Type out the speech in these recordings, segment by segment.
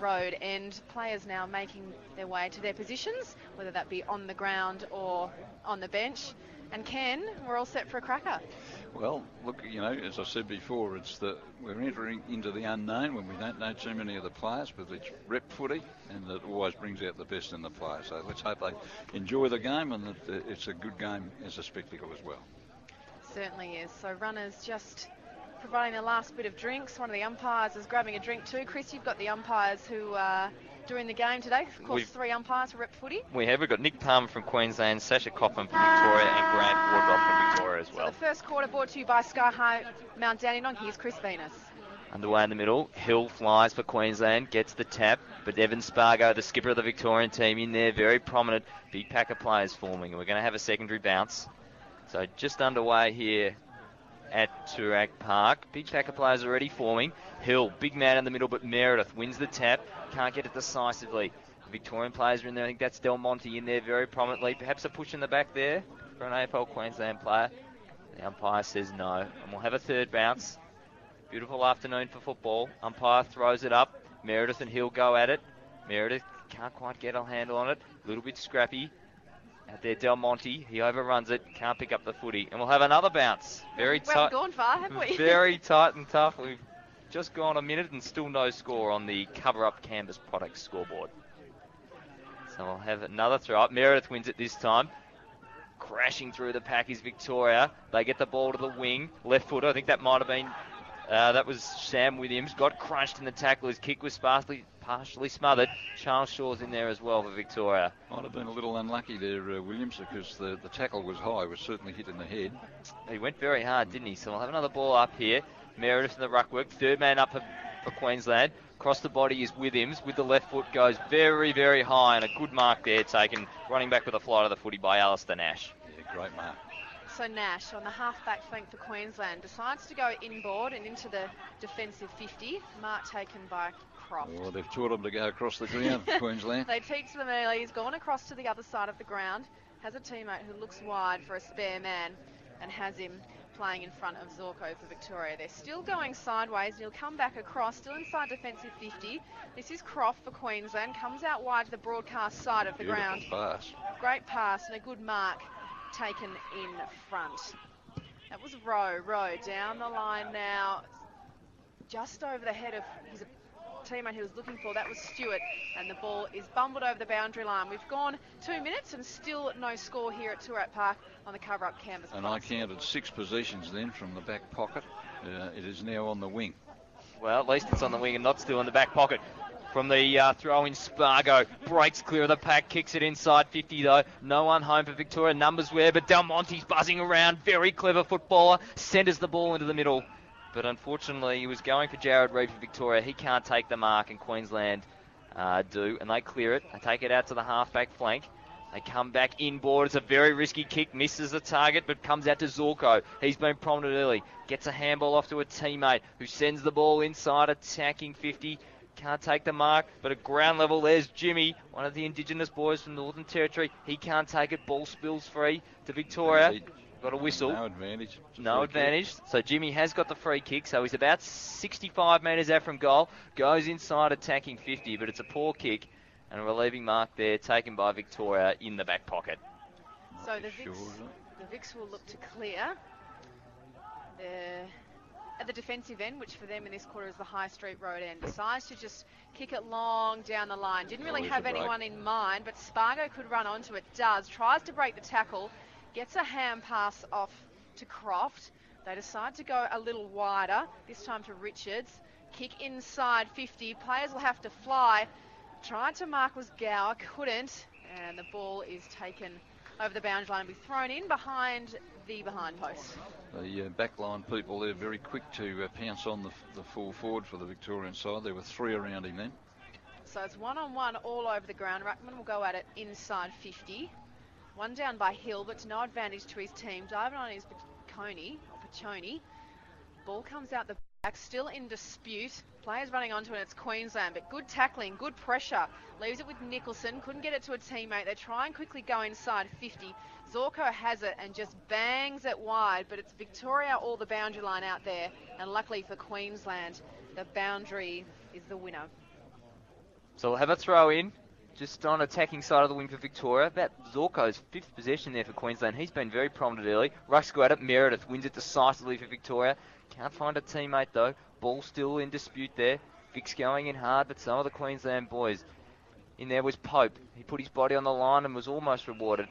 road end. Players now making their way to their positions, whether that be on the ground or on the bench. And Ken, we're all set for a cracker. Well, look, you know, as I said before, it's that we're entering into the unknown when we don't know too many of the players, but it's rep footy, and it always brings out the best in the players. So let's hope they enjoy the game and that it's a good game as a spectacle as well. Certainly is. So runners just providing the last bit of drinks. One of the umpires is grabbing a drink too. Chris, you've got the umpires who are doing the game today. Of course, 3 umpires for rep footy. We've got Nick Palmer from Queensland, Sasha Coffin from Victoria, and Grant Wardrob from Victoria as well. So the first quarter brought to you by Sky High Mount Dandenong. Here's Chris Venus. Underway in the middle, Hill flies for Queensland, gets the tap, but Evan Spargo, the skipper of the Victorian team, in there, very prominent. Big pack of players forming, and we're going to have a secondary bounce. So just underway here at Toorak Park. Big pack of players already forming. Hill, big man in the middle, but Meredith wins the tap. Can't get it decisively. The Victorian players are in there. I think that's Del Monte in there very prominently. Perhaps a push in the back there for an AFL Queensland player. The umpire says no. And we'll have a third bounce. Beautiful afternoon for football. Umpire throws it up. Meredith and Hill go at it. Meredith can't quite get a handle on it. A little bit scrappy. Out there, Del Monte, he overruns it, can't pick up the footy. And we'll have another bounce. Very tight. We haven't gone far, have we? Very tight and tough. We've just gone a minute and still no score on the cover-up canvas products scoreboard. So we'll have another throw up. Meredith wins it this time. Crashing through the pack is Victoria. They get the ball to the wing. Left footer, I think that might have been, that was Sam Williams. Got crunched in the tackle. His kick was partially smothered. Charles Shaw's in there as well for Victoria. Might have been a little unlucky there, Williams, because the tackle was high. Was certainly hit in the head. He went very hard, didn't he? So we'll have another ball up here. Meredith in the ruck work. Third man up for Queensland. Across the body is Williams. With the left foot goes very, very high. And a good mark there taken. Running back with a flight of the footy by Alistair Nash. Yeah, great mark. So Nash on the half-back flank for Queensland decides to go inboard and into the defensive 50. Mark taken by Croft. Well, they've taught him to go across the ground, Queensland. They teach them early. He's gone across to the other side of the ground. Has a teammate who looks wide for a spare man and has him playing in front of Zorko for Victoria. They're still going sideways. He'll come back across, still inside defensive 50. This is Croft for Queensland. Comes out wide to the broadcast side of the ground. Pass. Great pass and a good mark taken in front. That was Rowe down the line now, just over the head of his teammate he was looking for. That was Stewart, and the ball is bumbled over the boundary line. We've gone 2 minutes and still no score here at Toorak Park on the cover-up canvas. And I counted 6 possessions then from the back pocket. It is now on the wing. Well, at least it's on the wing and not still in the back pocket. From the throw-in, Spargo breaks clear of the pack, kicks it inside 50 though. No one home for Victoria. Numbers where, but Del Monte's buzzing around. Very clever footballer. Centres the ball into the middle. But unfortunately, he was going for Jared Reid for Victoria. He can't take the mark, and Queensland do, and they clear it. They take it out to the half-back flank. They come back inboard. It's a very risky kick. Misses the target, but comes out to Zorko. He's been prominent early. Gets a handball off to a teammate who sends the ball inside, attacking 50. Can't take the mark, but at ground level, there's Jimmy, one of the Indigenous boys from Northern Territory. He can't take it. Ball spills free to Victoria. Got a whistle. No advantage. No advantage. So Jimmy has got the free kick. So he's about 65 metres out from goal. Goes inside attacking 50, but it's a poor kick. And a relieving mark there taken by Victoria in the back pocket. So the Vics will look to clear. They're at the defensive end, which for them in this quarter is the High Street Road end. Decides to just kick it long down the line. Didn't really have anyone in mind, but Spargo could run onto it. Does. Tries to break the tackle. Gets a hand pass off to Croft. They decide to go a little wider, this time to Richards. Kick inside 50. Players will have to fly. Tried to mark was Gower, couldn't. And the ball is taken over the boundary line and be thrown in behind the behind post. The backline people, they're very quick to pounce on the full forward for the Victorian side. There were 3 around him then. So it's one-on-one all over the ground. Ruckman will go at it inside 50. One down by Hill, but to no advantage to his team. Diving on is Pachoni. Ball comes out the back, still in dispute. Players running onto it, it's Queensland, but good tackling, good pressure. Leaves it with Nicholson, couldn't get it to a teammate. They try and quickly go inside 50. Zorko has it and just bangs it wide, but it's Victoria all the boundary line out there. And luckily for Queensland, the boundary is the winner. So we'll have a throw in. Just on attacking side of the wing for Victoria. About Zorko's 5th possession there for Queensland. He's been very prominent early. Rucks go at it. Meredith wins it decisively for Victoria. Can't find a teammate though. Ball still in dispute there. Vic's going in hard, but some of the Queensland boys. In there was Pope. He put his body on the line and was almost rewarded.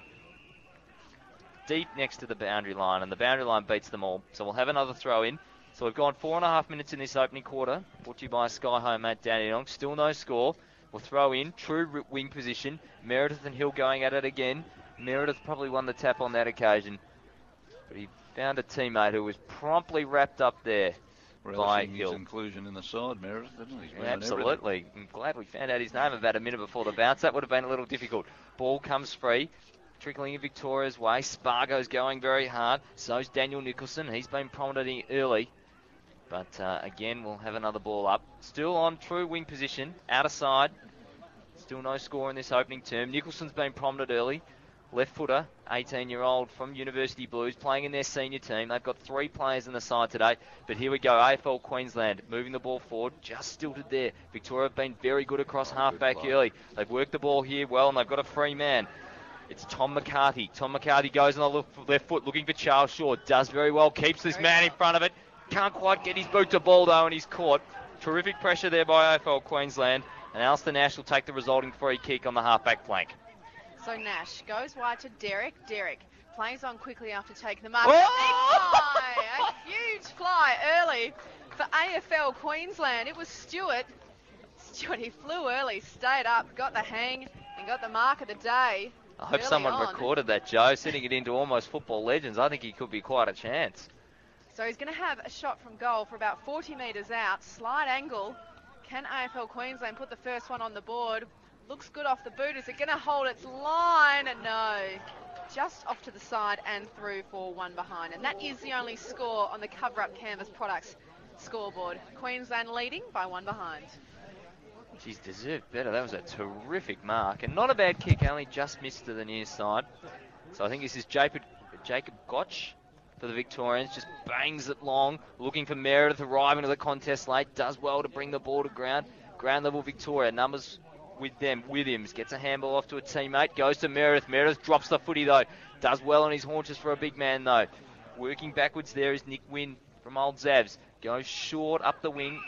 Deep next to the boundary line, and the boundary line beats them all. So we'll have another throw in. So we've gone 4.5 minutes in this opening quarter. Brought to you by Sky Home at Dandenong. Still no score. We'll throw in, true wing position. Meredith and Hill going at it again. Meredith probably won the tap on that occasion. But he found a teammate who was promptly wrapped up there by Hill. His inclusion in the side, Meredith, didn't he? Absolutely. I'm glad we found out his name about a minute before the bounce. That would have been a little difficult. Ball comes free. Trickling in Victoria's way. Spargo's going very hard. So's Daniel Nicholson. He's been prominent early. But again, we'll have another ball up. Still on true wing position. Outer side. Still no score in this opening term. Nicholson's been prominent early. Left footer, 18-year-old from University Blues, playing in their senior team. They've got 3 players in the side today. But here we go. AFL Queensland moving the ball forward. Just stilted there. Victoria have been very good across halfback early. They've worked the ball here well, and they've got a free man. It's Tom McCarthy. Tom McCarthy goes on the left foot looking for Charles Shaw. Does very well. Keeps this man in front of it. Can't quite get his boot to ball though, and he's caught. Terrific pressure there by AFL Queensland. And Alistair Nash will take the resulting free kick on the halfback flank. So Nash goes wide to Derek. Derek plays on quickly after taking the mark. Oh! A huge fly early for AFL Queensland. It was Stewart. Stewart, he flew early, stayed up, got the hang, and got the mark of the day. I hope someone recorded that, Joe, sending it into almost football legends. I think he could be quite a chance. So he's going to have a shot from goal for about 40 metres out. Slight angle. Can AFL Queensland put the first one on the board? Looks good off the boot. Is it going to hold its line? No. Just off to the side and through for 1 behind. And that is the only score on the cover-up canvas products scoreboard. Queensland leading by 1 behind. She's deserved better. That was a terrific mark. And not a bad kick, only just missed to the near side. So I think this is Jacob Gotch for the Victorians. Just bangs it long, looking for Meredith, arriving to the contest late. Does well to bring the ball to ground. Ground level Victoria. Numbers with them. Williams gets a handball off to a teammate. Goes to Meredith. Meredith drops the footy though. Does well on his haunches for a big man though. Working backwards there is Nick Wynn from Old Zavs. Goes short up the wing.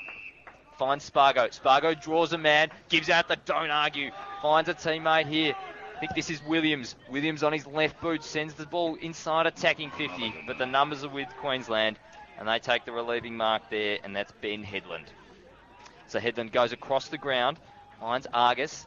Finds Spargo. Spargo draws a man. Gives out the don't argue. Finds a teammate here. I think this is Williams. Williams on his left boot sends the ball inside attacking 50. But the numbers are with Queensland. And they take the relieving mark there. And that's Ben Headland. So Headland goes across the ground. Finds Argus.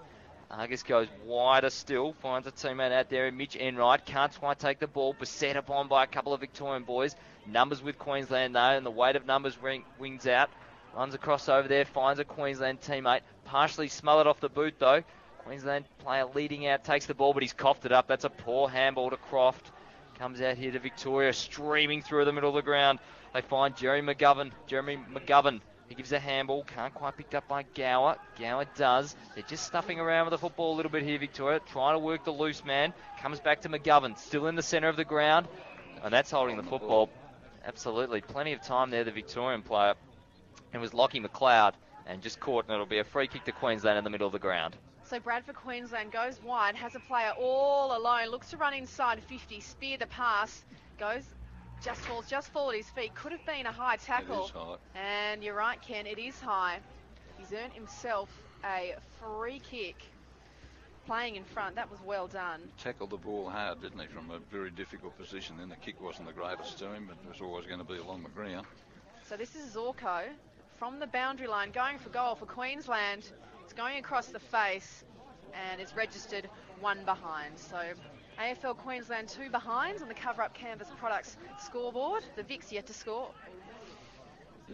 Argus goes wider still. Finds a teammate out there in Mitch Enright. Can't quite take the ball. Beset upon by a couple of Victorian boys. Numbers with Queensland though. And the weight of numbers wings out. Runs across over there. Finds a Queensland teammate. Partially smothered off the boot though. Queensland player leading out. Takes the ball but he's coughed it up. That's a poor handball to Croft. Comes out here to Victoria. Streaming through the middle of the ground. They find Jeremy McGovern. He gives a handball, can't quite picked up by Gower. Gower does. They're just stuffing around with the football a little bit here, Victoria. Trying to work the loose man. Comes back to McGovern, still in the centre of the ground. And that's holding the football. Absolutely. Plenty of time there, the Victorian player. It was Lockie McLeod and just caught, and it'll be a free kick to Queensland in the middle of the ground. So Bradford Queensland goes wide, has a player all alone, looks to run inside 50, spear the pass, goes... Just fall at his feet. Could have been a high tackle. It is high. And you're right, Ken, it is high. He's earned himself a free kick. Playing in front, that was well done. Tackled the ball hard, didn't he, from a very difficult position. Then the kick wasn't the greatest to him, but it was always going to be along the ground. So this is Zorko from the boundary line, going for goal for Queensland. It's going across the face, and it's registered 1 behind. So AFL Queensland 2 behinds on the cover-up canvas products scoreboard. The Vic's yet to score.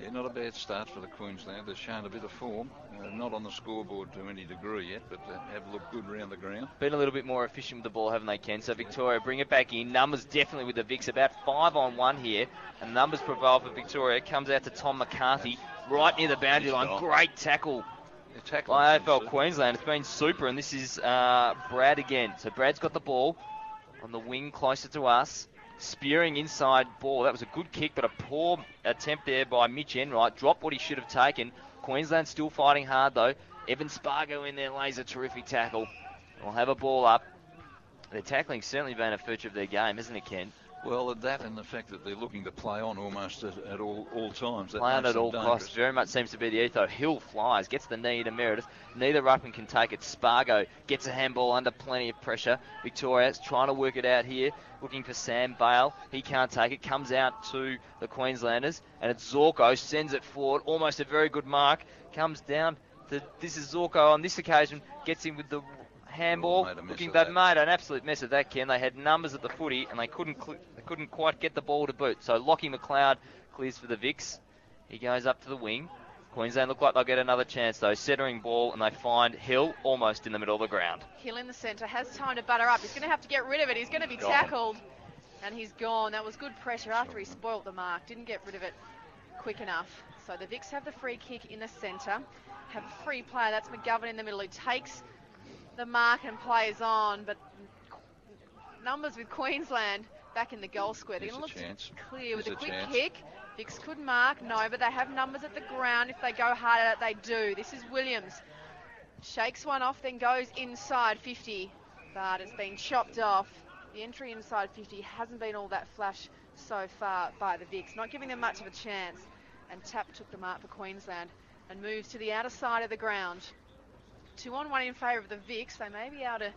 Yeah, not a bad start for the Queensland. They've shown a bit of form. Not on the scoreboard to any degree yet, but have looked good around the ground. Been a little bit more efficient with the ball, haven't they, Ken? So Victoria bring it back in. Numbers definitely with the Vics. About 5-on-1 here. And numbers provide for Victoria. Comes out to Tom McCarthy. Right near the boundary line. Great tackle by AFL Queensland. It's been super. And this is Brad again. So Brad's got the ball on the wing closer to us. Spearing inside ball. That was a good kick, but a poor attempt there by Mitch Enright. Dropped what he should have taken. Queensland still fighting hard, though. Evan Spargo in there lays a terrific tackle. We'll have a ball up. Their tackling's certainly been a feature of their game, isn't it, Ken? Well, that and the fact that they're looking to play on almost at all times. Play on at all costs very much seems to be the ethos. Hill flies, gets the knee to Meredith. Neither ruckman can take it. Spargo gets a handball under plenty of pressure. Victoria's trying to work it out here, looking for Sam Bale. He can't take it. Comes out to the Queenslanders, and it's Zorko, sends it forward. Almost a very good mark. Comes down. This is Zorko on this occasion. Gets him with the handball. They've made an absolute mess of that, Ken. They had numbers at the footy, and they couldn't quite get the ball to boot. So Lockie McLeod clears for the Vicks. He goes up to the wing. Queensland look like they'll get another chance, though. Centering ball, and they find Hill almost in the middle of the ground. Hill in the centre, has time to butter up. He's going to have to get rid of it. He's going to be tackled, and he's gone. That was good pressure after he spoilt the mark. Didn't get rid of it quick enough. So the Vicks have the free kick in the centre. Have a free player. That's McGovern in the middle, who takes the mark and plays on, but numbers with Queensland back in the goal square. They're going to look clear with a quick kick. Vicks could mark, no, but they have numbers at the ground. If they go hard at it, they do. This is Williams. Shakes one off, then goes inside 50, but it's been chopped off. The entry inside 50 hasn't been all that flash so far by the Vicks, not giving them much of a chance. And Tapp took the mark for Queensland and moves to the outer side of the ground. 2-on-1 in favour of the Vicks. They may be able to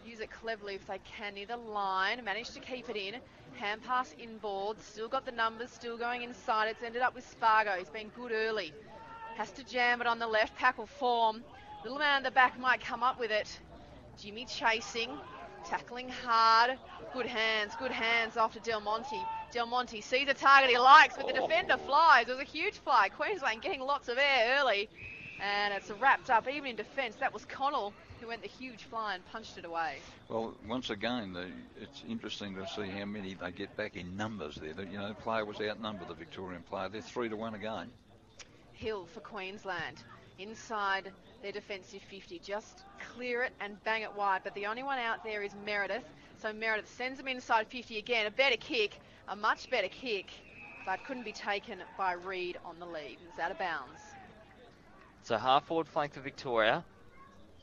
use it cleverly if they can near the line. Managed to keep it in. Hand pass inboard. Still got the numbers. Still going inside. It's ended up with Spargo. He's been good early. Has to jam it on the left. Pack will form. Little man at the back might come up with it. Jimmy chasing. Tackling hard. Good hands off to Del Monte. Del Monte sees a target he likes, but the defender flies. It was a huge fly. Queensland getting lots of air early. And it's wrapped up, even in defence. That was Connell who went the huge fly and punched it away. Well, once again, it's interesting to see how many they get back in numbers there. The player was outnumbered, the Victorian player. They're 3-1 again. Hill for Queensland. Inside their defensive 50. Just clear it and bang it wide. But the only one out there is Meredith. So Meredith sends him inside 50 again. A better kick, a much better kick. But couldn't be taken by Reid on the lead. It's out of bounds. So half forward flank for Victoria.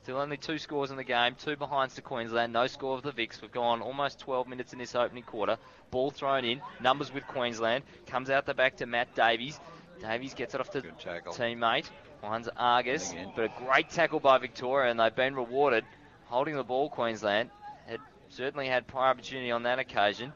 Still only 2 scores in the game, 2 behinds to Queensland, no score of the Vicks. We've gone almost 12 minutes in this opening quarter. Ball thrown in, numbers with Queensland. Comes out the back to Matt Davies. Davies gets it off to teammate. Finds Argus, but a great tackle by Victoria, and they've been rewarded. Holding the ball, Queensland. Certainly had prior opportunity on that occasion.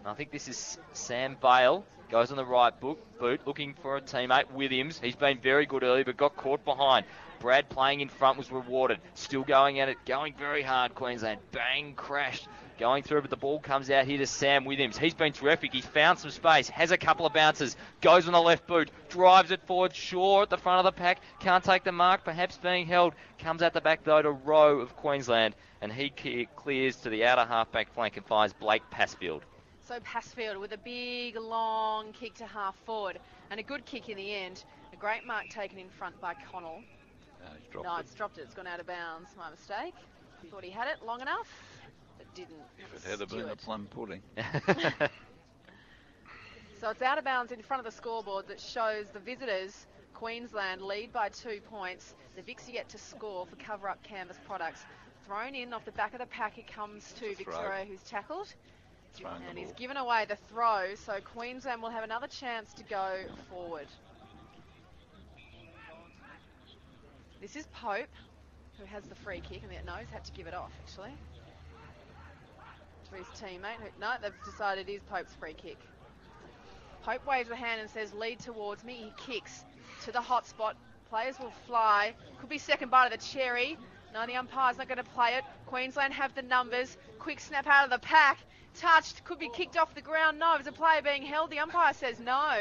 And I think this is Sam Bale. Goes on the right boot, looking for a teammate. Williams, he's been very good early, but got caught behind. Brad playing in front was rewarded. Still going at it, going very hard, Queensland. Bang, crashed. Going through, but the ball comes out here to Sam Williams. He's been terrific. He's found some space, has a couple of bounces, goes on the left boot, drives it forward. Shaw at the front of the pack, can't take the mark, perhaps being held. Comes out the back, though, to Rowe of Queensland, and he clears to the outer half-back flank and finds Blake Passfield. So Passfield with a big, long kick to half forward. And a good kick in the end. A great mark taken in front by Connell. It's dropped it. It's gone out of bounds. My mistake. I thought he had it long enough, but didn't. If it had been a plum pudding. So it's out of bounds in front of the scoreboard that shows the visitors, Queensland, lead by 2 points. The Vicks yet to score for cover-up canvas products. Thrown in off the back of the pack. It comes to Victoria, who's tackled. And he's given away the throw, so Queensland will have another chance to go forward. This is Pope, who has the free kick, and he's had to give it off, actually. To his teammate. No, they've decided it is Pope's free kick. Pope waves a hand and says, lead towards me. He kicks to the hot spot. Players will fly. Could be second bite of the cherry. No, the umpire's not going to play it. Queensland have the numbers. Quick snap out of the pack. Touched, could be kicked off the ground. No, there's a player being held. The umpire says no.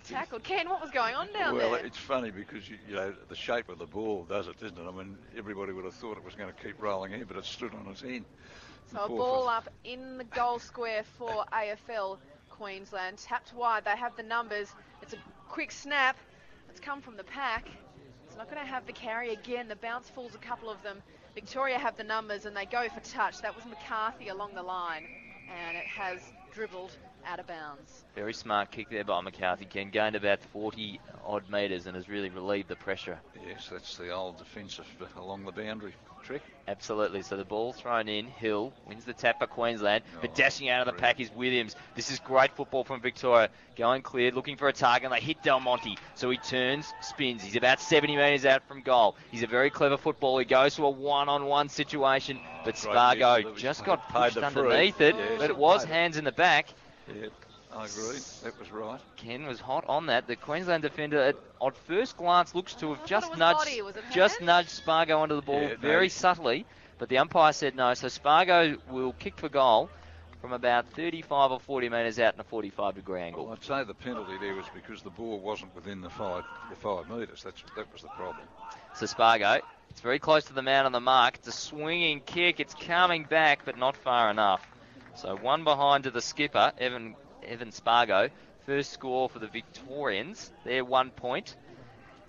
Tackled. Ken, what was going on down there? Well, it's funny because, the shape of the ball does it, doesn't it? I mean, everybody would have thought it was going to keep rolling in, but it stood on its end. So a ball up in the goal square for AFL Queensland. Tapped wide. They have the numbers. It's a quick snap. It's come from the pack. It's not going to have the carry again. The bounce fools a couple of them. Victoria have the numbers and they go for touch. That was McCarthy along the line. And it has dribbled out of bounds. Very smart kick there by McCarthy. Ken gained about 40 odd metres and has really relieved the pressure. Yes, that's the old defensive along the boundary trick. Absolutely. So the ball thrown in. Hill wins the tap for Queensland, but dashing out of the pack is Williams. This is great football from Victoria. Going clear, looking for a target, and they hit Del Monte. So he turns, spins. He's about 70 metres out from goal. He's a very clever footballer. He goes to a one-on-one situation, but Spargo just got pushed underneath it, but it was hands in the back. Yeah, I agree. That was right. Ken was hot on that. The Queensland defender, at first glance, looks to have just nudged Spargo onto the ball very subtly, but the umpire said no. So Spargo will kick for goal from about 35 or 40 metres out in a 45-degree angle. Well, I'd say the penalty there was because the ball wasn't within the 5 metres. That was the problem. So Spargo, it's very close to the man on the mark. It's a swinging kick. It's coming back, but not far enough. So one behind to the skipper, Evan Spargo. First score for the Victorians. They're 1 point.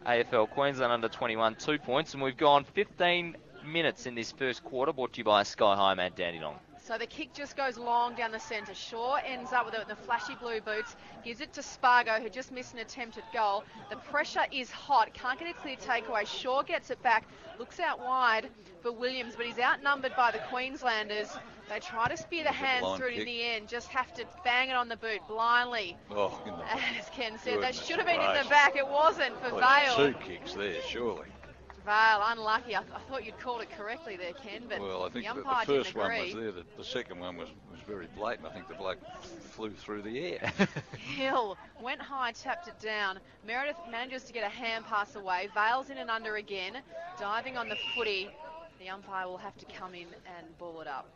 AFL Queensland under 21, 2 points. And we've gone 15 minutes in this first quarter, brought to you by Sky High Mount Dandenong. So the kick just goes long down the centre. Shaw ends up with it in the flashy blue boots. Gives it to Spargo, who just missed an attempted goal. The pressure is hot. Can't get a clear takeaway. Shaw gets it back. Looks out wide for Williams, but he's outnumbered by the Queenslanders. They try to spear the hands through it in the end. Just have to bang it on the boot blindly. As Ken said, that should have been in the back. It wasn't for Vale. 2 kicks there, surely. Vale, unlucky. I thought you'd called it correctly there, Ken, but well, I think the umpire the first didn't agree. one was there. The second one was very blatant. I think the bloke flew through the air. Hill went high, tapped it down. Meredith manages to get a hand pass away. Vale's in and under again. Diving on the footy. The umpire will have to come in and ball it up.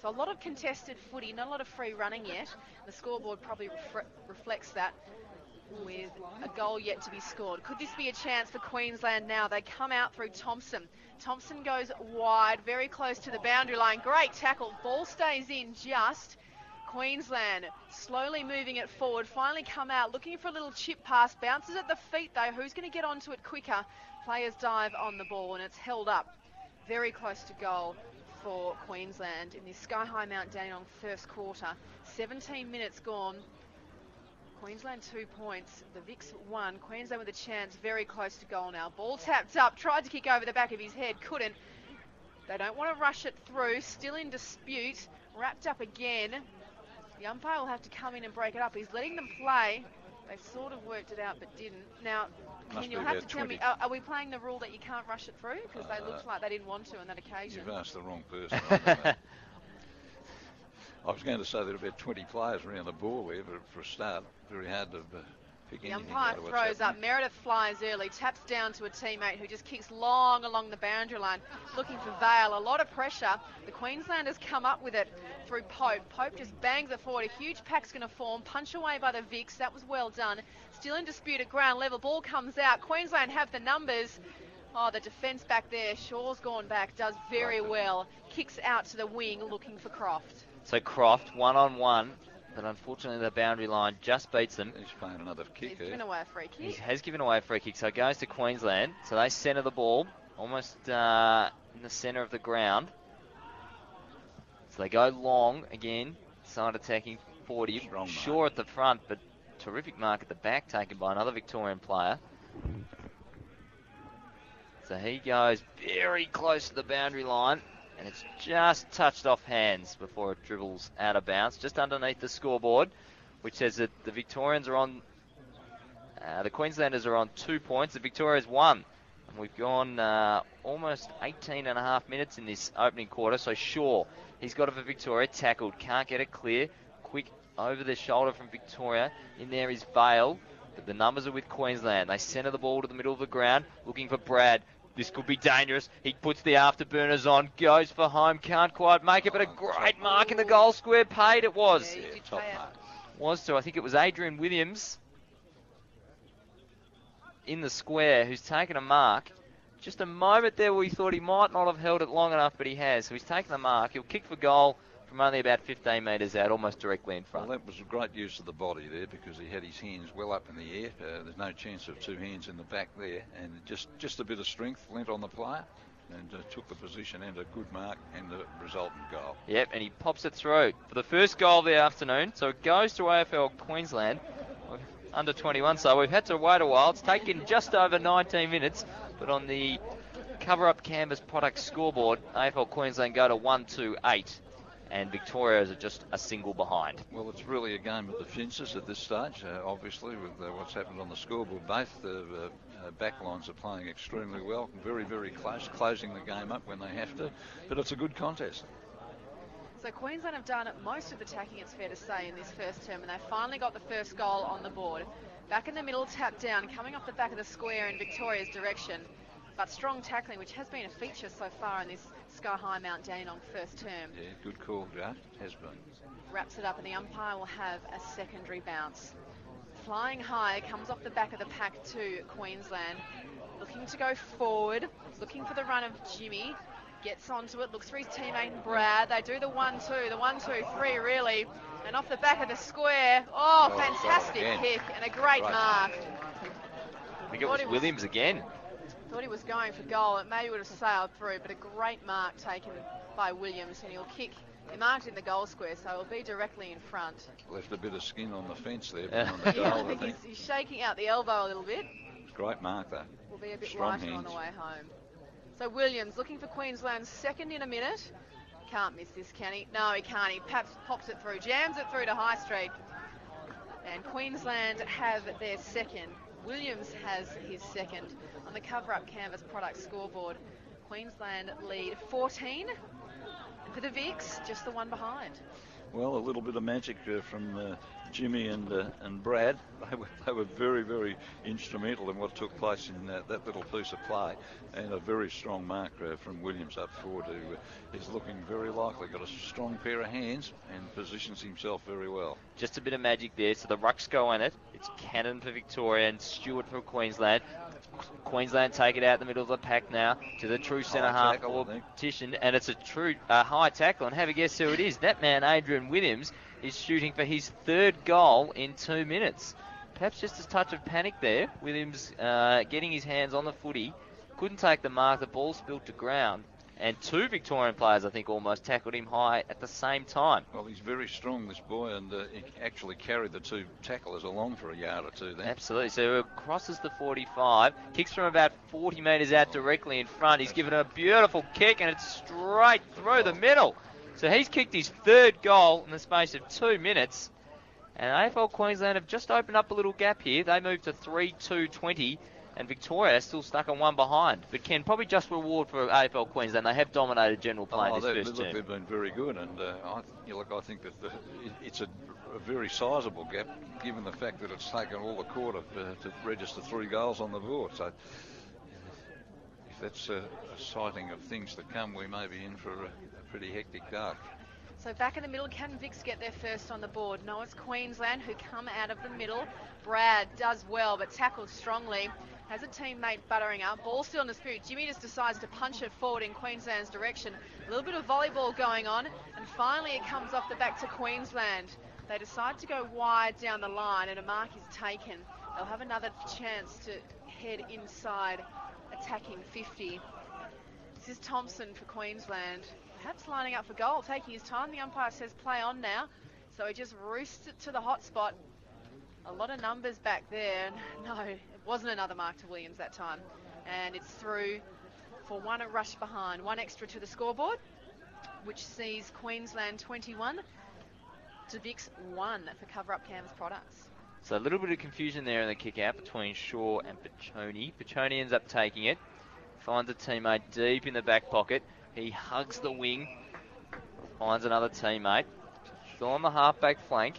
So a lot of contested footy, not a lot of free running yet. The scoreboard probably reflects that, with a goal yet to be scored. Could this be a chance for Queensland now? They come out through Thompson. Thompson goes wide, very close to the boundary line. Great tackle. Ball stays in just. Queensland slowly moving it forward. Finally come out, looking for a little chip pass. Bounces at the feet though. Who's going to get onto it quicker? Players dive on the ball and it's held up. Very close to goal for Queensland in this Sky High Mount Dandenong first quarter. 17 minutes gone. Queensland 2 points, the Vics 1. Queensland with a chance, very close to goal now. Ball tapped up, tried to kick over the back of his head, couldn't. They don't want to rush it through, still in dispute, wrapped up again. The umpire will have to come in and break it up. He's letting them play. They sort of worked it out but didn't. Now, Ken, you'll have to tell me, are we playing the rule that you can't rush it through? Because they looked like they didn't want to on that occasion. You've asked the wrong person. I was going to say there are about 20 players around the ball there, but for a start, very hard to pick anything out of what's happening. The umpire throws up. Meredith flies early, taps down to a teammate who just kicks long along the boundary line, looking for Vale. A lot of pressure. The Queenslanders come up with it through Pope. Pope just bangs it forward. A huge pack's going to form. Punch away by the Vics. That was well done. Still in dispute at ground level. Ball comes out. Queensland have the numbers. Oh, the defence back there. Shaw's gone back. Does very well. Kicks out to the wing, looking for Croft. So Croft, one-on-one, but unfortunately the boundary line just beats them. He's playing another kick. He's given away a free kick. He has given away a free kick, so it goes to Queensland. So they centre the ball, almost in the centre of the ground. So they go long again, side attacking 40. Shaw at the front, but terrific mark at the back taken by another Victorian player. So he goes very close to the boundary line. And it's just touched off hands before it dribbles out of bounds, just underneath the scoreboard, which says that the Victorians are on, the Queenslanders are on 2 points, the Victorians 1. And we've gone almost 18 and a half minutes in this opening quarter. So Shaw, he's got it for Victoria, tackled, can't get it clear. Quick over the shoulder from Victoria. In there is Vale, but the numbers are with Queensland. They centre the ball to the middle of the ground, looking for Brad. This could be dangerous. He puts the afterburners on, goes for home, can't quite make it, but a great mark in the goal square. Paid it was. Yeah, top mark. Was to, I think it was Adrian Williams in the square who's taken a mark. Just a moment there where we thought he might not have held it long enough, but he has. So he's taken the mark. He'll kick for goal from only about 15 metres out, almost directly in front. Well, that was a great use of the body there because he had his hands well up in the air. There's no chance of 2 hands in the back there. And just a bit of strength lent on the player. and took the position and a good mark and the resultant goal. Yep, and he pops it through for the first goal of the afternoon. So it goes to AFL Queensland under 21. So we've had to wait a while. It's taken just over 19 minutes, but on the cover-up canvas product scoreboard, AFL Queensland go to 1-2-8. And Victoria is just a single behind. Well, it's really a game of the fences at this stage, obviously, with what's happened on the scoreboard. Both the backlines are playing extremely well, very, very close, closing the game up when they have to, but it's a good contest. So Queensland have done most of the tacking, it's fair to say, in this first term, and they finally got the first goal on the board. Back in the middle, tap down, coming off the back of the square in Victoria's direction, but strong tackling, which has been a feature so far in this Sky High Mount Dandenong first term. Yeah, good call, Jart. It has been. Wraps it up, and the umpire will have a secondary bounce. Flying high, comes off the back of the pack to Queensland. Looking to go forward, looking for the run of Jimmy. Gets onto it, looks for his teammate Brad. They do the 1-2, the 1-2-3 really. And off the back of the square, fantastic kick and a great mark. I think it was Williams again. Thought he was going for goal. It maybe would have sailed through, but a great mark taken by Williams, and he marked in the goal square, so he'll be directly in front. Left a bit of skin on the fence there. On the goal, I think he's shaking out the elbow a little bit. Great mark though. Will be a bit Strong lighter hands on the way home. So Williams looking for Queensland's second in a minute. Can't miss this, can he? No, he can't. He pops it through, jams it through to High Street. And Queensland have their second. Williams has his second on the cover-up canvas product scoreboard. Queensland lead 14. And for the Vics, just the one behind. Well, a little bit of magic from Jimmy and Brad. They were very, very instrumental in what took place in that little piece of play, and a very strong mark from Williams up forward, who is looking very likely. Got a strong pair of hands and positions himself very well. Just a bit of magic there. So the rucks go in it. It's Cannon for Victoria and Stewart for Queensland. Queensland take it out the middle of the pack now to the true centre half competition, and it's a true high tackle. And have a guess who it is. That man, Adrian Williams, is shooting for his third goal in 2 minutes. Perhaps just a touch of panic there. Williams getting his hands on the footy. Couldn't take the mark. The ball spilled to ground. And two Victorian players, I think, almost tackled him high at the same time. Well, he's very strong, this boy, and he actually carried the two tacklers along for a yard or two there. Absolutely. So he crosses the 45, kicks from about 40 metres out directly in front. He's given a beautiful kick, and it's straight through the middle. So he's kicked his third goal in the space of 2 minutes. And AFL Queensland have just opened up a little gap here. They moved to 3-2-20. And Victoria is still stuck on one behind. But Ken, probably just reward for AFL Queensland. They have dominated general play in this first term. They've been very good, and I think that it's a very sizable gap, given the fact that it's taken all the quarter to register 3 goals on the board. So if that's a sighting of things to come, we may be in for a pretty hectic day. So back in the middle, can Vics get their first on the board? No, it's Queensland who come out of the middle. Brad does well, but tackles strongly. Has a teammate buttering up. Ball still in dispute. Jimmy just decides to punch it forward in Queensland's direction. A little bit of volleyball going on, and finally it comes off the back to Queensland. They decide to go wide down the line, and a mark is taken. They'll have another chance to head inside, attacking 50. This is Thompson for Queensland. Perhaps lining up for goal, taking his time. The umpire says play on now. So he just roosts it to the hot spot. A lot of numbers back there. No, it wasn't another mark to Williams that time. And it's through for one rush behind. One extra to the scoreboard, which sees Queensland 21 to Vics 1 for cover-up canvas products. So a little bit of confusion there in the kick-out between Shaw and Piccioni. Piccioni ends up taking it. Finds a teammate deep in the back pocket. He hugs the wing. Finds another teammate. Still on the half-back flank.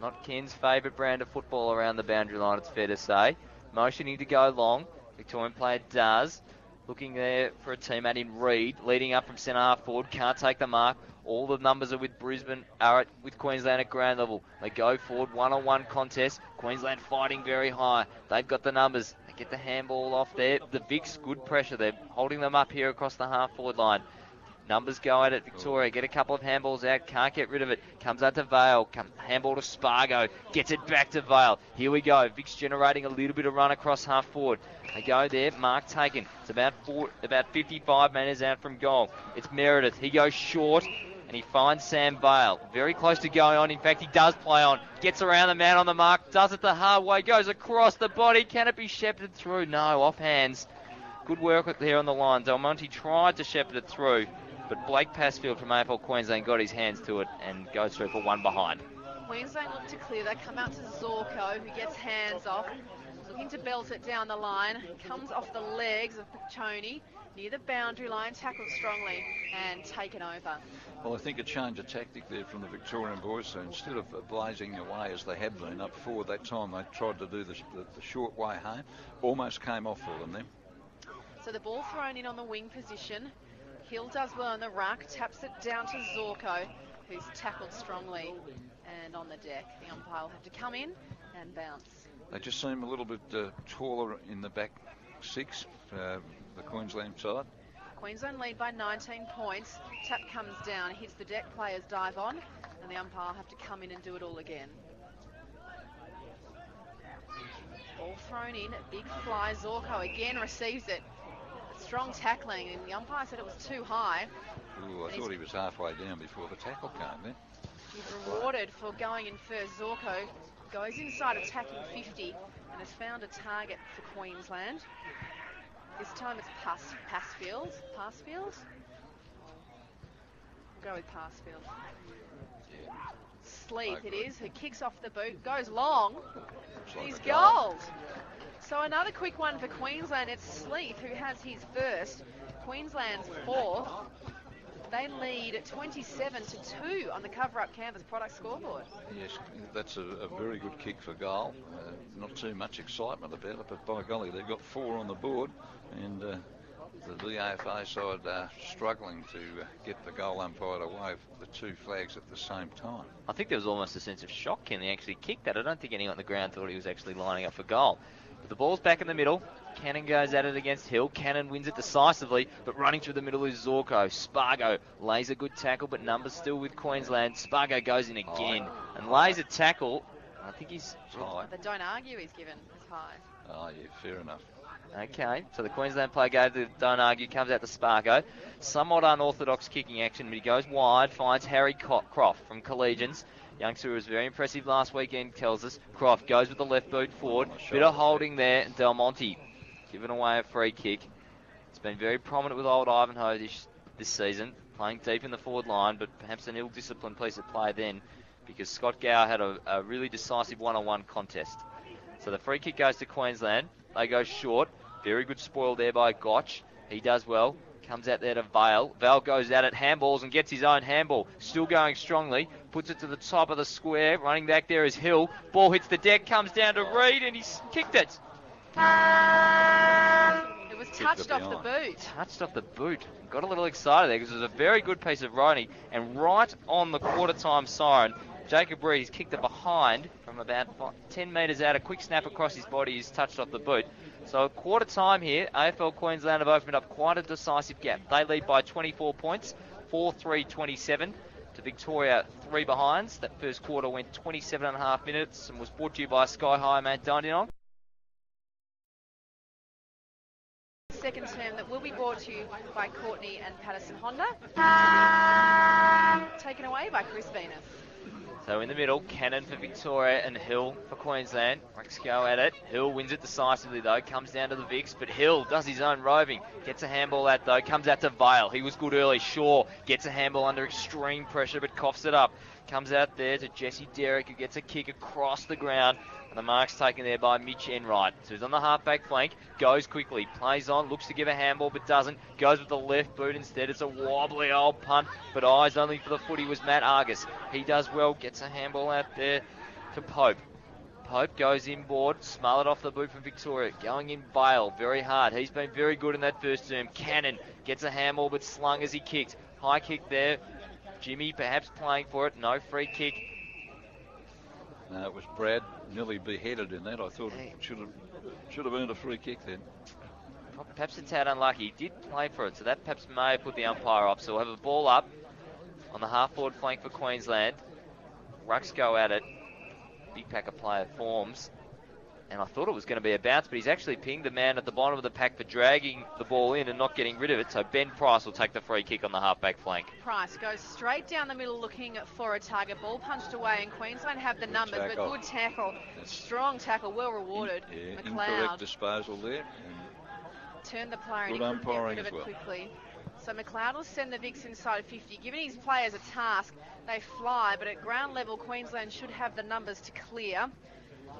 Not Ken's favourite brand of football around the boundary line, it's fair to say. Motioning to go long. Victorian player does. Looking there for a teammate in Reed. Leading up from centre half forward. Can't take the mark. All the numbers are with Brisbane, are with Queensland at ground level. They go forward, one-on-one contest. Queensland fighting very high. They've got the numbers. They get the handball off there. The Vics, good pressure. They're holding them up here across the half-forward line. Numbers go at it. Victoria get a couple of handballs out. Can't get rid of it. Comes out to Vale. Handball to Spargo. Gets it back to Vale. Here we go. Vic's generating a little bit of run across half forward. They go there. Mark taken. It's about 55 metres out from goal. It's Meredith. He goes short. And he finds Sam Vale. Very close to going on. In fact, he does play on. Gets around the man on the mark. Does it the hard way. Goes across the body. Can it be shepherded through? No, off hands. Good work there on the line. Del Monte tried to shepherd it through. But Blake Passfield from AFL Queensland got his hands to it and goes through for one behind. Queensland look to clear. They come out to Zorko, who gets hands off. Looking to belt it down the line. Comes off the legs of Pachoni. Near the boundary line, tackled strongly and taken over. Well, I think a change of tactic there from the Victorian boys. So instead of blazing away as they had been up forward that time, they tried to do the short way home. Almost came off for them then. So the ball thrown in on the wing position. Hill does well on the ruck, taps it down to Zorko, who's tackled strongly and on the deck. The umpire will have to come in and bounce. They just seem a little bit taller in the back six, the Queensland side. Queensland lead by 19 points. Tap comes down, hits the deck, players dive on, and the umpire will have to come in and do it all again. Ball thrown in, big fly. Zorko again receives it. Strong tackling, and the umpire said it was too high. Ooh, I thought he was halfway down before the tackle came then. He's rewarded for going in first. Zorko goes inside attacking 50 and has found a target for Queensland. This time it's Passfield. Passfield? We'll go with Passfield. Sleeth it is, who kicks off the boot, goes long. He's gold. So another quick one for Queensland. It's Sleeth who has his first. Queensland's fourth. They lead 27-2 on the cover-up canvas product scoreboard. Yes, that's a very good kick for goal. Not too much excitement about it, but by golly, they've got 4 on the board, and the VAFA side are struggling to get the goal umpired away with the 2 flags at the same time. I think there was almost a sense of shock when he actually kicked that. I don't think anyone on the ground thought he was actually lining up for goal. But the ball's back in the middle. Cannon goes at it against Hill. Cannon wins it decisively, but running through the middle is Zorko. Spargo lays a good tackle, but numbers still with Queensland. Spargo goes in again and lays a tackle. I think he's high. But don't argue he's given as high. Oh, yeah, fair enough. Okay, so the Queensland player gave the don't argue, comes out to Spargo. Somewhat unorthodox kicking action, but he goes wide, finds Harry Croft from Collegians. Youngster who was very impressive last weekend, tells us. Croft goes with the left boot forward. Bit of holding there. Del Monte giving away a free kick. It's been very prominent with old Ivanhoe this season, playing deep in the forward line, but perhaps an ill-disciplined piece of play then, because Scott Gower had a really decisive one-on-one contest. So the free kick goes to Queensland. They go short. Very good spoil there by Gotch. He does well. Comes out there to Vale. Vale goes at it, handballs, and gets his own handball. Still going strongly. Puts it to the top of the square. Running back there is Hill. Ball hits the deck, comes down to Reed, and he's kicked it. It was touched off the boot. Touched off the boot. Got a little excited there because it was a very good piece of riding. And right on the quarter-time siren, Jacob Reed, he's kicked it behind from about 10 metres out. A quick snap across his body. He's touched off the boot. So quarter time here, AFL Queensland have opened up quite a decisive gap. They lead by 24 points, 4-3-27 to Victoria, 3 behinds. That first quarter went 27.5 minutes and was brought to you by Sky High Mount Dandenong. Second term that will be brought to you by Courtney and Patterson Honda. Taken away by Chris Venus. So in the middle, Cannon for Victoria and Hill for Queensland. Rex go at it. Hill wins it decisively though. Comes down to the Vicks, but Hill does his own roving. Gets a handball out though. Comes out to Vale. He was good early. Shaw gets a handball under extreme pressure but coughs it up. Comes out there to Jesse Derrick, who gets a kick across the ground. And the mark's taken there by Mitch Enright. So he's on the half-back flank, goes quickly, plays on, looks to give a handball but doesn't. Goes with the left boot instead. It's a wobbly old punt, but eyes only for the footy was Matt Argus. He does well, gets a handball out there to Pope. Pope goes inboard, smothered off the boot from Victoria. Going in Vale, very hard. He's been very good in that first term. Cannon gets a handball but slung as he kicked. High kick there. Jimmy perhaps playing for it. No free kick. No, it was Brad nearly beheaded in that. I thought it should have earned a free kick then. perhaps a tad unlucky. He did play for it, so that perhaps may have put the umpire off. So we'll have a ball up on the half-forward flank for Queensland. Rucks go at it. Big pack of player forms. And I thought it was going to be a bounce, but he's actually pinged the man at the bottom of the pack for dragging the ball in and not getting rid of it. So Ben Price will take the free kick on the half-back flank. Price goes straight down the middle looking for a target. Ball punched away, and Queensland have the numbers, but good tackle. Strong tackle, well rewarded. Incorrect disposal there. Turned the player and he couldn't get rid of it quickly. So McLeod will send the Vicks inside 50. Giving his players a task, they fly, but at ground level, Queensland should have the numbers to clear.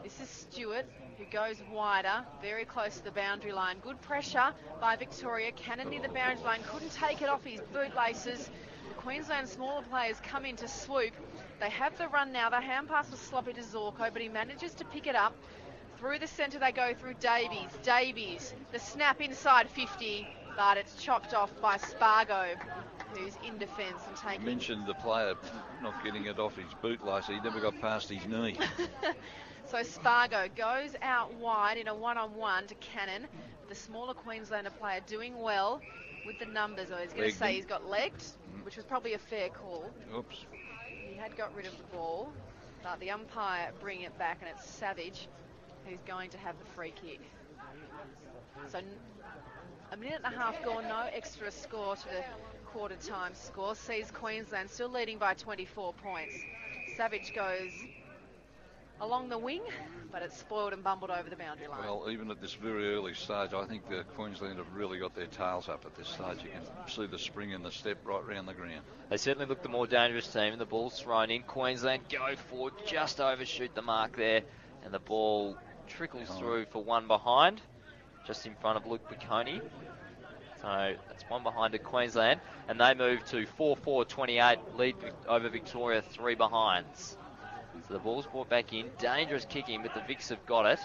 This is Stewart, who goes wider, very close to the boundary line. Good pressure by Victoria. Cannon near the boundary line, couldn't take it off his bootlaces. The Queensland smaller players come in to swoop. They have the run now. The hand pass was sloppy to Zorko, but he manages to pick it up. Through the centre they go through Davies. Davies, the snap inside 50, but it's chopped off by Spargo, who's in defence and taking... You mentioned the player not getting it off his bootlace. He never got past his knee. So Spargo goes out wide in a one-on-one to Cannon. The smaller Queenslander player doing well with the numbers. I was going to say he's got legged, which was probably a fair call. Oops. He had got rid of the ball, but the umpire bring it back, and it's Savage who's going to have the free kick. So a minute and a half gone, no extra score to the quarter time score. Sees Queensland still leading by 24 points. Savage goes along the wing, but it's spoiled and bumbled over the boundary line. Well, even at this very early stage, I think the Queensland have really got their tails up at this stage. You can see the spring and the step right round the ground. They certainly look the more dangerous team, and the ball's thrown in. Queensland go forward, just overshoot the mark there, and the ball trickles through for one behind, just in front of Luke Piccone. So that's one behind to Queensland, and they move to 4-4-28, lead over Victoria, 3 behinds. So the ball's brought back in, dangerous kicking, but the Vicks have got it.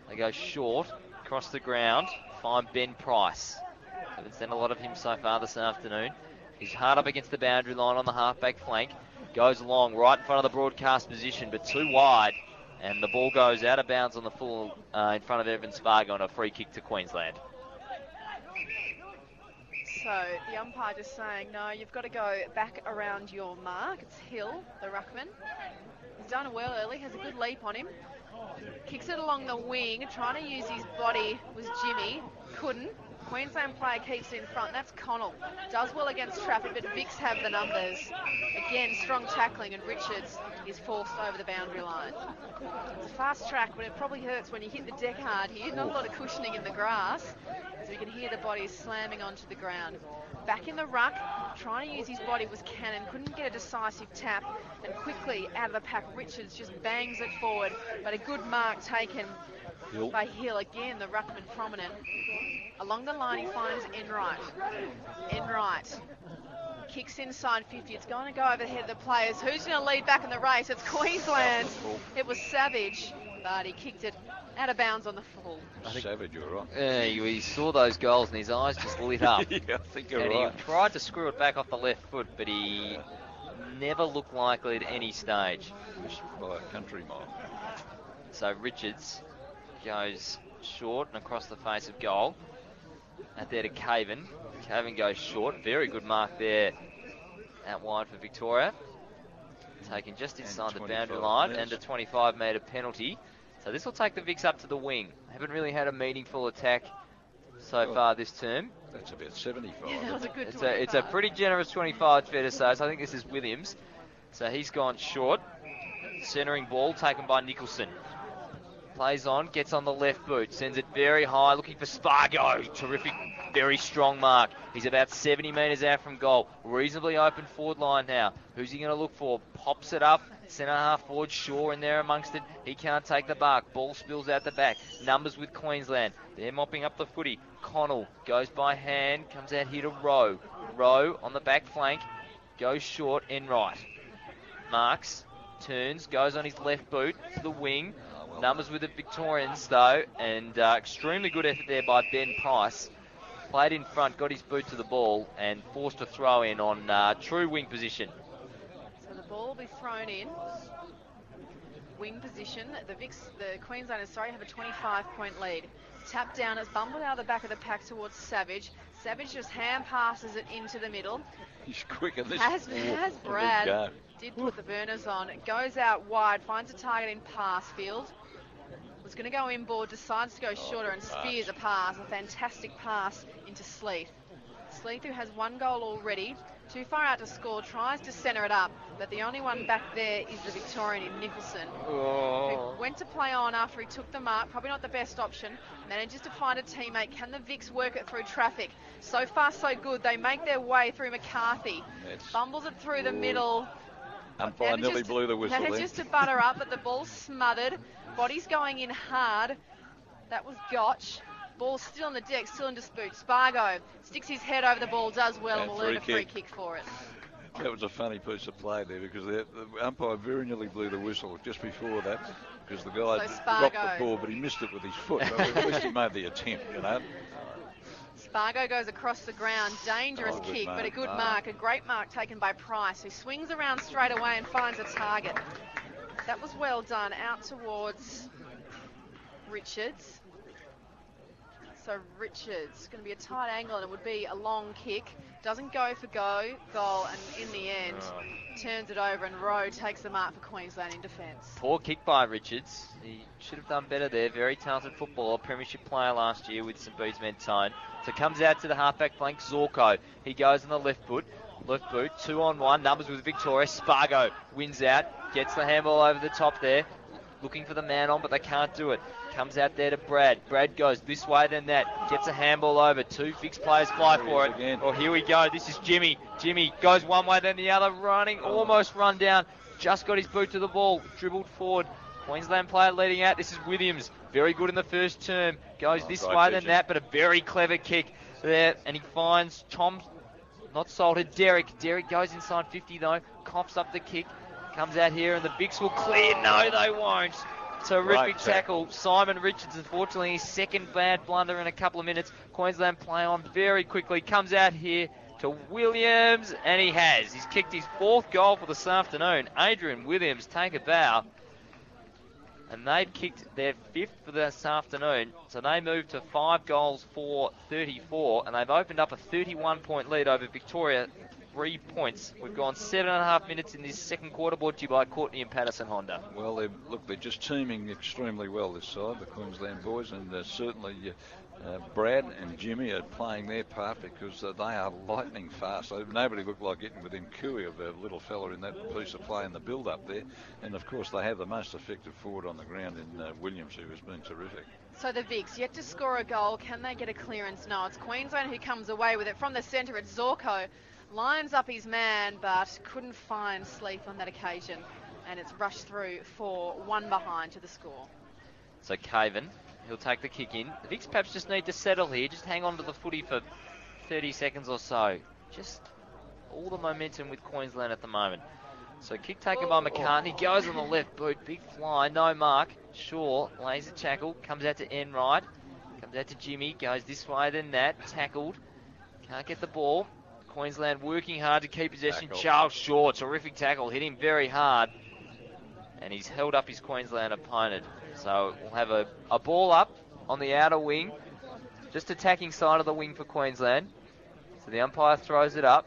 They go short, across the ground, find Ben Price. Haven't seen a lot of him so far this afternoon. He's hard up against the boundary line on the half-back flank, goes long, right in front of the broadcast position, but too wide. And the ball goes out of bounds on the full in front of Evan Spargo on a free kick to Queensland. So the umpire just saying, no, you've got to go back around your mark. It's Hill, the ruckman. He's done well early, has a good leap on him. Kicks it along the wing, trying to use his body was Jimmy. Couldn't. Queensland player keeps in front. That's Connell. Does well against traffic, but Vicks have the numbers. Again, strong tackling, and Richards is forced over the boundary line. It's a fast track, but it probably hurts when you hit the deck hard here. Not a lot of cushioning in the grass, so you can hear the bodies slamming onto the ground. Back in the ruck, trying to use his body was Cannon. Couldn't get a decisive tap, and quickly out of the pack, Richards just bangs it forward, but a good mark taken by Hill. Again, the ruckman prominent. Along the line, he finds Enright. Enright kicks inside 50. It's going to go over the head of the players. Who's going to lead back in the race? It's Queensland. It was Savage, but he kicked it out of bounds on the full. Savage, you're right. Yeah, he saw those goals and his eyes just lit up. Yeah, I think you're and right. He tried to screw it back off the left foot, but he never looked likely at any stage. By a country mile. So Richards goes short and across the face of goal. Out there to Caven. Caven goes short. Very good mark there out wide for Victoria. Taken just inside the boundary line and a 25-metre penalty. So this will take the Vicks up to the wing. Haven't really had a meaningful attack so far this term. That's about 75. Yeah, that was a good it's a pretty generous 25, fair to say. So I think this is Williams. So he's gone short. Centering ball taken by Nicholson. Plays on, gets on the left boot, sends it very high, looking for Spargo. Terrific, very strong mark. He's about 70 metres out from goal. Reasonably open forward line now. Who's he going to look for? Pops it up, centre half forward, Shaw in there amongst it. He can't take the mark. Ball spills out the back. Numbers with Queensland. They're mopping up the footy. Connell goes by hand, comes out here to Rowe. Rowe on the back flank, goes short, Enright. Marks, turns, goes on his left boot to the wing. Numbers with the Victorians though, and extremely good effort there by Ben Price. Played in front, got his boot to the ball, and forced a throw in on true wing position. So the ball will be thrown in. Wing position. The Queenslanders, have a 25-point lead. Tap down, it's bumbled out of the back of the pack towards Savage. Savage just hand passes it into the middle. He's quick at this. As Brad did put the burners on. It goes out wide, finds a target in pass field. Was going to go inboard, decides to go shorter and spears a pass. A fantastic pass into Sleeth. Sleeth, who has 1 goal already, too far out to score, tries to centre it up, but the only one back there is the Victorian in Nicholson, who went to play on after he took the mark. Probably not the best option. Manages to find a teammate. Can the Vics work it through traffic? So far, so good. They make their way through McCarthy. Bumbles it through the middle. Umpire nearly blew the whistle there. Manages to butter up, but the ball's smothered. Body's going in hard. That was Gotch. Ball's still on the deck, still in dispute. Spargo sticks his head over the ball, does well, and will earn a free kick for it. That was a funny piece of play there, because the umpire very nearly blew the whistle just before that, because the guy dropped the ball, but he missed it with his foot. But at least he made the attempt, you know. Spargo goes across the ground, dangerous kick, but a good mark, a great mark taken by Price, who swings around straight away and finds a target. That was well done, out towards Richards. So Richards, going to be a tight angle, and it would be a long kick. Doesn't go for goal, and in the end, turns it over, and Rowe takes the mark for Queensland in defence. Poor kick by Richards. He should have done better there. Very talented footballer, premiership player last year with St Bede's Mentone. So comes out to the halfback flank, Zorko. He goes on the left boot, 2-on-1, numbers with Victoria. Spargo wins out, gets the handball over the top there. Looking for the man on, but they can't do it. Comes out there to Brad. Brad goes this way, then that. Gets a handball over. 2 fixed players fly for it. Again. Oh, here we go. This is Jimmy. Jimmy goes one way, then the other. Running, almost run down. Just got his boot to the ball. Dribbled forward. Queensland player leading out. This is Williams. Very good in the first term. Goes this way, then that, but a very clever kick there. And he finds Tom, not salted, Derek. Derek goes inside 50 though. Coughs up the kick. Comes out here and the Bigs will clear. No, they won't. Terrific tackle. Simon Richards, unfortunately, his second bad blunder in a couple of minutes. Queensland play on very quickly. Comes out here to Williams, and he has. He's kicked his 4th goal for this afternoon. Adrian Williams take a bow. And they've kicked their 5th for this afternoon. So they move to 5 goals for 34, and they've opened up a 31-point lead over Victoria. 3 points. We've gone 7.5 minutes in this second quarter, brought to you by Courtney and Patterson Honda. Well, they're just teaming extremely well this side, the Queensland boys, and certainly Brad and Jimmy are playing their part, because they are lightning fast. Nobody looked like getting within cooey of a little fella in that piece of play in the build-up there. And, of course, they have the most effective forward on the ground in Williams, who has been terrific. So the Vics yet to score a goal. Can they get a clearance? No, it's Queensland who comes away with it. From the centre, it's Zorko. Lines up his man, but couldn't find Sleeth on that occasion. And it's rushed through for 1 behind to the score. So Caven, he'll take the kick in. The Vics perhaps just need to settle here. Just hang on to the footy for 30 seconds or so. Just all the momentum with Queensland at the moment. So kick taken by McCartney. Goes on the left boot. Big fly. No mark. Shaw lays a tackle. Comes out to Enright. Comes out to Jimmy. Goes this way, then that. Tackled. Can't get the ball. Queensland working hard to keep possession. Tackle. Charles Shaw, terrific tackle, hit him very hard. And he's held up his Queensland opponent. So we'll have a ball up on the outer wing. Just attacking side of the wing for Queensland. So the umpire throws it up.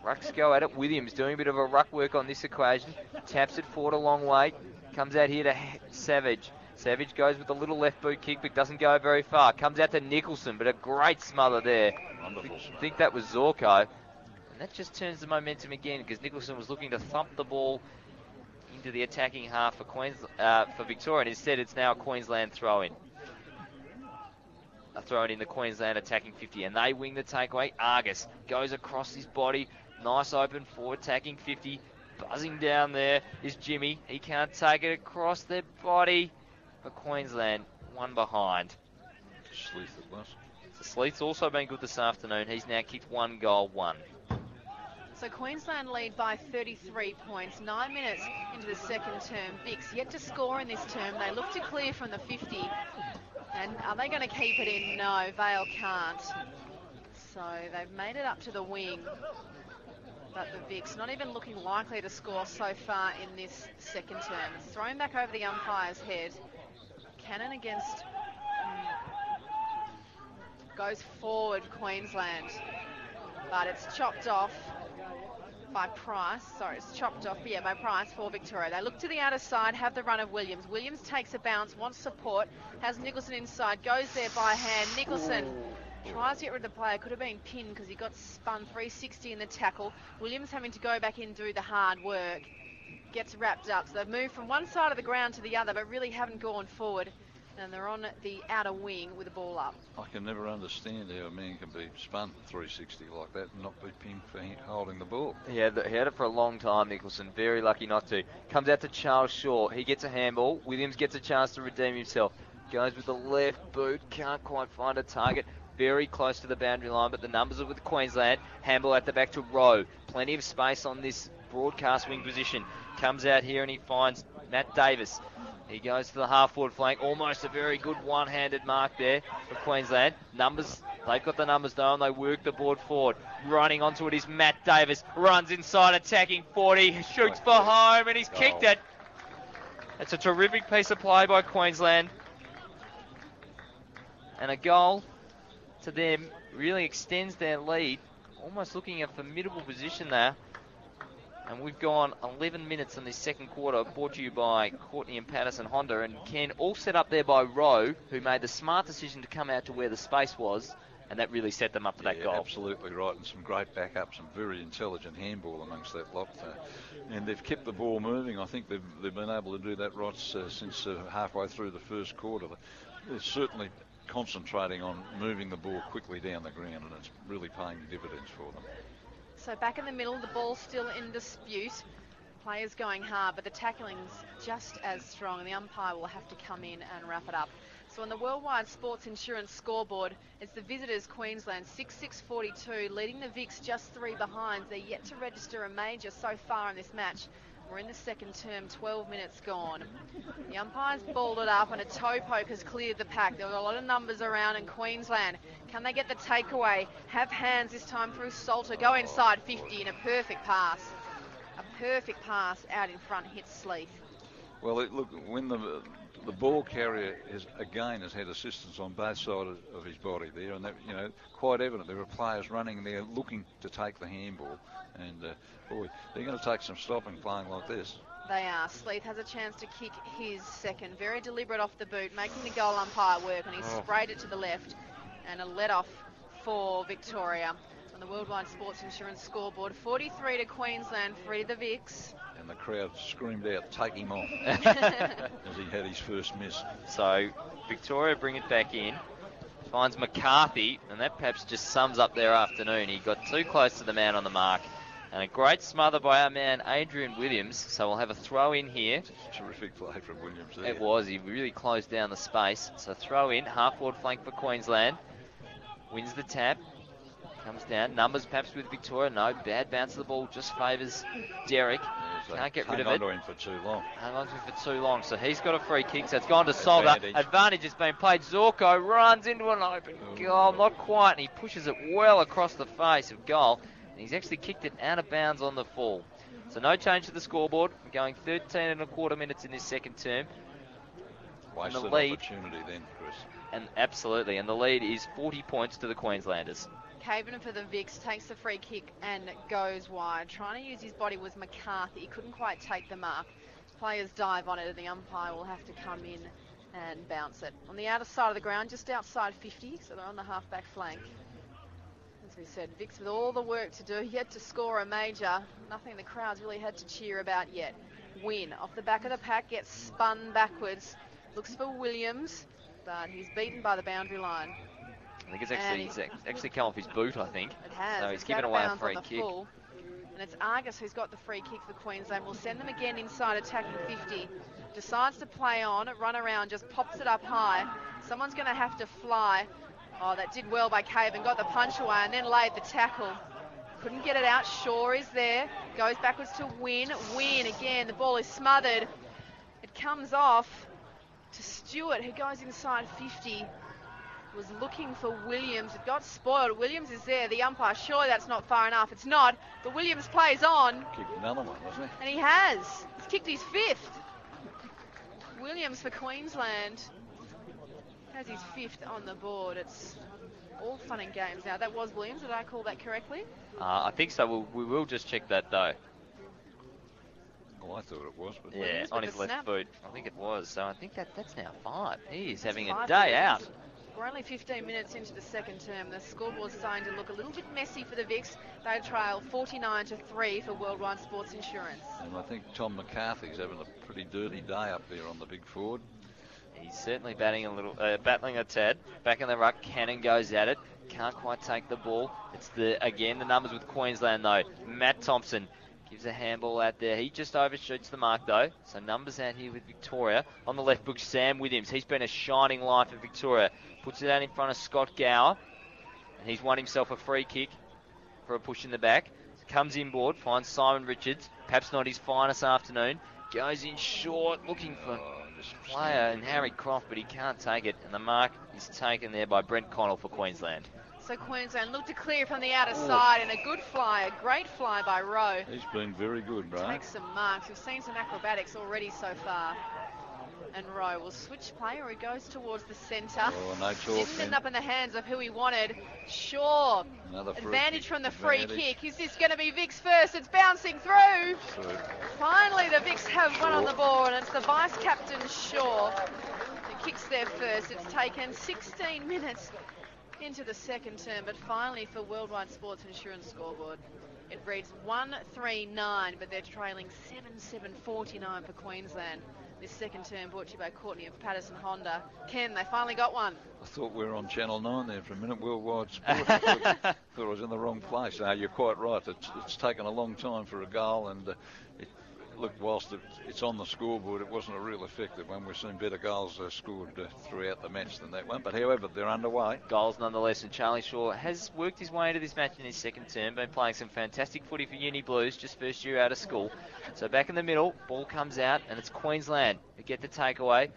Rucks go at it. Williams doing a bit of a ruck work on this occasion. Taps it forward a long way. Comes out here to Savage. Savage goes with a little left boot kick, but doesn't go very far. Comes out to Nicholson, but a great smother there. Wonderful. I think that was Zorko. And that just turns the momentum again, because Nicholson was looking to thump the ball into the attacking half for Victoria, and instead it's now a Queensland throw-in. A throw-in in the Queensland attacking 50, and they wing the takeaway. Argus goes across his body. Nice open forward, attacking 50. Buzzing down there is Jimmy. He can't take it across their body. For Queensland, 1 behind. Sleeth it was. So Sleeth's also been good this afternoon. He's now kicked 1 goal, 1. So Queensland lead by 33 points, 9 minutes into the second term. Vics yet to score in this term. They look to clear from the 50. And are they going to keep it in? No, Vale can't. So they've made it up to the wing. But the Vics not even looking likely to score so far in this second term. It's thrown back over the umpire's head. Cannon against Goes forward, Queensland. But it's chopped off by Price. Sorry, it's chopped off, yeah, by Price for Victoria. They look to the outer side, have the run of Williams. Williams takes a bounce, wants support, has Nicholson inside, goes there by hand. Nicholson tries to get rid of the player, could have been pinned because he got spun 360 in the tackle. Williams having to go back in and do the hard work. Gets wrapped up. So they've moved from one side of the ground to the other, but really haven't gone forward. And they're on the outer wing with the ball up. I can never understand how a man can be spun 360 like that and not be pinned for holding the ball. He had it for a long time, Nicholson. Very lucky not to. Comes out to Charles Shaw. He gets a handball. Williams gets a chance to redeem himself. Goes with the left boot. Can't quite find a target. Very close to the boundary line, but the numbers are with Queensland. Handball at the back to Rowe. Plenty of space on this broadcast wing position. Comes out here and he finds Matt Davis. He goes to the half-forward flank. Almost a very good one-handed mark there for Queensland. Numbers, they've got the numbers down. They work the board forward. Running onto it is Matt Davis. Runs inside, attacking 40. Shoots for home, and he's kicked it. It's a terrific piece of play by Queensland. And a goal to them really extends their lead. Almost looking at a formidable position there. And we've gone 11 minutes in this second quarter, brought to you by Courtney and Patterson Honda. And Ken, all set up there by Rowe, who made the smart decision to come out to where the space was, and that really set them up for that goal. Absolutely right, and some great backup, some very intelligent handball amongst that lot. And they've kept the ball moving. I think they've been able to do that right since halfway through the first quarter. They're certainly concentrating on moving the ball quickly down the ground, and it's really paying dividends for them. So back in the middle, the ball's still in dispute. Players going hard, but the tackling's just as strong, and the umpire will have to come in and wrap it up. So on the Worldwide Sports Insurance scoreboard, it's the visitors Queensland 6-6-42, leading the Vics just 3 behind. They're yet to register a major so far in this match. We're in the second term, 12 minutes gone. The umpire's balled it up and a toe poke has cleared the pack. There were a lot of numbers around in Queensland. Can they get the takeaway? Have hands this time through Salter. Go inside 50 in a perfect pass. A perfect pass out in front hits Sleeth. Well, look, when the ball carrier has had assistance on both sides of his body there, and that, quite evident. There are players running there looking to take the handball, and boy, they're going to take some stopping playing like this. They are. Sleeth has a chance to kick his second. Very deliberate off the boot, making the goal umpire work, and he sprayed it to the left, and a let-off for Victoria. On the Worldwide Sports Insurance scoreboard, 43 to Queensland, 3 to the Vics. And the crowd screamed out, "Take him off," as he had his first miss. So Victoria bring it back in, finds McCarthy, and that perhaps just sums up their afternoon. He got too close to the man on the mark. And a great smother by our man Adrian Williams. So we'll have a throw in here. Terrific play from Williams there. It was. He really closed down the space. So throw in, half-forward flank for Queensland. Wins the tap. Comes down. Numbers perhaps with Victoria. No, bad bounce of the ball. Just favours Derek. Can't get rid of it. Hang on to him for too long. Hang on to him for too long. So he's got a free kick. So it's gone to Solder. Advantage has been played. Zorko runs into an open goal. Not quite. And he pushes it well across the face of goal. And he's actually kicked it out of bounds on the fall. So no change to the scoreboard. We're going 13.25 minutes in this second term. Wasted opportunity then, Chris. And absolutely. And the lead is 40 points to the Queenslanders. Caven for the Vics takes the free kick and goes wide. Trying to use his body was McCarthy. He couldn't quite take the mark. Players dive on it and the umpire will have to come in and bounce it. On the outer side of the ground, just outside 50, so they're on the half-back flank. As we said, Vics with all the work to do, yet to score a major. Nothing the crowd's really had to cheer about yet. Win off the back of the pack, gets spun backwards. Looks for Williams, but he's beaten by the boundary line. I think it's actually come off his boot, I think. It has. So he's given away a free kick. Full. And it's Argus who's got the free kick for Queensland. We'll send them again inside attacking 50. Decides to play on, run around, just pops it up high. Someone's going to have to fly. Oh, that did well by Caven. Got the punch away and then laid the tackle. Couldn't get it out. Shaw is there. Goes backwards to Win. Win again. The ball is smothered. It comes off to Stewart, who goes inside 50. Was looking for Williams. It got spoiled. Williams is there. The umpire, surely that's not far enough. It's not. But Williams plays on. Kicked another one, wasn't he? And he has. He's kicked his 5th. Williams for Queensland has his 5th on the board. It's all fun and games. Now, that was Williams. Did I call that correctly? I think so. We will just check that, though. Oh, I thought it was. But Yeah, on his left snap. foot. I think it was. So I think that's now 5. He is having a 5 day minutes. out. We're only 15 minutes into the second term. The scoreboard's starting to look a little bit messy for the Vics. They trail 49-3 for Worldwide Sports Insurance. And I think Tom McCarthy's having a pretty dirty day up there on the big forward. He's certainly battling a tad. Back in the ruck, Cannon goes at it. Can't quite take the ball. It's again the numbers with Queensland though. Matt Thompson gives a handball out there. He just overshoots the mark though. So numbers out here with Victoria. On the left book, Sam Williams. He's been a shining light for Victoria. Puts it out in front of Scott Gower. And he's won himself a free kick for a push in the back. Comes inboard, finds Simon Richards. Perhaps not his finest afternoon. Goes in short, looking for player and Harry Croft, but he can't take it. And the mark is taken there by Brent Connell for Queensland. So Queensland look to clear from the outer side, and a good fly, a great fly by Rowe. He's been very good, bro. Takes some marks. We've seen some acrobatics already so far. And Rowe will switch player. He goes towards the centre. Oh, no talk. Didn't end up in the hands of who he wanted. Shaw. Another free Advantage kick. from the free kick. Is this going to be Vic's first? It's bouncing through. Finally, the Vics have one on the ball, and it's the vice-captain Shaw who kicks there first. It's taken 16 minutes into the second term, but finally for Worldwide Sports Insurance scoreboard, it reads 1-3-9, but they're trailing 7-7-49 for Queensland. This second term brought to you by Courtney of Patterson Honda. Ken, they finally got one. I thought we were on Channel 9 there for a minute, Worldwide Sport. I thought I was in the wrong place. You're quite right. It's taken a long time for a goal, and whilst it's on the scoreboard, it wasn't a real effective one. We've seen better goals scored throughout the match than that one. But however, they're underway. Goals nonetheless, and Charlie Shaw has worked his way into this match in his second term, been playing some fantastic footy for Uni Blues, just first year out of school. So back in the middle, ball comes out, and it's Queensland who get the takeaway.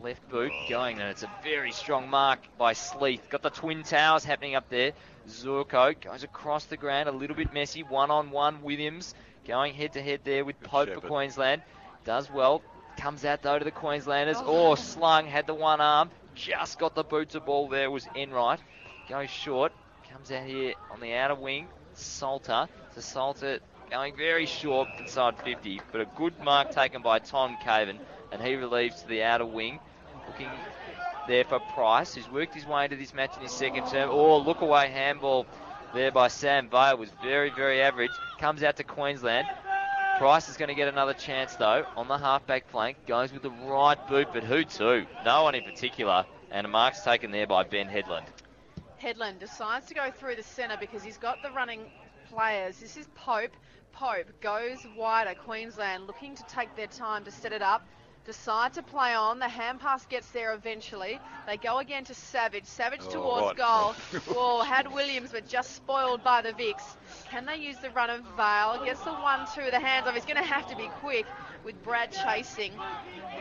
Left boot going, and it's a very strong mark by Sleeth. Got the Twin Towers happening up there. Zurko goes across the ground, a little bit messy, one-on-one Williams. Going head-to-head there with Pope for Queensland. Does well. Comes out, though, to the Queenslanders. Slung, had the one arm. Just got the boot to ball there. Was Enright. Goes short. Comes out here on the outer wing. Salter. So Salter going very short inside 50. But a good mark taken by Tom Caven. And he relieves to the outer wing. Looking there for Price, who's worked his way into this match in his second term. Look away handball there by Sam Vale. Was very, very average. Comes out to Queensland. Price is going to get another chance, though, on the half-back flank. Goes with the right boot, but who to? No one in particular. And a mark's taken there by Ben Headland. Headland decides to go through the centre because he's got the running players. This is Pope. Pope goes wider. Queensland looking to take their time to set it up. Decide to play on. The hand pass gets there eventually. They go again to Savage. Savage towards goal. Had Williams, but just spoiled by the Vics. Can they use the run of Vale? Gets the 1-2, the hands off. He's going to have to be quick with Brad chasing.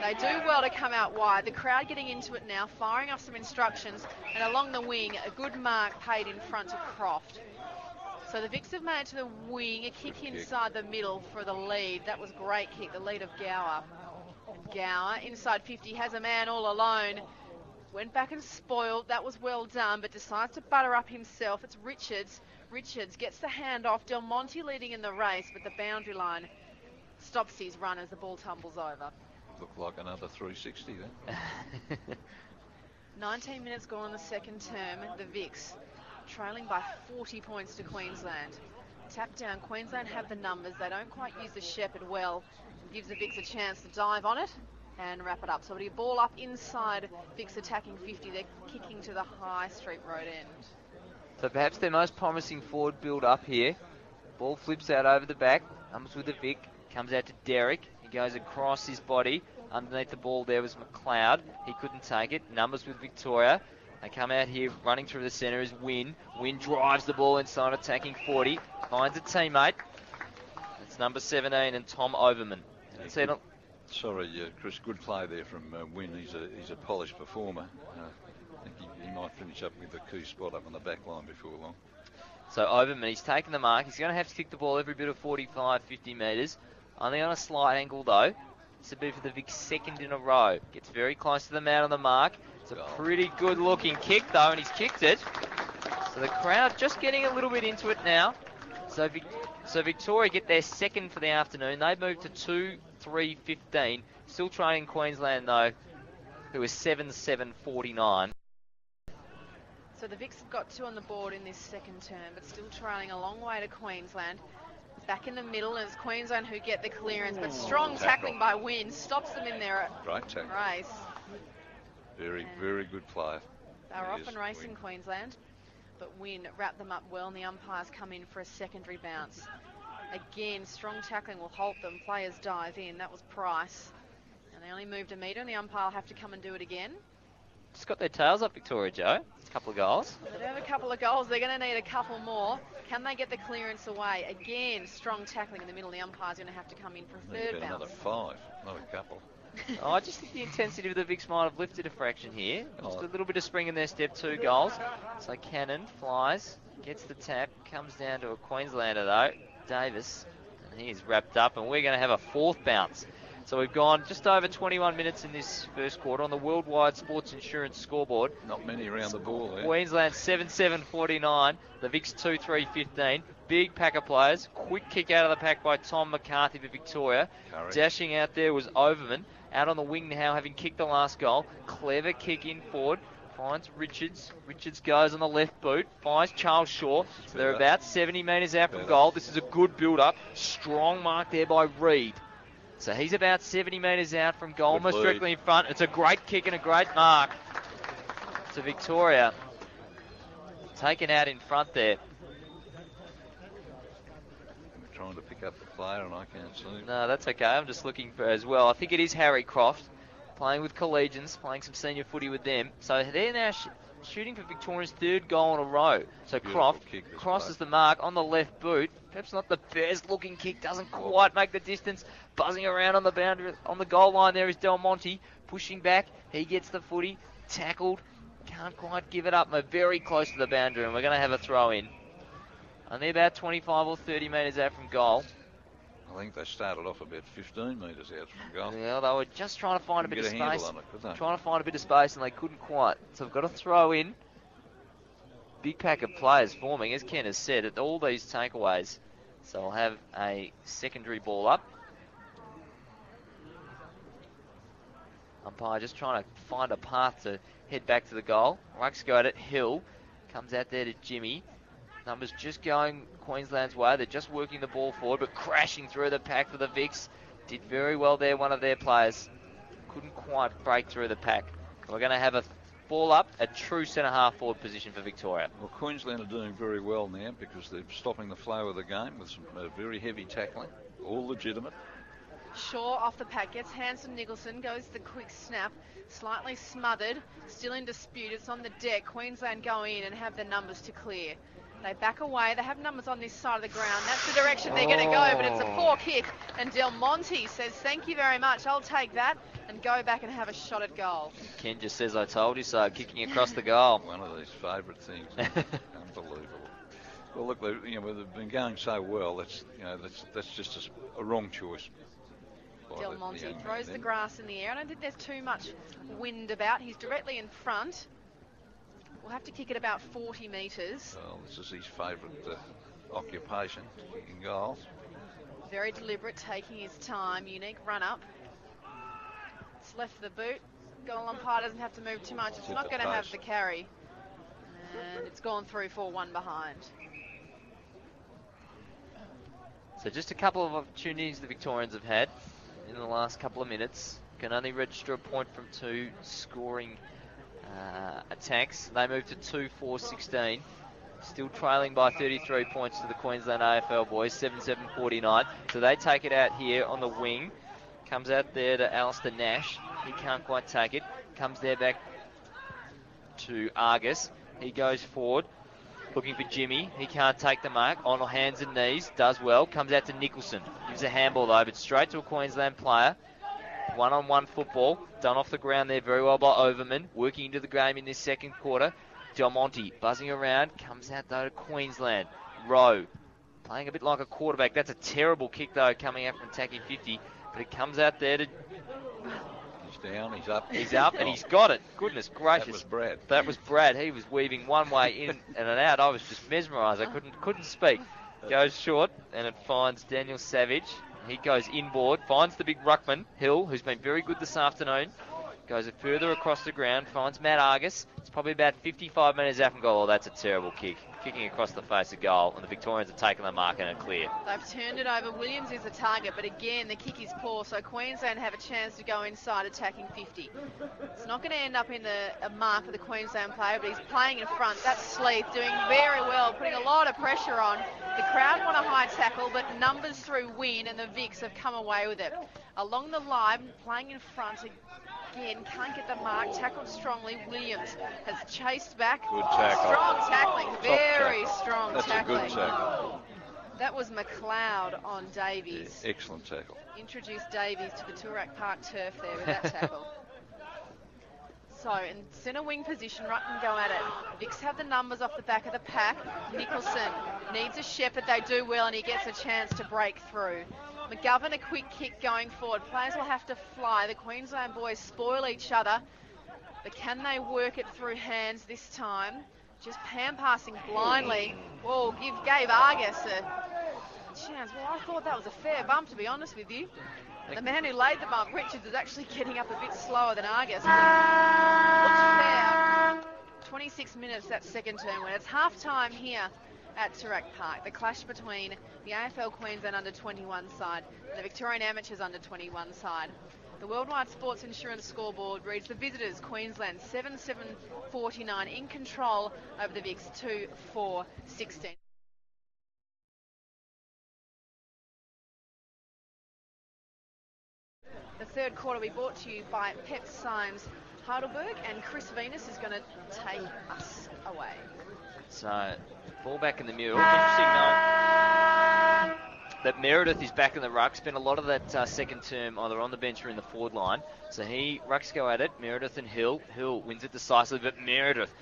They do well to come out wide. The crowd getting into it now, firing off some instructions. And along the wing, a good mark paid in front to Croft. So the Vics have made it to the wing. A kick inside the middle for the lead. That was a great kick, the lead of Gower. Gower, inside 50, has a man all alone. Went back and spoiled. That was well done, but decides to butter up himself. It's Richards. Richards gets the hand off. Del Monte leading in the race, but the boundary line stops his run as the ball tumbles over. Looked like another 360 then. 19 minutes gone in the second term. The Vics trailing by 40 points to Queensland. Tap down. Queensland have the numbers. They don't quite use the Shepherd well. Gives the Vics a chance to dive on it and wrap it up. So it'll be a ball up inside. Vics attacking 50. They're kicking to the High Street Road end. So perhaps their most promising forward build up here. Ball flips out over the back. Comes with the Vic. Comes out to Derek. He goes across his body. Underneath the ball there was McLeod. He couldn't take it. Numbers with Victoria. They come out here running through the centre is Wynn. Wynn drives the ball inside attacking 40. Finds a teammate. It's number 17 and Tom Overman. Sorry, Chris, good play there from Wynn. He's a polished performer. I think he might finish up with the key spot up on the back line before long. So Overman, he's taken the mark. He's going to have to kick the ball every bit of 45, 50 metres. Only on a slight angle, though. This will be for the Vics second in a row. Gets very close to the man on the mark. It's a pretty good-looking kick, though, and he's kicked it. So the crowd just getting a little bit into it now. So Victoria get their second for the afternoon. They moved to 2-3-15. Still trailing Queensland though, who is 7-7-49. So the Vics have got 2 on the board in this second term, but still trailing a long way to Queensland. Back in the middle is Queensland who get the clearance, but strong tackling by Wynn stops them in their race. Very, very good player. They're often racing Queensland, but Wynn wrapped them up well, and the umpires come in for a secondary bounce. Again, strong tackling will halt them. Players dive in. That was Price. And they only moved a metre, and the umpire will have to come and do it again. Just got their tails up, Victoria, Joe. A couple of goals. They do have a couple of goals. They're going to need a couple more. Can they get the clearance away? Again, strong tackling in the middle. The umpire's going to have to come in for a third bounce. Another 5, not a couple. I just think the intensity of the Vics might have lifted a fraction here. Just a little bit of spring in their step, 2 goals. So Cannon flies, gets the tap, comes down to a Queenslander though, Davis, and he's wrapped up, and we're going to have a 4th bounce. So we've gone just over 21 minutes in this first quarter on the Worldwide Sports Insurance scoreboard. Not many around the ball there. Queensland 7-7-49, the Vics 2-3-15. Big pack of players. Quick kick out of the pack by Tom McCarthy for Victoria. Courage. Dashing out there was Overman. Out on the wing now, having kicked the last goal. Clever kick in forward. Finds Richards. Richards goes on the left boot. Finds Charles Shaw. So they're about 70 metres out from goal. This is a good build-up. Strong mark there by Reed. So he's about 70 metres out from goal, almost directly in front. It's a great kick and a great mark to Victoria. Taken out in front there. I'm trying to pick up the player and I can't see. No, that's okay. I'm just looking for as well. I think it is Harry Croft, playing with Collegians, playing some senior footy with them. So they're now shooting for Victoria's 3rd goal in a row. So Croft crosses the mark on the left boot. Perhaps not the best looking kick, doesn't quite make the distance. Buzzing around on the boundary, on the goal line there is Del Monte. Pushing back, he gets the footy, tackled. Can't quite give it up. We're very close to the boundary and we're going to have a throw in. Only about 25 or 30 metres out from goal. I think they started off about 15 metres out from goal. Yeah, they were just trying to find a bit of space. Trying to find a bit of space and they couldn't quite. So we've got to throw in. Big pack of players forming, as Ken has said, at all these takeaways. So I'll have a secondary ball up. Umpire just trying to find a path to head back to the goal. Ruck's got it. Hill comes out there to Jimmy. Numbers just going Queensland's way. They're just working the ball forward, but crashing through the pack for the Vics. Did very well there, one of their players. Couldn't quite break through the pack. We're going to have a ball up, a true centre-half forward position for Victoria. Well, Queensland are doing very well now because they're stopping the flow of the game with some very heavy tackling, all legitimate. Shaw off the pack, gets hands to Nicholson, goes the quick snap, slightly smothered, still in dispute. It's on the deck. Queensland go in and have the numbers to clear. They back away. They have numbers on this side of the ground. That's the direction they're going to go, but it's a poor kick. And Del Monte says, thank you very much. I'll take that and go back and have a shot at goal. Ken just says, I told you so, kicking across the goal. One of these favourite things. Unbelievable. Well, look, they've been going so well. That's just a wrong choice. Del Monte throws the grass in the air. I don't think there's too much wind about. He's directly in front. We'll have to kick it about 40 metres. Well, this is his favourite occupation, kicking goals. Very deliberate, taking his time. Unique run-up. It's left for the boot. Goal umpire doesn't have to move too much. It's not going to have the carry. And it's gone through for 1 behind. So just a couple of opportunities the Victorians have had in the last couple of minutes. Can only register a point from 2 scoring attacks. They move to 2-4-16. Still trailing by 33 points to the Queensland AFL boys, 7-7-49. So they take it out here on the wing. Comes out there to Alistair Nash. He can't quite take it. Comes there back to Argus. He goes forward, looking for Jimmy. He can't take the mark. On hands and knees, does well. Comes out to Nicholson. Gives a handball though, but straight to a Queensland player. One-on-one football, done off the ground there very well by Overman, working into the game in this second quarter. Del Monte buzzing around, comes out though to Queensland. Rowe, playing a bit like a quarterback. That's a terrible kick though, coming out from attacking 50, but it comes out there to... He's down, he's up. He's up, and he's got it. Goodness gracious. That was Brad. That was Brad. He was weaving one way in and out. I was just mesmerised. I couldn't speak. Goes short, and it finds Daniel Savage. He goes inboard, finds the big ruckman, Hill, who's been very good this afternoon. Goes further across the ground, finds Matt Argus. It's probably about 55 metres out from goal. Oh, that's a terrible kick. Kicking across the face of goal, and the Victorians are taking the mark and are clear. They've turned it over. Williams is the target, but again, the kick is poor, so Queensland have a chance to go inside attacking 50. It's not going to end up in a mark for the Queensland player, but he's playing in front. That's Sleeth doing very well, putting a lot of pressure on. The crowd want a high tackle, but numbers through win, and the Vics have come away with it. Along the line, playing in front again, can't get the mark, tackled strongly. Williams has chased back. Good tackle. Strong tackling, very strong That's tackling. That's a good tackle. That was McLeod on Davies. Yeah, excellent tackle. Introduced Davies to the Toorak Park turf there with that tackle. So, in centre wing position, Rutten go at it. Vics have the numbers off the back of the pack. Nicholson needs a shepherd. They do well, and he gets a chance to break through. McGovern, a quick kick going forward. Players will have to fly. The Queensland boys spoil each other, but can they work it through hands this time? Just passing blindly. Whoa, gave Argus a chance. Well, I thought that was a fair bump, to be honest with you. The man who laid the bump, Richards, is actually getting up a bit slower than Argus. Looks fair. 26 minutes, that second term win. It's half-time here at Toorak Park. The clash between the AFL Queensland under-21 side and the Victorian Amateurs under-21 side. The Worldwide Sports Insurance scoreboard reads the visitors, Queensland 7-7-49, in control over the Vics 2-4-16. The third quarter will be brought to you by Pep Symes Heidelberg, and Chris Venus is going to take us away. So, ball back in the middle. Interesting though that Meredith is back in the ruck. Spent a lot of that second term either on the bench or in the forward line. So rucks go at it. Meredith and Hill. Hill wins it decisively, but Meredith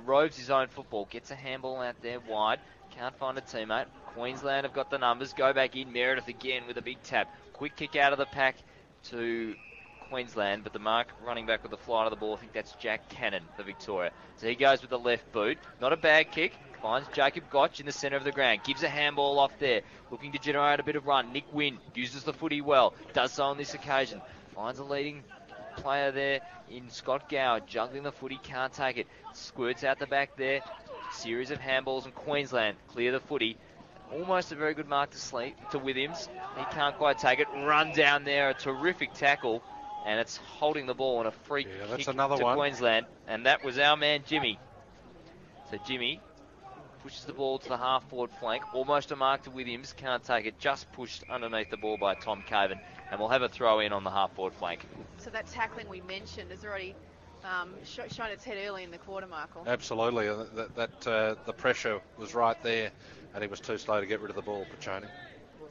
roves his own football. Gets a handball out there wide. Can't find a teammate. Queensland have got the numbers. Go back in. Meredith again with a big tap. Quick kick out of the pack to Queensland, but the mark running back with the flight of the ball, I think that's Jack Cannon for Victoria. So he goes with the left boot. Not a bad kick. Finds Jacob Gotch in the centre of the ground. Gives a handball off there. Looking to generate a bit of run. Nick Wynn uses the footy well. Does so on this occasion. Finds a leading player there in Scott Gower. Juggling the footy. Can't take it. Squirts out the back there. Series of handballs, and Queensland clear the footy. Almost a very good mark to Williams. He can't quite take it. Run down there. A terrific tackle. And it's holding the ball on a free kick to Queensland. And that was our man, Jimmy. So Jimmy pushes the ball to the half-forward flank. Almost a mark to Williams. Can't take it. Just pushed underneath the ball by Tom Caven. And we'll have a throw-in on the half-forward flank. So that tackling we mentioned has already shown its head early in the quarter, Michael. Absolutely. The pressure was right there, and he was too slow to get rid of the ball, Pachoni.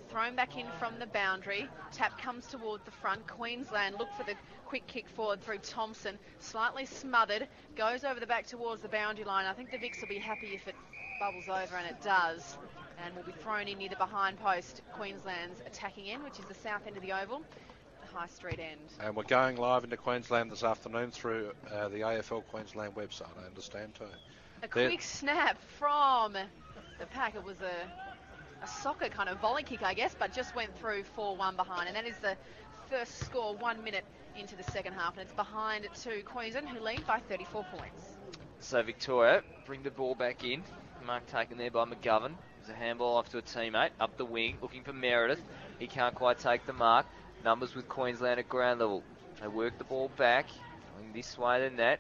Thrown back in from the boundary. Tap comes toward the front. Queensland look for the quick kick forward through Thompson. Slightly smothered. Goes over the back towards the boundary line. I think the Vics will be happy if it bubbles over, and it does. And will be thrown in near the behind post. Queensland's attacking end, which is the south end of the oval. The High Street end. And we're going live into Queensland this afternoon through the AFL Queensland website, I understand too. A quick snap from the pack. It was a soccer kind of volley kick, I guess, but just went through 4-1 behind. And that is the first score 1 minute into the second half. And it's behind to Queensland, who lead by 34 points. So Victoria bring the ball back in. Mark taken there by McGovern. There's a handball off to a teammate. Up the wing, looking for Meredith. He can't quite take the mark. Numbers with Queensland at ground level. They work the ball back. Going this way than that.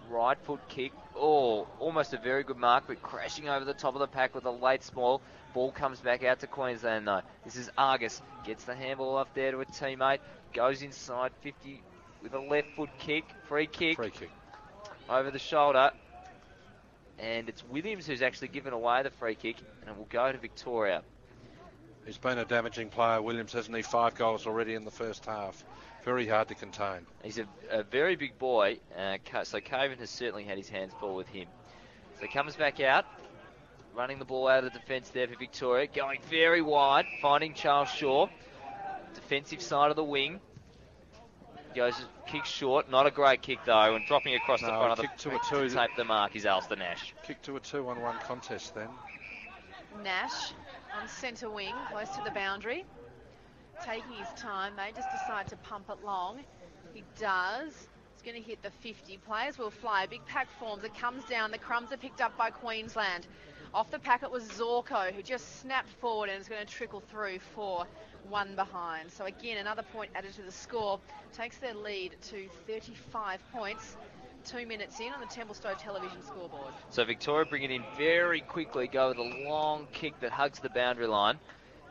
Right foot kick. Oh, almost a very good mark, but crashing over the top of the pack with a late small. Ball comes back out to Queensland though. This is Argus. Gets the handball off there to a teammate. Goes inside 50 with a left foot kick. Free kick. Over the shoulder. And it's Williams who's actually given away the free kick, and it will go to Victoria. He's been a damaging player, Williams, hasn't he? 5 goals already in the first half. Very hard to contain. He's a very big boy, so Caven has certainly had his hands full with him. So he comes back out, running the ball out of the defence there for Victoria, going very wide, finding Charles Shaw. Defensive side of the wing. goes kick short. Not a great kick though, and dropping across the front of the kick to tape the mark is Alistair Nash. Kick to a 2-on-1 contest then. Nash on centre wing, close to the boundary. Taking his time, they just decide to pump it long. He does. He's going to hit the 50. Players will fly. A big pack forms. It comes down. The crumbs are picked up by Queensland. Off the pack it was Zorko, who just snapped forward and is going to trickle through for one behind. So again, another point added to the score. Takes their lead to 35 points. 2 minutes in on the Templestowe television scoreboard. So Victoria bring it in very quickly, go with a long kick that hugs the boundary line,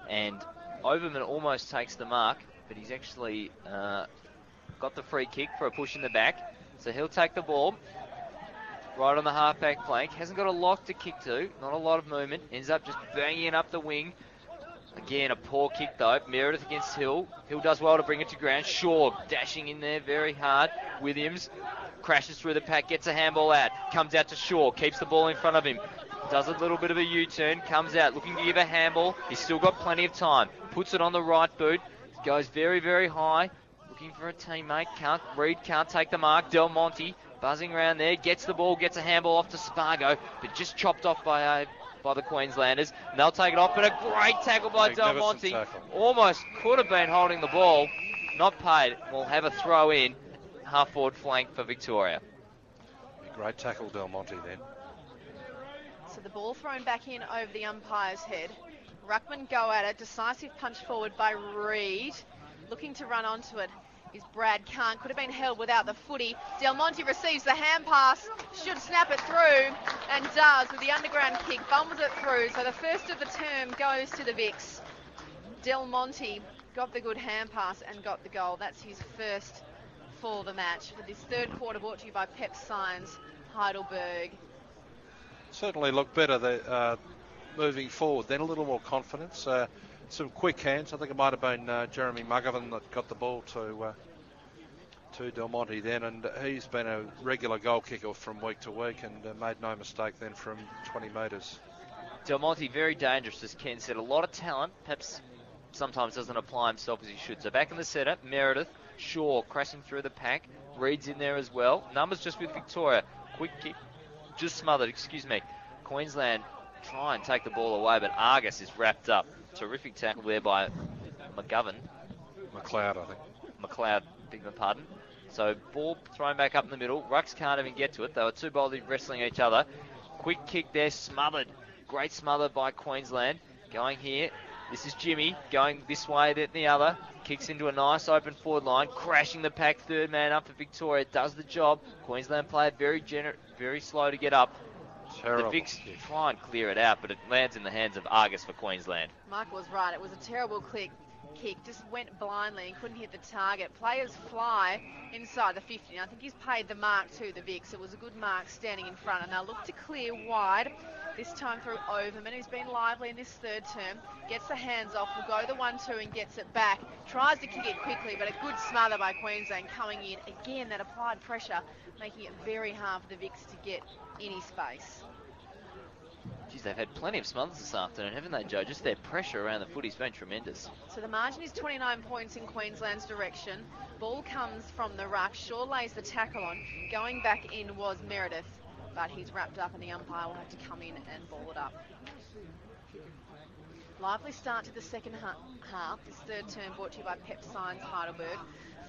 and Overman almost takes the mark, but he's actually got the free kick for a push in the back. So he'll take the ball right on the half-back flank. Hasn't got a lock to kick to, not a lot of movement. Ends up just banging it up the wing. Again, a poor kick though. Meredith against Hill. Hill does well to bring it to ground. Shaw dashing in there very hard. Williams crashes through the pack, gets a handball out, comes out to Shaw, keeps the ball in front of him, does a little bit of a U-turn, comes out looking to give a handball. He's still got plenty of time, puts it on the right boot, goes very, very high, looking for a teammate. Can't take the mark. Del Monte buzzing around there, gets the ball, gets a handball off to Spargo, but just chopped off by the Queenslanders. And they'll take it off, but a great tackle by Del Monte. Tackle. Almost could have been holding the ball. Not paid. We'll have a throw in. Half forward flank for Victoria. A great tackle, Del Monte, then. So the ball thrown back in over the umpire's head. Ruckman go at it. Decisive punch forward by Reid. Looking to run onto it is Brad Kahn. Could have been held without the footy. Del Monte receives the hand pass. Should snap it through and does with the underground kick. Bums it through. So the first of the term goes to the Vics. Del Monte got the good hand pass and got the goal. That's his first for the match. For this third quarter, brought to you by Pep Signs, Heidelberg. Certainly look better moving forward then, a little more confidence. Some quick hands. I think it might have been Jeremy McGovern that got the ball to Del Monte then, and he's been a regular goal kicker from week to week and made no mistake then from 20 metres. Del Monte very dangerous, as Ken said. A lot of talent, perhaps sometimes doesn't apply himself as he should. So back in the setup, Meredith, Shaw crashing through the pack. Reid's in there as well. Numbers just with Victoria. Quick kick, just smothered, Queensland try and take the ball away, but Argus is wrapped up. Terrific tackle there by McGovern. McLeod, I think. McLeod, beg my pardon. So ball thrown back up in the middle. Rucks can't even get to it. They were too boldly wrestling each other. Quick kick there, smothered. Great smother by Queensland. Going here. This is Jimmy going this way, then the other. Kicks into a nice open forward line. Crashing the pack. Third man up for Victoria. Does the job. Queensland player very slow to get up. Terrible the Vics kick. try and clear it out, but it lands in the hands of Argus for Queensland. Michael was right. It was a terrible kick. Just went blindly and couldn't hit the target. Players fly inside the 50. I think he's paid the mark to the Vics. It was a good mark standing in front, and they'll look to clear wide. This time through Overman, who's been lively in this third term. Gets the hands off, will go the 1-2 and gets it back. Tries to kick it quickly, but a good smother by Queensland coming in. Again, that applied pressure, making it very hard for the Vics to get any space. Geez, they've had plenty of smothers this afternoon, haven't they, Joe? Just their pressure around the footy's been tremendous. So the margin is 29 points in Queensland's direction. Ball comes from the ruck. Shaw lays the tackle on. Going back in was Meredith, but he's wrapped up and the umpire will have to come in and ball it up. Lively start to the second half. This third term brought to you by Pep Signs Heidelberg.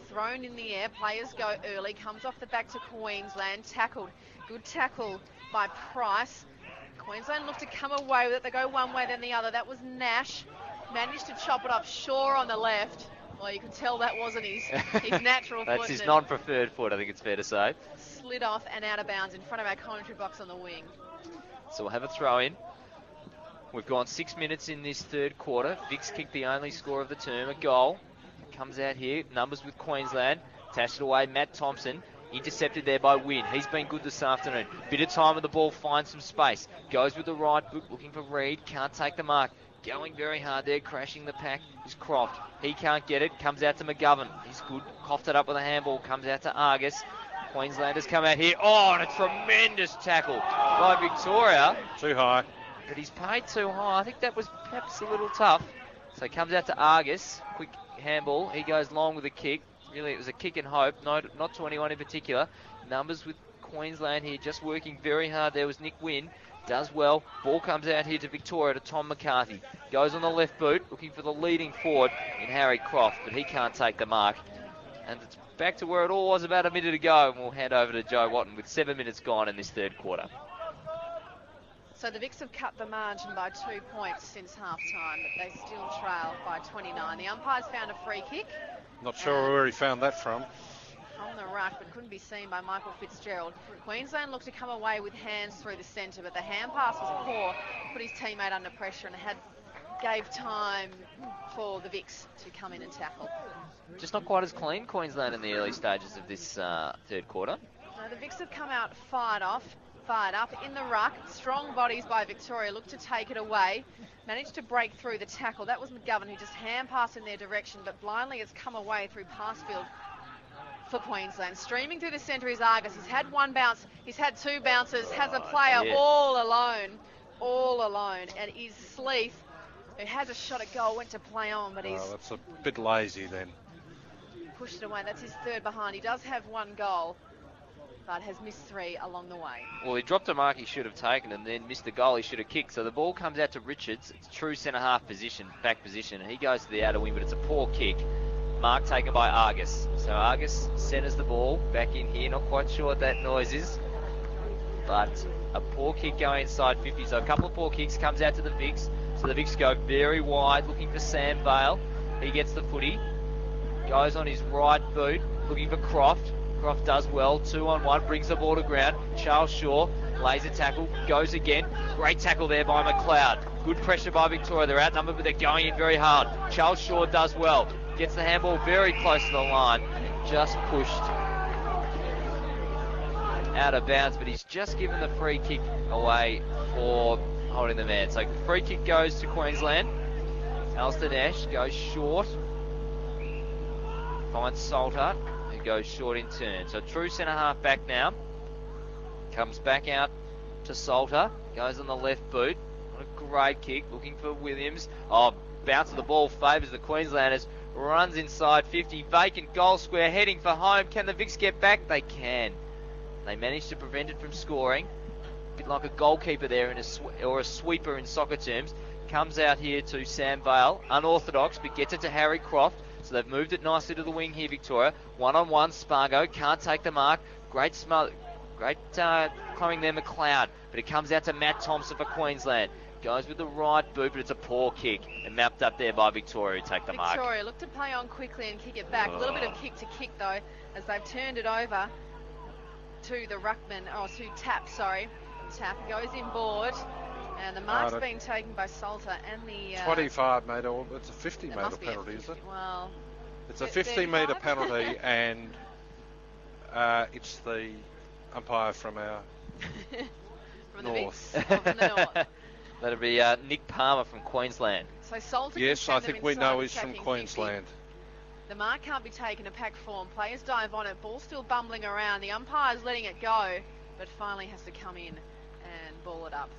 Thrown in the air. Players go early. Comes off the back to Queensland. Tackled. Good tackle by Price. Queensland look to come away with it. They go one way then the other. That was Nash. Managed to chop it off. Shaw on the left. Well, you can tell that wasn't his natural foot. That's his non-preferred foot, I think it's fair to say. Slid off and out of bounds in front of our commentary box on the wing. So we'll have a throw in. We've gone 6 minutes in this third quarter. Vic's kicked the only score of the term, a goal. Comes out here, numbers with Queensland. Tashed it away, Matt Thompson. Intercepted there by Wynn. He's been good this afternoon. Bit of time with the ball, finds some space. Goes with the right boot, looking for Reid. Can't take the mark. Going very hard there, crashing the pack is Croft. He can't get it, comes out to McGovern. He's good, coughed it up with a handball, comes out to Argus. Queenslanders come out here. Oh, and a tremendous tackle by Victoria. Too high. But he's paid too high. I think that was perhaps a little tough. So he comes out to Argus. Quick handball. He goes long with a kick. Really, it was a kick and hope, not to anyone in particular. Numbers with Queensland here, just working very hard. There was Nick Wynn, does well. Ball comes out here to Victoria, to Tom McCarthy. Goes on the left boot, looking for the leading forward in Harry Croft, but he can't take the mark. And it's back to where it all was about a minute ago, and we'll hand over to Joe Wotton with 7 minutes gone in this third quarter. So the Vicks have cut the margin by 2 points since half-time, but they still trail by 29. The umpires found a free kick. Not sure where he found that from. On the ruck, but couldn't be seen by Michael Fitzgerald. Queensland looked to come away with hands through the centre, but the hand pass was poor, put his teammate under pressure, and gave time for the Vicks to come in and tackle. Just not quite as clean, Queensland, in the early stages of this third quarter. No, the Vicks have come out fired up in the ruck. Strong bodies by Victoria, looked to take it away, managed to break through the tackle. That was McGovern, who just hand passed in their direction, but blindly has come away through pass field for Queensland. Streaming through the centre is Argus. He's had one bounce, he's had two bounces, has a player all alone, and is Sleeth, who has a shot at goal, went to play on, but he's... that's a bit lazy then. Pushed it away. That's his third behind. He does have one goal, but has missed three along the way. Well, he dropped a mark he should have taken and then missed the goal he should have kicked. So the ball comes out to Richards. It's true centre-half position, back position, and he goes to the outer wing, but it's a poor kick. Mark taken by Argus. So Argus centres the ball back in here. Not quite sure what that noise is, but a poor kick going inside 50. So a couple of poor kicks, comes out to the Vicks. So the Vicks go very wide, looking for Sam Bale. He gets the footy. Goes on his right boot, looking for Croft. Croft does well, 2-on-1, brings the ball to ground. Charles Shaw lays a tackle, goes again. Great tackle there by McLeod. Good pressure by Victoria. They're outnumbered, but they're going in very hard. Charles Shaw does well. Gets the handball very close to the line. Just pushed out of bounds, but he's just given the free kick away for holding the man. So free kick goes to Queensland. Alistair Nash goes short. Finds Salter, who goes short in turn. So true centre-half back now. Comes back out to Salter. Goes on the left boot. What a great kick. Looking for Williams. Oh, bounce of the ball favours the Queenslanders. Runs inside 50. Vacant goal square. Heading for home. Can the Vicks get back? They can. They managed to prevent it from scoring. A bit like a goalkeeper there, or a sweeper in soccer terms. Comes out here to Sam Bale. Unorthodox, but gets it to Harry Croft. So they've moved it nicely to the wing here, Victoria. 1-on-1, Spargo can't take the mark. Great climbing there, McLeod. But it comes out to Matt Thompson for Queensland. Goes with the right boot, but it's a poor kick. And mapped up there by Victoria to take the mark. Victoria looked to play on quickly and kick it back. A little bit of kick to kick, though, as they've turned it over to the ruckman, to Tap, sorry. Tap goes inboard. And the mark's been taken by Salter and the... 25 metre, it's a 50 metre penalty, is it? Well... It's a 50 metre penalty, and it's the umpire from our from north. From the north. That'll be Nick Palmer from Queensland. So Salter... Yes, I think we know he's from Queensland. 50. The mark can't be taken to pack form. Players dive on it, ball still bumbling around. The umpire's letting it go, but finally has to come in and ball it up.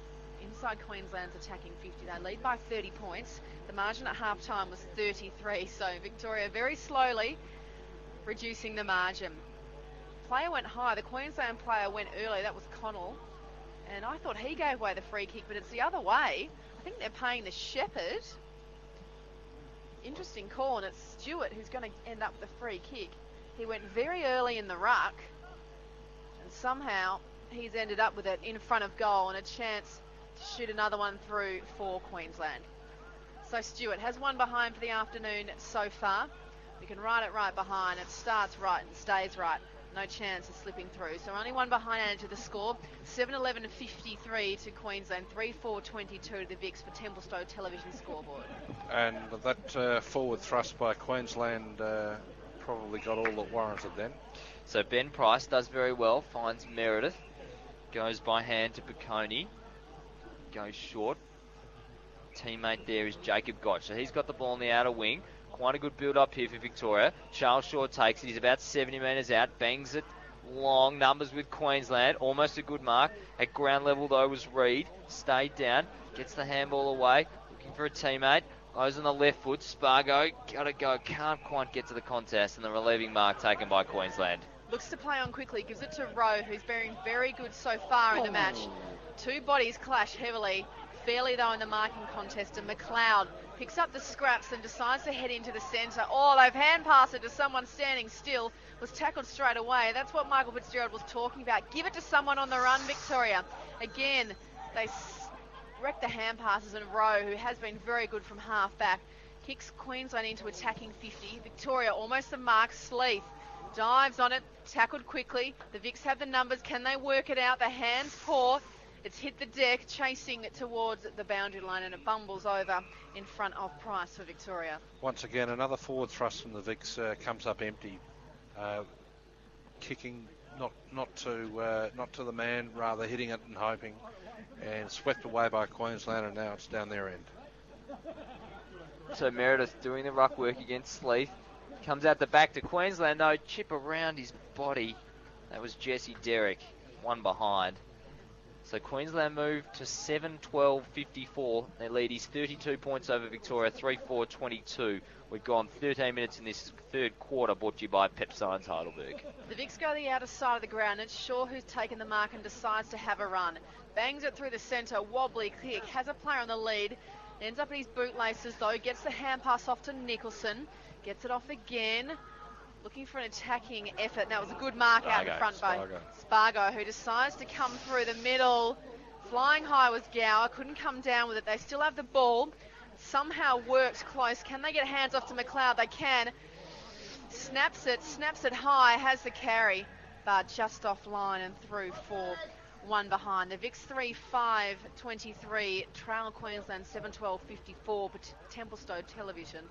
Inside Queensland's attacking 50. They lead by 30 points. The margin at half-time was 33, so Victoria very slowly reducing the margin. Player went high. The Queensland player went early. That was Connell. And I thought he gave away the free kick, but it's the other way. I think they're paying the Shepherd. Interesting call, and it's Stewart who's going to end up with the free kick. He went very early in the ruck, and somehow he's ended up with it in front of goal and a chance to shoot another one through for Queensland. So Stewart has one behind for the afternoon so far. We can ride it right behind. It starts right and stays right. No chance of slipping through. So only one behind added to the score. 7-11-53 to Queensland. 3-4-22 to the Vicks for Templestowe television scoreboard. And that forward thrust by Queensland probably got all that warranted then. So Ben Price does very well. Finds Meredith. Goes by hand to Piccone. Goes short. Teammate there is Jacob Gotch. So he's got the ball on the outer wing. Quite a good build up here for Victoria. Charles Shaw takes it. He's about 70 metres out. Bangs it long. Numbers with Queensland. Almost a good mark. At ground level though was Reed. Stayed down. Gets the handball away. Looking for a teammate. Those on the left foot. Spargo, gotta go, can't quite get to the contest, and the relieving mark taken by Queensland. Looks to play on quickly, gives it to Rowe, who's been very good so far in the match. Two bodies clash heavily, fairly though in the marking contest, and McLeod picks up the scraps and decides to head into the centre. Oh, they've hand passed it to someone standing still, was tackled straight away. That's what Michael Fitzgerald was talking about. Give it to someone on the run, Victoria. Again, they wreck the hand passes, and Rowe, who has been very good from half back, kicks Queensland into attacking 50. Victoria almost the mark. Sleeth dives on it, tackled quickly. The Vics have the numbers. Can they work it out? The hands poor. It's hit the deck, chasing it towards the boundary line, and it bumbles over in front of Price for Victoria. Once again, another forward thrust from the Vics comes up empty. Kicking not to the man, rather hitting it and hoping, and swept away by Queensland, and now it's down their end. So Meredith doing the ruck work against Sleeth. Comes out the back to Queensland, though. Chip around his body. That was Jesse Derrick, one behind. So Queensland move to 7-12-54. Their lead is 32 points over Victoria, 3-4-22. We've gone 13 minutes in this third quarter, brought to you by Pep Science Heidelberg. The Vics go the outer side of the ground. It's Shaw who's taken the mark and decides to have a run. Bangs it through the centre, wobbly kick, has a player on the lead. Ends up at his bootlaces though, gets the hand pass off to Nicholson. Gets it off again. Looking for an attacking effort. And that was a good mark out in front by Spargo, who decides to come through the middle. Flying high was Gower. Couldn't come down with it. They still have the ball. Somehow works close. Can they get hands off to McLeod? They can. Snaps it high. Has the carry. But just offline and through for one behind. The Vics 3-5-23. Trail Queensland 7-12-54. But Templestowe Television.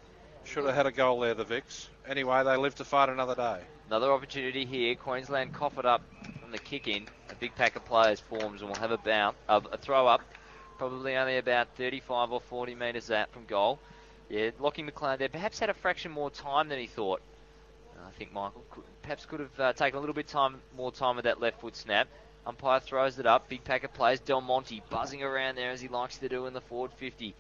Should have had a goal there, the Vics. Anyway, they live to fight another day. Another opportunity here. Queensland cough it up from the kick in. A big pack of players forms and will have a throw up. Probably only about 35 or 40 metres out from goal. Yeah, Lockie McLeod there. Perhaps had a fraction more time than he thought. I think Michael could have taken a little bit more time with that left foot snap. Umpire throws it up. Big pack of players. Del Monte buzzing around there as he likes to do in the forward 50.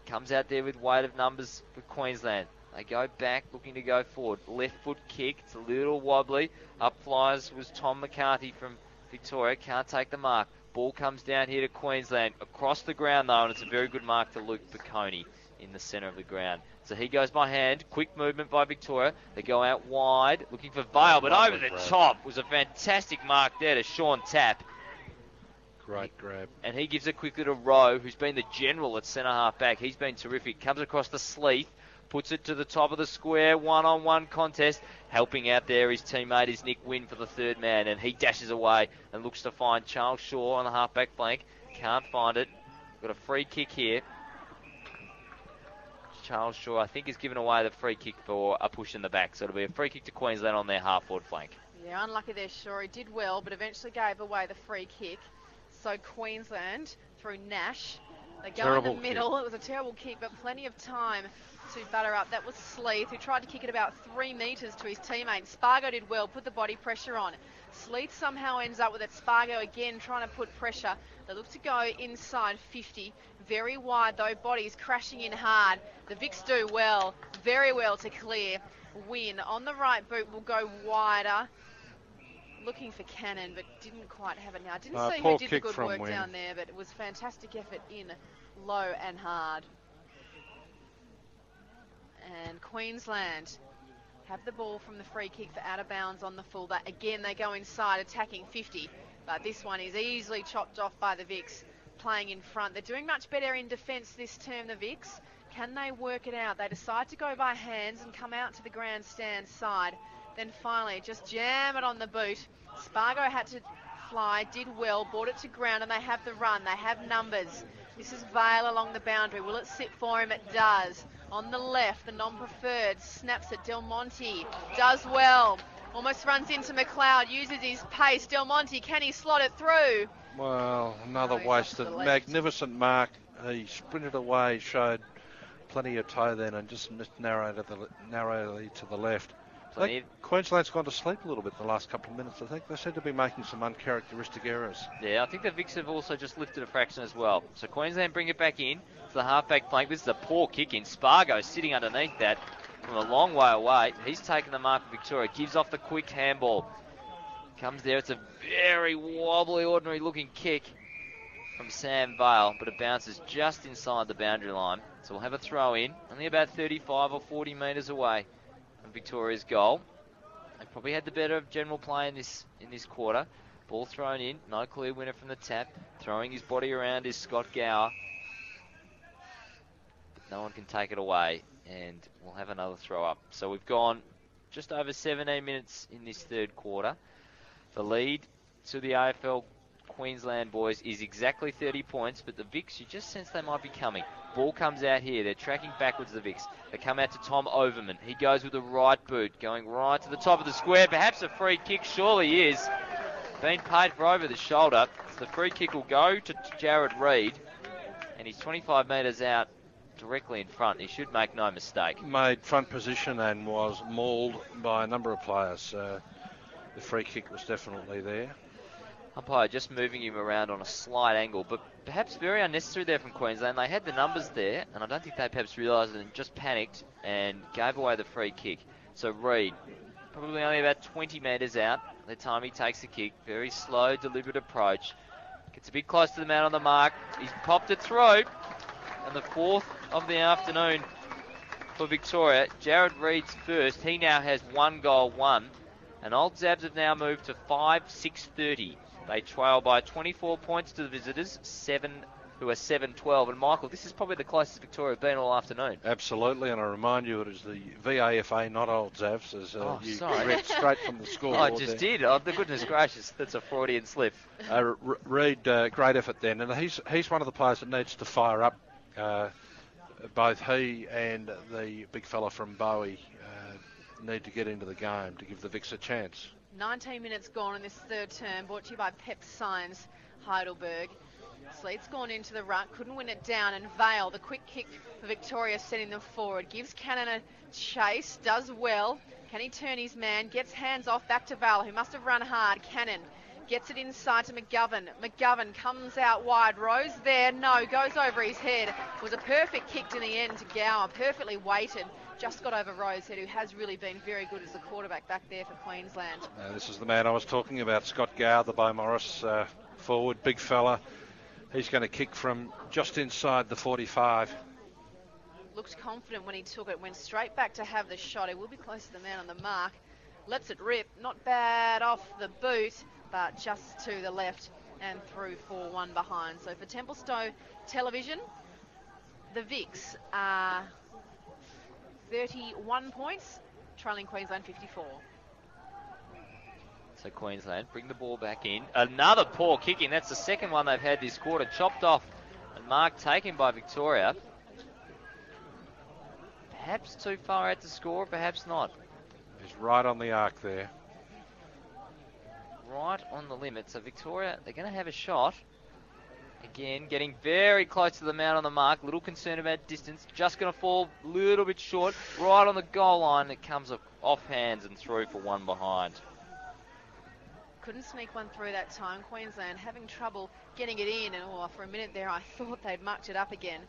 Comes out there with weight of numbers for Queensland. They go back, looking to go forward. Left foot kick, it's a little wobbly. Up flies was Tom McCarthy from Victoria. Can't take the mark. Ball comes down here to Queensland. Across the ground though, and it's a very good mark to Luke Piccone in the centre of the ground. So he goes by hand. Quick movement by Victoria. They go out wide, looking for Vale, but over the top was a fantastic mark there to Sean Tapp. Great grab. And he gives it quickly to Rowe, who's been the general at centre half back. He's been terrific. Comes across the Sleeth, puts it to the top of the square. One-on-one contest. Helping out there, his teammate is Nick Wynn for the third man, and he dashes away and looks to find Charles Shaw on the half back flank. Can't find it. Got a free kick here. Charles Shaw, I think, has given away the free kick for a push in the back. So it'll be a free kick to Queensland on their half-forward flank. Yeah, unlucky there, Shaw. He did well, but eventually gave away the free kick. So Queensland through Nash. They go terrible in the middle. Kick. It was a terrible kick, but plenty of time to butter up. That was Sleeth, who tried to kick it about 3 metres to his teammate. Spargo did well, put the body pressure on. Sleeth somehow ends up with it. Spargo again trying to put pressure. They look to go inside 50. Very wide though, bodies crashing in hard. The Vics do well, very well to clear. Win on the right boot will go wider. Looking for Cannon, but didn't quite have it now. Didn't see who did the good work Wynn down there, but it was fantastic effort in low and hard. And Queensland have the ball from the free kick for out of bounds on the fullback. Again, they go inside, attacking 50, but this one is easily chopped off by the Vics, playing in front. They're doing much better in defence this term, the Vics. Can they work it out? They decide to go by hands and come out to the grandstand side. Then finally, just jam it on the boot. Spargo had to fly, did well, brought it to ground, and they have the run. They have numbers. This is Vale along the boundary. Will it sit for him? It does. On the left, the non-preferred snaps it. Del Monte does well. Almost runs into McLeod, uses his pace. Del Monte, can he slot it through? Well, another wasted. Magnificent mark. He sprinted away, showed plenty of toe then, and just missed narrowly to the left. Queensland's gone to sleep a little bit in the last couple of minutes. I think they seem to be making some uncharacteristic errors. Yeah, I think the Vicks have also just lifted a fraction as well. So Queensland bring it back in to the halfback flank. This is a poor kick in. Spargo sitting underneath that from a long way away. He's taken the mark for Victoria. Gives off the quick handball. Comes there. It's a very wobbly, ordinary looking kick from Sam Vale, but it bounces just inside the boundary line. So we'll have a throw in, only about 35 or 40 metres away from Victoria's goal. They probably had the better of general play in this quarter. Ball thrown in, no clear winner from the tap. Throwing his body around is Scott Gower. But no one can take it away, and we'll have another throw up. So we've gone just over 17 minutes in this third quarter. The lead to the AFL Queensland boys is exactly 30 points, but the Vicks, you just sense they might be coming. Ball comes out here. They're tracking backwards, the Vicks. They come out to Tom Overman. He goes with the right boot, going right to the top of the square. Perhaps a free kick, surely is. Been paid for over the shoulder. So the free kick will go to Jared Reid, and he's 25 metres out directly in front. He should make no mistake. Made front position and was mauled by a number of players. The free kick was definitely there. Umpire just moving him around on a slight angle, but perhaps very unnecessary there from Queensland. They had the numbers there, and I don't think they perhaps realised it and just panicked and gave away the free kick. So Reid, probably only about 20 metres out the time he takes the kick. Very slow, deliberate approach. Gets a bit close to the man on the mark. He's popped it through. And the fourth of the afternoon for Victoria. Jared Reid's first. He now has 1 goal, 1. And Old Zabs have now moved to 5-6-30. They trail by 24 points to the visitors, who are 7-12. And Michael, this is probably the closest Victoria have been all afternoon. Absolutely, and I remind you it is the VAFA, not Old Zavs, as you read straight from the scoreboard. I just did. Oh, the goodness gracious, that's a Freudian slip. Reid, great effort then, and he's one of the players that needs to fire up. Both he and the big fella from Bowie need to get into the game to give the Vicks a chance. 19 minutes gone in this third term, brought to you by Pep Science Heidelberg. Sleet's gone into the ruck, couldn't win it down, and Vale, the quick kick for Victoria, sending them forward. Gives Cannon a chase, does well. Can he turn his man? Gets hands off, back to Vale, who must have run hard. Cannon gets it inside to McGovern. McGovern comes out wide. Rose there, no, goes over his head. It was a perfect kick in the end to Gower, perfectly weighted. Just got over Rosehead, who has really been very good as a quarterback back there for Queensland. This is the man I was talking about, Scott Gower, the Beau Morris forward, big fella. He's going to kick from just inside the 45. Looked confident when he took it, went straight back to have the shot. He will be close to the man on the mark. Lets it rip, not bad off the boot, but just to the left and through for 1 behind. So for Templestowe Television, the Vicks are 31 points, trailing Queensland 54. So Queensland bring the ball back in. Another poor kick in. That's the second one they've had this quarter. Chopped off and mark taken by Victoria. Perhaps too far out to score, perhaps not. He's right on the arc there. Right on the limit. So Victoria, they're going to have a shot. Again, getting very close to the man on the mark. Little concern about distance. Just going to fall a little bit short. Right on the goal line. It comes off hands and through for 1 behind. Couldn't sneak one through that time. Queensland having trouble getting it in. And for a minute there, I thought they'd mucked it up again.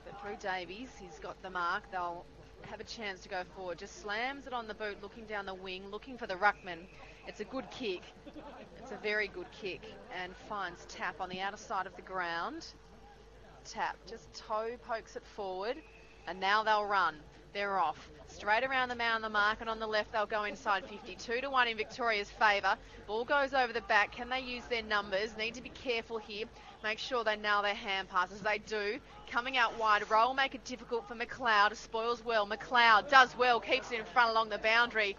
But through Davies, he's got the mark. They'll have a chance to go forward. Just slams it on the boot, looking down the wing, looking for the ruckman. It's a good kick. It's a very good kick, and finds Tap on the outer side of the ground. Tap just toe pokes it forward, and now they'll run. They're off. Straight around the man on the mark, and on the left they'll go inside 52-1 in Victoria's favour. Ball goes over the back. Can they use their numbers? Need to be careful here. Make sure they nail their hand passes. They do. Coming out wide. Roll make it difficult for McLeod. Spoils well. McLeod does well. Keeps it in front along the boundary.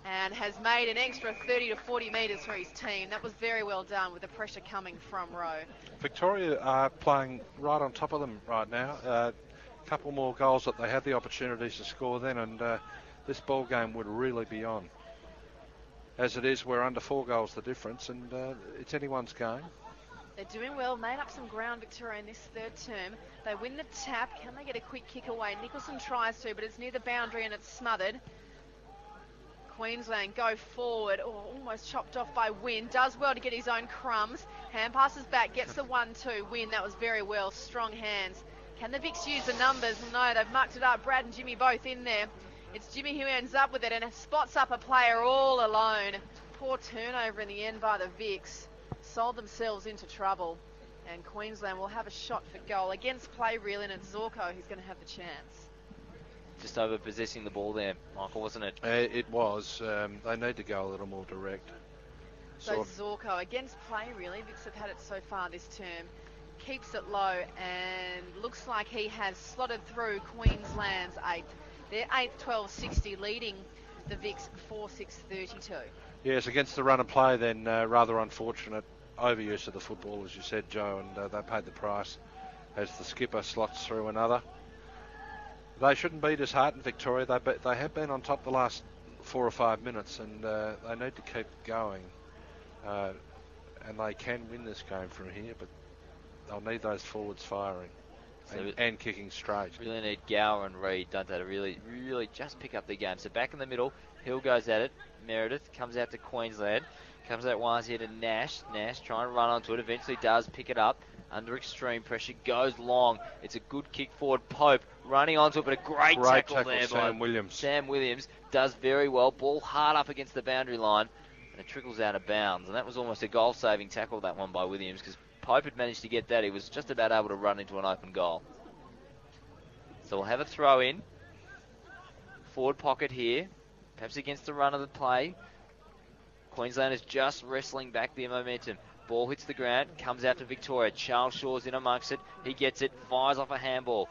And has made an extra 30 to 40 metres for his team. That was very well done with the pressure coming from Rowe. Victoria are playing right on top of them right now. A couple more goals that they had the opportunities to score then, and this ball game would really be on. As it is, we're under 4 goals the difference, and it's anyone's game. They're doing well, made up some ground, Victoria, in this third term. They win the tap. Can they get a quick kick away? Nicholson tries to, but it's near the boundary and it's smothered. Queensland go forward. Oh, almost chopped off by Wynn. Does well to get his own crumbs. Hand passes back, gets the 1-2. Wynn, that was very well. Strong hands. Can the Vicks use the numbers? No, they've mucked it up. Brad and Jimmy both in there. It's Jimmy who ends up with it and spots up a player all alone. Poor turnover in the end by the Vicks. Sold themselves into trouble. And Queensland will have a shot for goal. Against play really, and it's Zorko who's going to have the chance. Just over possessing the ball there, Michael, wasn't it? It was. They need to go a little more direct. So Zorko, against play really, Vicks have had it so far this term. Keeps it low and looks like he has slotted through Queensland's 8th. They're 8th, 12.60, leading the Vicks 4-6-32. Yes, against the run of play then, rather unfortunate overuse of the football, as you said, Joe, and they paid the price as the skipper slots through another. They shouldn't be disheartened, Victoria. They have been on top the last 4 or 5 minutes, and they need to keep going. And they can win this game from here, but they'll need those forwards firing and kicking straight. Really need Gower and Reid, don't they, to really just pick up the game. So back in the middle, Hill goes at it. Meredith comes out to Queensland. Comes out wise here to Nash. Nash trying to run onto it. Eventually does pick it up. Under extreme pressure. Goes long. It's a good kick forward. Pope running onto it, but a great tackle there by Sam Williams. Sam Williams does very well. Ball hard up against the boundary line. And it trickles out of bounds. And that was almost a goal-saving tackle, that one by Williams, because Pope had managed to get that. He was just about able to run into an open goal. So we'll have a throw in. Forward pocket here. Perhaps against the run of the play. Queensland is just wrestling back their momentum. Ball hits the ground, comes out to Victoria. Charles Shaw's in amongst it. He gets it, fires off a handball.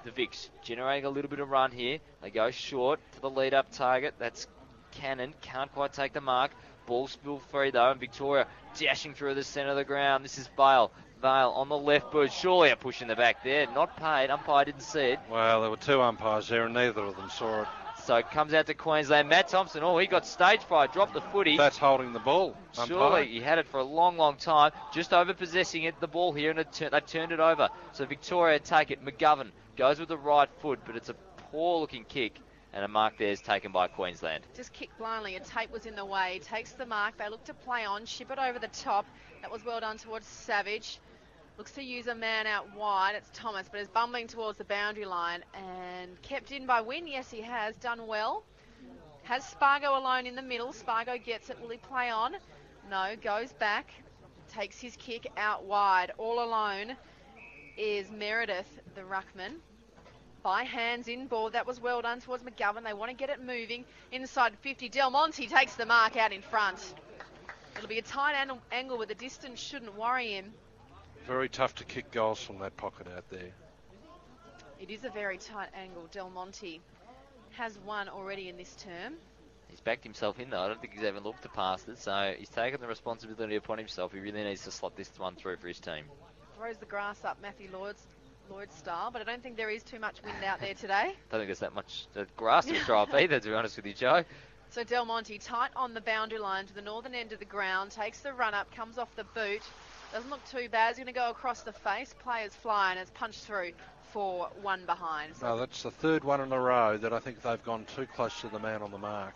The Vicks generating a little bit of run here. They go short to the lead-up target. That's Cannon. Can't quite take the mark. Ball spilled free though, and Victoria dashing through the centre of the ground. This is Vale. Vale on the left boot. Surely a push in the back there. Not paid. Umpire didn't see it. Well, there were 2 umpires there, and neither of them saw it. So it comes out to Queensland. Matt Thompson, he got stage fright, dropped the footy. That's holding the ball. Surely he had it for a long, long time. Just over possessing it, the ball here, and they've turned it over. So Victoria take it. McGovern goes with the right foot, but it's a poor-looking kick. And a mark there is taken by Queensland. Just kicked blindly. A tape was in the way. Takes the mark. They look to play on. Ship it over the top. That was well done towards Savage. Looks to use a man out wide. It's Thomas, but is bumbling towards the boundary line and kept in by Wynn. Yes, he has done well. Has Spargo alone in the middle. Spargo gets it. Will he play on? No, goes back. Takes his kick out wide. All alone is Meredith, the ruckman. By hands in ball. That was well done towards McGovern. They want to get it moving. Inside 50. Del Monte takes the mark out in front. It'll be a tight angle, but the distance shouldn't worry him. Very tough to kick goals from that pocket out there. It is a very tight angle. Del Monte has one already in this term. He's backed himself in though. I don't think he's even looked to pass it, so he's taken the responsibility upon himself. He really needs to slot this one through for his team. Throws the grass up Matthew Lloyd style, but I don't think there is too much wind out there today. Don't think there's that much grass to throw up either, to be honest with you, Joe. So Del Monte tight on the boundary line to the northern end of the ground, takes the run up, comes off the boot. Doesn't look too bad. He's going to go across the face. Players fly and it's punched through for 1 behind. So no, that's the 3rd one in a row that I think they've gone too close to the man on the mark.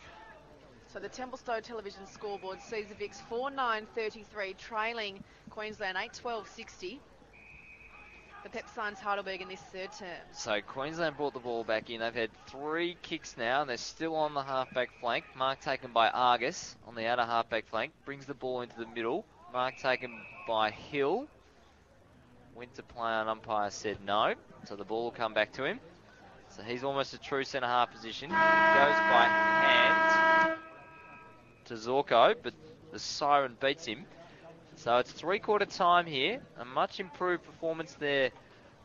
So the Templestowe television scoreboard sees the Vicks 4-9-33 trailing Queensland 8-12-60. The Pep signs Heidelberg in this 3rd term. So Queensland brought the ball back in. They've had 3 kicks now, and they're still on the half-back flank. Mark taken by Argus on the outer half-back flank. Brings the ball into the middle. Mark taken by Hill. Went to play on, umpire said no. So the ball will come back to him. So he's almost a true centre-half position. Goes by hand to Zorko, but the siren beats him. So it's 3/4 time here. A much improved performance there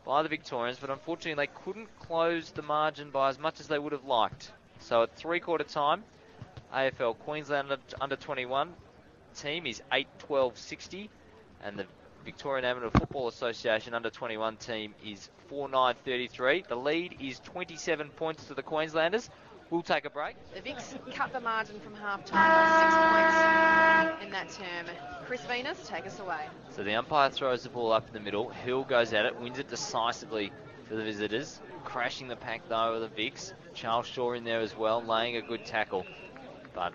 by the Victorians, but unfortunately they couldn't close the margin by as much as they would have liked. So at 3/4 time, AFL Queensland under 21 team is 8-12-60, and the Victorian Amateur Football Association under 21 team is 4-9-33. The lead is 27 points to the Queenslanders. We'll take a break. The Vicks cut the margin from half-time by 6 points in that term. Chris Venus, take us away. So the umpire throws the ball up in the middle. Hill goes at it, wins it decisively for the visitors. Crashing the pack though of the Vicks. Charles Shaw in there as well, laying a good tackle. But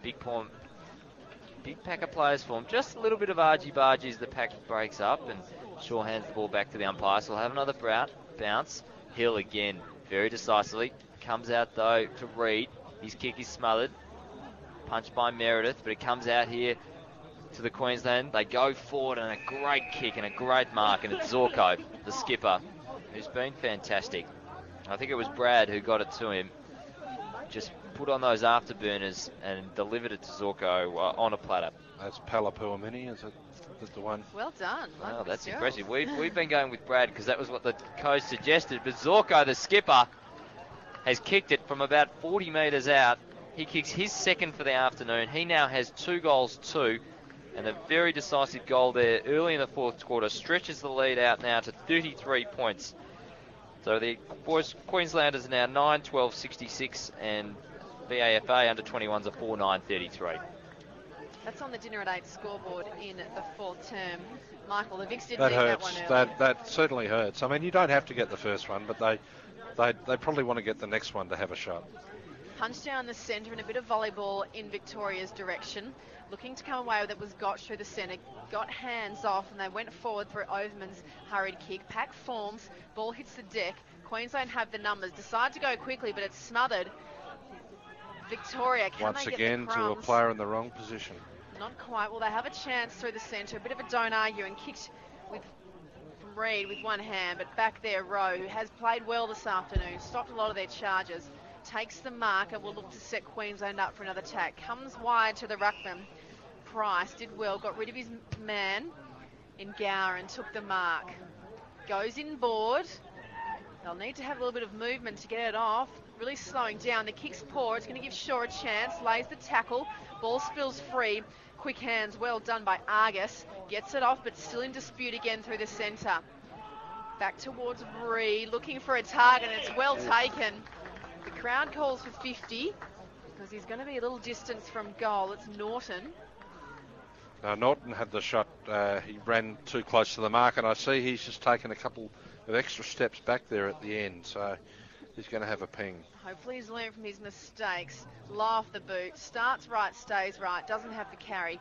big pack of players form. Just a little bit of argy-bargy as the pack breaks up, and Shaw hands the ball back to the umpire. So we'll have another bounce. Hill again, very decisively. Comes out, though, to Reed. His kick is smothered. Punched by Meredith, but it comes out here to the Queensland. They go forward, and a great kick and a great mark, and it's Zorko, the skipper, who's been fantastic. I think it was Brad who got it to him. Just put on those afterburners and delivered it to Zorko on a platter. That's Palapuamini, is it the one? Well done. Oh, that's impressive. We've been going with Brad because that was what the coach suggested. But Zorko, the skipper, has kicked it from about 40 metres out. He kicks his second for the afternoon. He now has 2 goals, 2. And a very decisive goal there early in the fourth quarter. Stretches the lead out now to 33 points. So the Queenslanders are now 9-12-66 and VAFA under 21s are 4-9-33. That's on the dinner at 8 scoreboard in the fourth term. Michael, the Vicks did that lead hurts. that one early. That certainly hurts. I mean, you don't have to get the first one, but they probably want to get the next one to have a shot. Punch down the centre and a bit of volleyball in Victoria's direction. Looking to come away with it was Gotch through the centre. Got hands off and they went forward for Overman's hurried kick. Pack forms. Ball hits the deck. Queensland have the numbers. Decide to go quickly, but it's smothered. Victoria, can once they get again the to a crumbs? player in the wrong position. Not quite. Well, they have a chance through the centre. A bit of a don't argue and kicked from Reed with one hand, but back there, Rowe, who has played well this afternoon, stopped a lot of their charges, takes the mark and will look to set Queensland up for another attack. Comes wide to the ruckman. Price did well, got rid of his man in Gower and took the mark. Goes inboard. They'll need to have a little bit of movement to get it off. Really slowing down. The kick's poor. It's going to give Shaw a chance. Lays the tackle. Ball spills free. Quick hands, well done by Argus. Gets it off, but still in dispute again through the centre. Back towards Reed, looking for a target, and it's well taken. The crowd calls for 50 because he's going to be a little distance from goal. It's Norton. Now, Norton had the shot. He ran too close to the mark, and I see he's just taken a couple of extra steps back there at the end, so he's going to have a ping. Hopefully he's learned from his mistakes. Low off the boot. Starts right, stays right. Doesn't have the carry.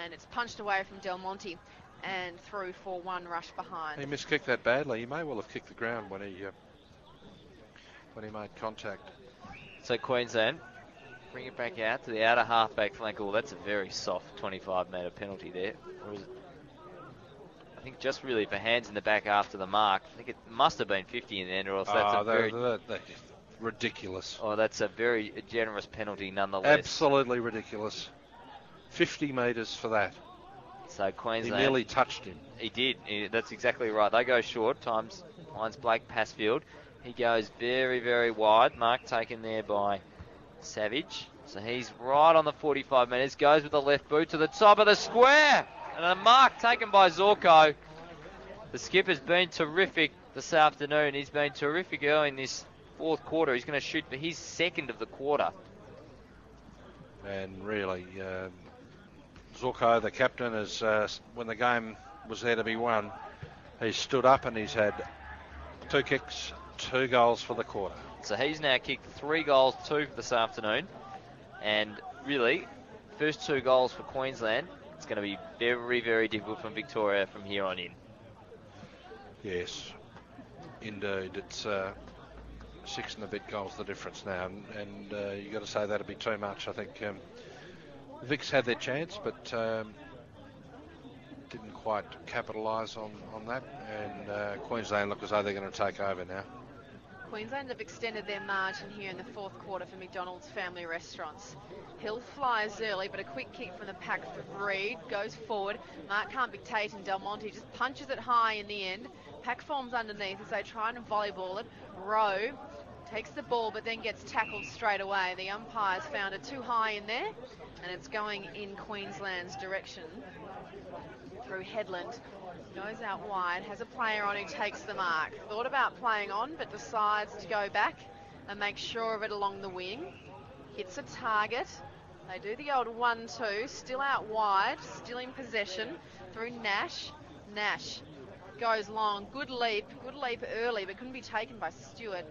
And it's punched away from Del Monte and through for one rush behind. He miskicked that badly. He may well have kicked the ground when he made contact. So Queensland bring it back out to the outer half-back flank. Oh, that's a very soft 25-metre penalty there. Or is it? I think just really for hands in the back after the mark. I think it must have been 50 in the end, or else that's ridiculous. Oh, that's a very generous penalty nonetheless. Absolutely ridiculous. 50 metres for that. So Queensland... He nearly touched him. He did. That's exactly right. They go short. Times finds Blake Passfield. He goes very, very wide. Mark taken there by Savage. So he's right on the 45 metres. Goes with the left boot to the top of the square. And a mark taken by Zorko. The skipper's been terrific this afternoon. He's been terrific early in this fourth quarter. He's going to shoot for his second of the quarter. And really, Zorko, the captain, is when the game was there to be won, he stood up and he's had 2 kicks, 2 goals for the quarter. So he's now kicked 3 goals, 2 this afternoon. And really, first 2 goals for Queensland. It's going to be very, very difficult for Victoria from here on in. Yes, indeed. It's 6 and a bit goals the difference now. And you've got to say that'd be too much. I think the Vicks had their chance, but didn't quite capitalise on that. And Queensland look as though they're going to take over now. Queensland have extended their margin here in the fourth quarter for McDonald's family restaurants. Hill flies early, but a quick kick from the pack for Reed. Goes forward. Mark can't dictate, and Del Monte just punches it high in the end. Pack forms underneath as they try and volleyball it. Rowe takes the ball, but then gets tackled straight away. The umpires found it too high in there, and it's going in Queensland's direction through Headland. Goes out wide, has a player on who takes the mark. Thought about playing on, but decides to go back and make sure of it along the wing. Hits a target. They do the old 1-2, still out wide, still in possession through Nash. Nash goes long, good leap early, but couldn't be taken by Stewart.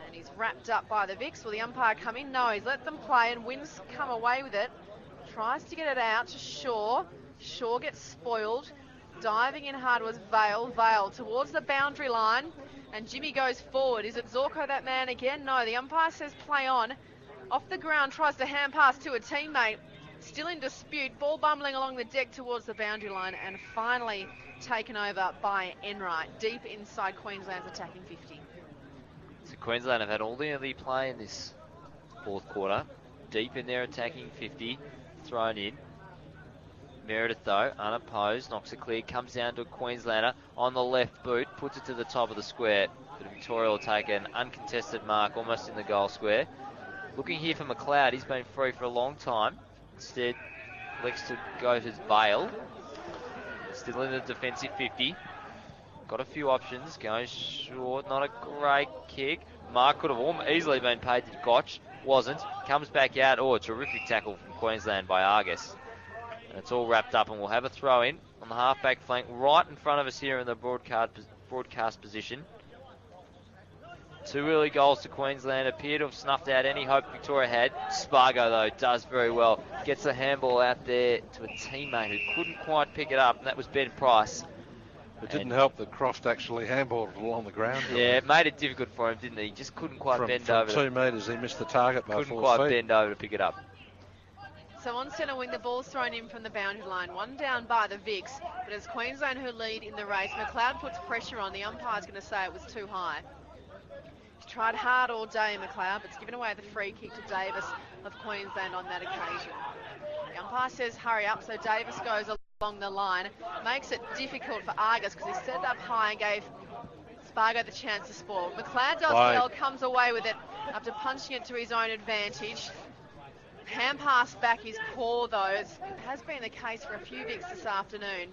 And And he's wrapped up by the Vicks. Will the umpire come in? No, he's let them play, and Wynn's come away with it. Tries to get it out to Shaw. Shaw gets spoiled. Diving in hard was Vale. Vale towards the boundary line, and Jimmy goes forward. Is it Zorko, that man again? No, the umpire says play on. Off the ground, tries to hand pass to a teammate. Still in dispute. Ball bumbling along the deck towards the boundary line, and finally taken over by Enright, deep inside Queensland's attacking 50. So Queensland have had all the early play in this fourth quarter. Deep in their attacking 50, thrown in. Meredith, though, unopposed, knocks it clear, comes down to a Queenslander on the left boot, puts it to the top of the square. But Victoria will take an uncontested mark almost in the goal square. Looking here for McLeod, he's been free for a long time. Instead, elects to go to Vale. Still in the defensive 50. Got a few options, going short, not a great kick. Mark could have easily been paid to Gotch, wasn't. Comes back out, a terrific tackle from Queensland by Argus. And it's all wrapped up, and we'll have a throw in on the half-back flank right in front of us here in the broadcast position. 2 early goals to Queensland appear to have snuffed out any hope Victoria had. Spargo, though, does very well. Gets the handball out there to a teammate who couldn't quite pick it up, and that was Ben Price. It didn't help that Croft actually handballed it along the ground. Yeah, it made it difficult for him, didn't he? He just couldn't quite bend over. From 2 metres, he missed the target by 4 feet. Couldn't quite bend over to pick it up. So on centre wing, the ball's thrown in from the boundary line. One down by the Vicks, but it's Queensland who lead in the race. McLeod puts pressure on. The umpire's going to say it was too high. He's tried hard all day, McLeod, but it's given away the free kick to Davis of Queensland on that occasion. The umpire says hurry up, so Davis goes along the line. Makes it difficult for Argus because he set it up high and gave Spargo the chance to spoil. McLeod does well, comes away with it after punching it to his own advantage. Hand pass back is poor, though. It has been the case for a few Vicks this afternoon.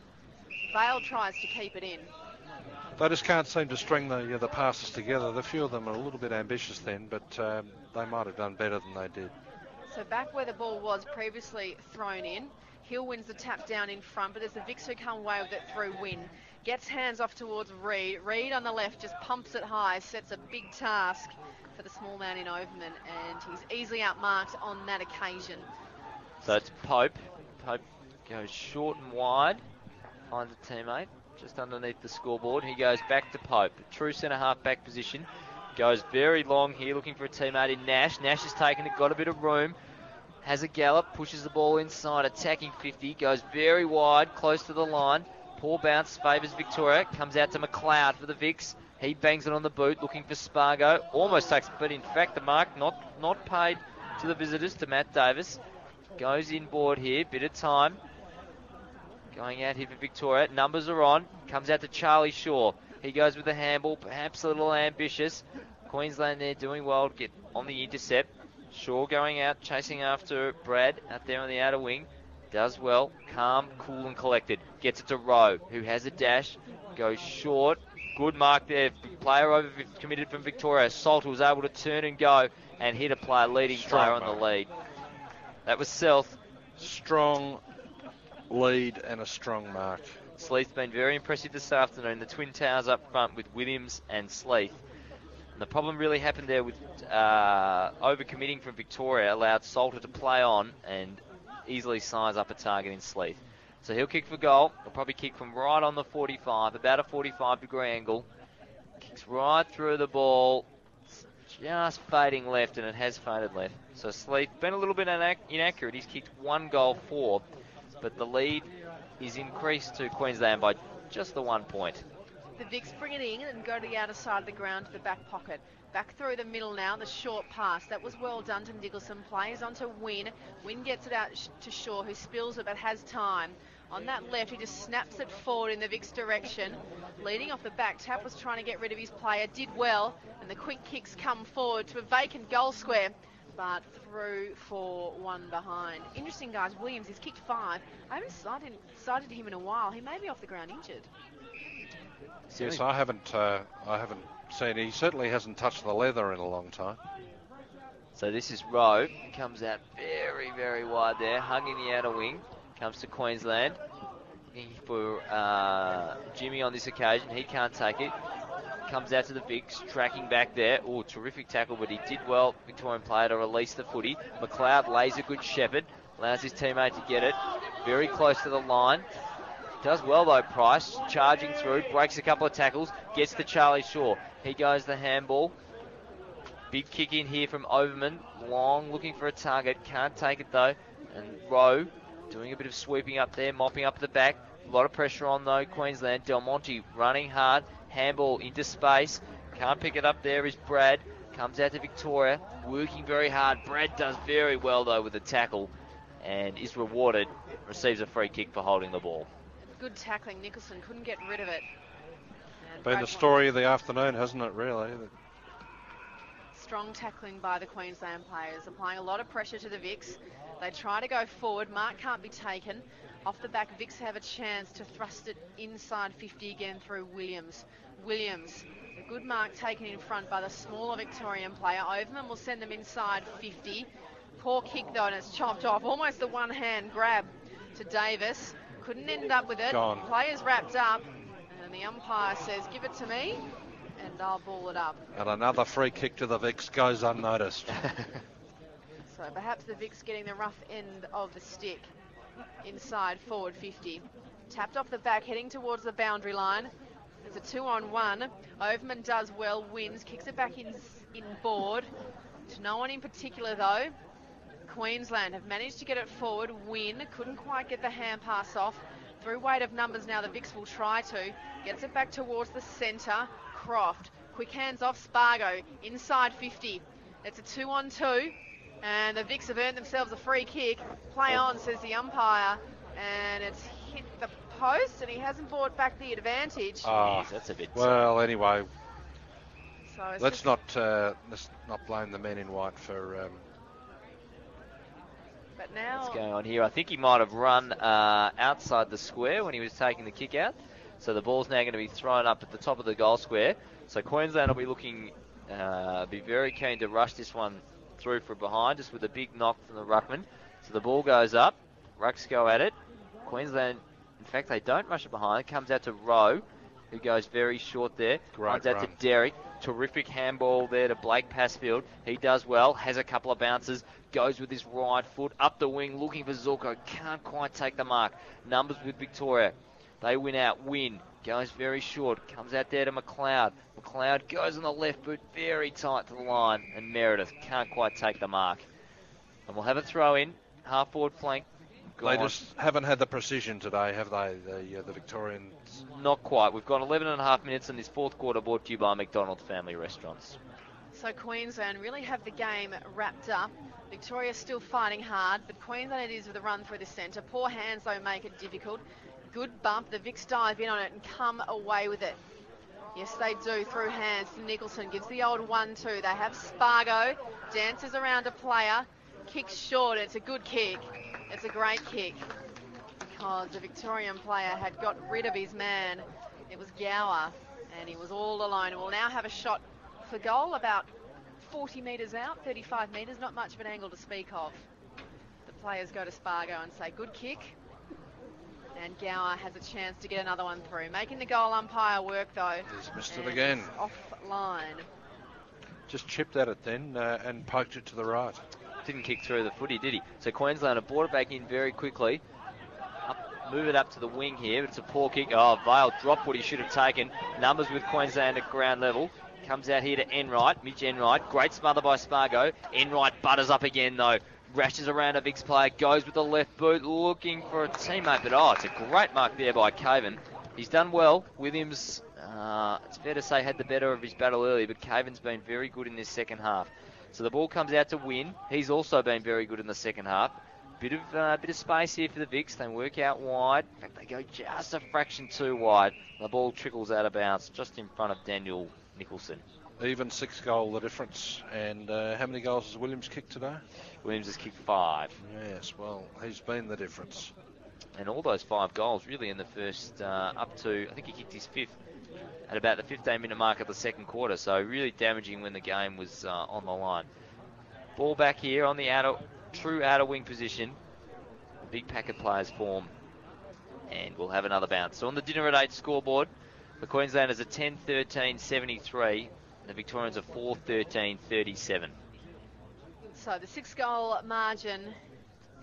Vale tries to keep it in. They just can't seem to string the passes together. The few of them are a little bit ambitious then, but they might have done better than they did. So back where the ball was previously thrown in, Hill wins the tap down in front, but there's the Vicks who come away with it through Wynn. Gets hands off towards Reed. Reed on the left just pumps it high, sets a big task for the small man in Overman, and he's easily outmarked on that occasion. So it's Pope. Pope goes short and wide, finds a teammate just underneath the scoreboard. He goes back to Pope. True centre half back position. Goes very long here, looking for a teammate in Nash. Nash has taken it, got a bit of room. Has a gallop, pushes the ball inside, attacking 50. Goes very wide, close to the line. Poor bounce favours Victoria. Comes out to McLeod for the Vicks. He bangs it on the boot, looking for Spargo. Almost takes it, but in fact the mark not paid to the visitors, to Matt Davis. Goes inboard here, bit of time. Going out here for Victoria. Numbers are on. Comes out to Charlie Shaw. He goes with the handball, perhaps a little ambitious. Queensland there doing well to get on the intercept. Shaw going out, chasing after Brad out there on the outer wing. Does well. Calm, cool and collected. Gets it to Rowe, who has a dash. Goes short. Good mark there. Player over committed from Victoria. Salter was able to turn and go and hit a player, leading player on the lead. That was Selth. Strong lead and a strong mark. Sleeth's been very impressive this afternoon. The Twin Towers up front with Williams and Sleeth. And the problem really happened there with overcommitting from Victoria, allowed Salter to play on and easily size up a target in Sleeth. So he'll kick for goal. He'll probably kick from right on the 45, about a 45-degree angle. Kicks right through the ball. It's just fading left, and it has faded left. So Sleeth been a little bit inaccurate. He's kicked 1 goal for, but the lead is increased to Queensland by just the 1 point. The Vicks bring it in and go to the outer side of the ground to the back pocket. Back through the middle now, the short pass. That was well done to Nicholson. Plays onto Wynn. Wynn gets it out to Shaw, who spills it but has time. On that left, he just snaps it forward in the Vicks direction. Leading off the back, Tapp was trying to get rid of his player. Did well, and the quick kicks come forward to a vacant goal square, but through for one behind. Interesting, guys. Williams, he's kicked 5. I haven't sighted him in a while. He may be off the ground injured. Yes, I haven't seen. He certainly hasn't touched the leather in a long time. So this is Rowe. Comes out very, very wide there, hung in the outer wing. Comes to Queensland. Looking for Jimmy on this occasion. He can't take it. comes out to the Vicks, tracking back there. Oh, terrific tackle, but he did well, Victorian player, to release the footy. McLeod lays a good shepherd, allows his teammate to get it. Very close to the line. Does well though, Price, charging through, breaks a couple of tackles, gets to Charlie Shaw. He goes the handball. Big kick in here from Overman. Long, looking for a target, can't take it though. And Rowe doing a bit of sweeping up there, mopping up the back. A lot of pressure on though, Queensland. Del Monte running hard, handball into space. Can't pick it up there is Brad. Comes out to Victoria, working very hard. Brad does very well though with the tackle and is rewarded. Receives a free kick for holding the ball. Good tackling. Nicholson couldn't get rid of it. And Been the story of the afternoon, hasn't it, really? Strong tackling by the Queensland players, applying a lot of pressure to the Vicks. They try to go forward. Mark can't be taken. Off the back, Vicks have a chance to thrust it inside 50 again through Williams. Williams, a good mark taken in front by the smaller Victorian player. Overman will send them inside 50. Poor kick though, and it's chopped off. Almost a one-hand grab to Davis. Couldn't end up with it. Gone. Players wrapped up, and the umpire says, give it to me, and I'll ball it up. And another free kick to the Vicks goes unnoticed. So perhaps the Vicks getting the rough end of the stick inside forward 50. Tapped off the back, heading towards the boundary line. It's a 2-on-1. Overman does well, wins, kicks it back in board. To no one in particular though. Queensland have managed to get it forward, win, couldn't quite get the hand pass off. Through weight of numbers now, the Vicks will try to. Gets it back towards the centre. Croft, quick hands off Spargo, inside 50. It's a 2-on-2, and the Vicks have earned themselves a free kick. Play on, says the umpire, and it's hit the post, and he hasn't brought back the advantage. Oh, Jeez, that's a bit. Well, anyway, So let's not blame the men in white for. But now, What's going on here? I think he might have run outside the square when he was taking the kick out. So the ball's now going to be thrown up at the top of the goal square. So Queensland will be looking, be very keen to rush this one through from behind, just with a big knock from the ruckman. So the ball goes up, Rucks go at it. Queensland, in fact, they don't rush it behind. It comes out to Rowe, who goes very short there. Great Comes out run. to Derrick. Terrific handball there to Blake Passfield. He does well, has a couple of bounces, goes with his right foot up the wing, looking for Zorko. Can't quite take the mark. Numbers with Victoria. They win out, win. Goes very short, comes out there to McLeod. McLeod goes on the left boot, very tight to the line, and Meredith can't quite take the mark. And we'll have a throw in, half forward flank. They just haven't had the precision today, have they? The Victorians. Not quite. We've got 11 and a half minutes in this fourth quarter, brought to you by McDonald's Family Restaurants. so Queensland really have the game wrapped up. Victoria still fighting hard, but Queensland it is with a run through the centre. Poor hands though make it difficult. Good bump. The Vicks dive in on it and come away with it. Yes, they do, through hands to Nicholson. Gives the old 1-2. They have Spargo. Dances around a player. Kicks short. It's a good kick. It's a great kick because the Victorian player had got rid of his man. It was Gower, and he was all alone. We'll now have a shot for goal about 40 metres out, 35 metres. Not much of an angle to speak of. The players go to Spargo and say, good kick. And Gower has a chance to get another one through. Making the goal umpire work, though. He's missed it again. Offline. Just chipped at it then and poked it to the right. Didn't kick through the footy, did he? So Queensland have brought it back in very quickly. Move it up to the wing here, but it's a poor kick. Oh, Vale dropped what he should have taken. Numbers with Queensland at ground level. Comes out here to Enright, Mitch Enright. Great smother by Spargo. Enright butters up again, though. Rashes around a Vicks player, goes with the left boot, looking for a teammate, but it's a great mark there by Caven. He's done well. Williams, it's fair to say, had the better of his battle early, but Caven's been very good in this second half. So the ball comes out to Win. He's also been very good in the second half. Bit of space here for the Vicks. They work out wide. In fact, they go just a fraction too wide. The ball trickles out of bounds just in front of Daniel Nicholson. Even 6 goal the difference. And how many goals has Williams kicked today? Williams has kicked 5. Yes, well, he's been the difference. And all those 5 goals really in the first up to, I think he kicked his 5th at about the 15-minute mark of the second quarter. So really damaging when the game was on the line. Ball back here on the true outer wing position. The big packet players form. And we'll have another bounce. So on the dinner at 8 scoreboard, The Queenslanders are 10-13-73. The Victorians are 4-13-37. So the 6-goal margin,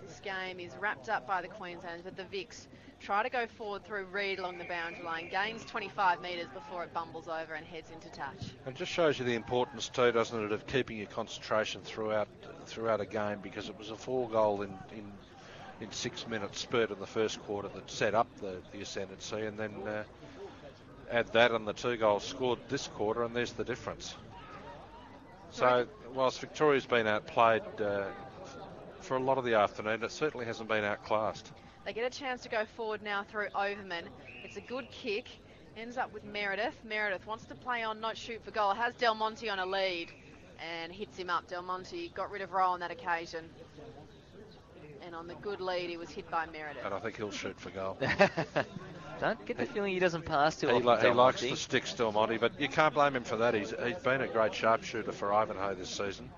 this game is wrapped up by the Queenslanders, but the Vics try to go forward through Reed along the boundary line, gains 25 metres before it bumbles over and heads into touch. It just shows you the importance too, doesn't it, of keeping your concentration throughout a game, because it was a 4-goal in 6 minutes spurt in the first quarter that set up the ascendancy, and then add that and the 2 goals scored this quarter, and there's the difference. So whilst Victoria's been outplayed for a lot of the afternoon, it certainly hasn't been outclassed. They get a chance to go forward now through Overman. It's a good kick. Ends up with Meredith. Meredith wants to play on, not shoot for goal. Has Del Monte on a lead and hits him up. Del Monte got rid of Rowe on that occasion. And on the good lead, he was hit by Meredith. And I think he'll shoot for goal. Don't get the feeling he doesn't pass too often. He likes the sticks, Del Monte, but you can't blame him for that. He's been a great sharpshooter for Ivanhoe this season.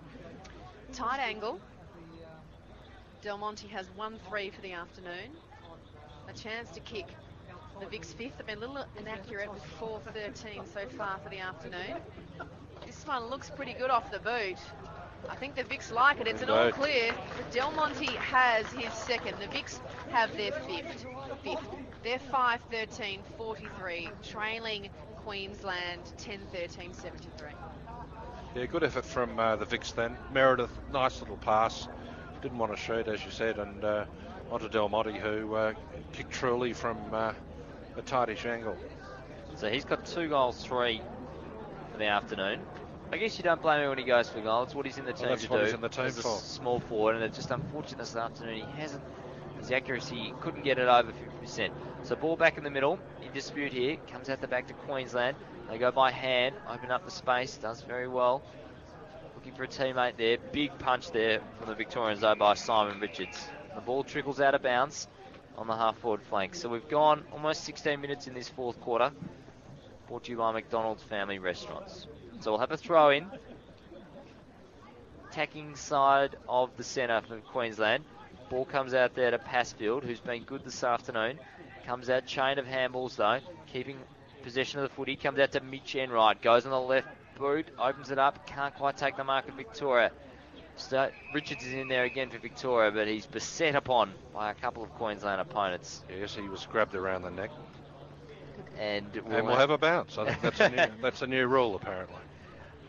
Tight angle. Del Monte has 1-3 for the afternoon. A chance to kick. The Vics fifth have been a little inaccurate with 4 for 13 so far for the afternoon. This one looks pretty good off the boot. I think the Vics like it. It's an all clear. Del Monte has his second. The Vics have their fifth. They're 5-13-43, trailing Queensland 10-13-73. Yeah, good effort from the Vics then. Meredith, nice little pass. Didn't want to shoot, as you said, and onto Del Monte, who kicked truly from a tightish angle. So he's got 2 goals, 3 for the afternoon. I guess you don't blame him when he goes for goal. It's what he's in the team to do. He's in the team as for. A small forward, and it's just unfortunate this afternoon he hasn't. His accuracy couldn't get it over 50%. So ball back in the middle. In dispute here. Comes out the back to Queensland. They go by hand. Open up the space. Does very well. Looking for a teammate there. Big punch there from the Victorians though by Simon Richards. The ball trickles out of bounds on the half-forward flank. So we've gone almost 16 minutes in this 4th quarter. Brought to you by McDonald's Family Restaurants. So we'll have a throw in. Attacking side of the centre for Queensland. Ball comes out there to Passfield, who's been good this afternoon. Comes out chain of handballs though, keeping possession of the footy. Comes out to Mitch Enright, goes on the left boot, opens it up, can't quite take the mark of Victoria. So Richards is in there again for Victoria, but he's beset upon by a couple of Queensland opponents. Yes, he was grabbed around the neck. And we'll have a bounce. I think that's a new rule apparently.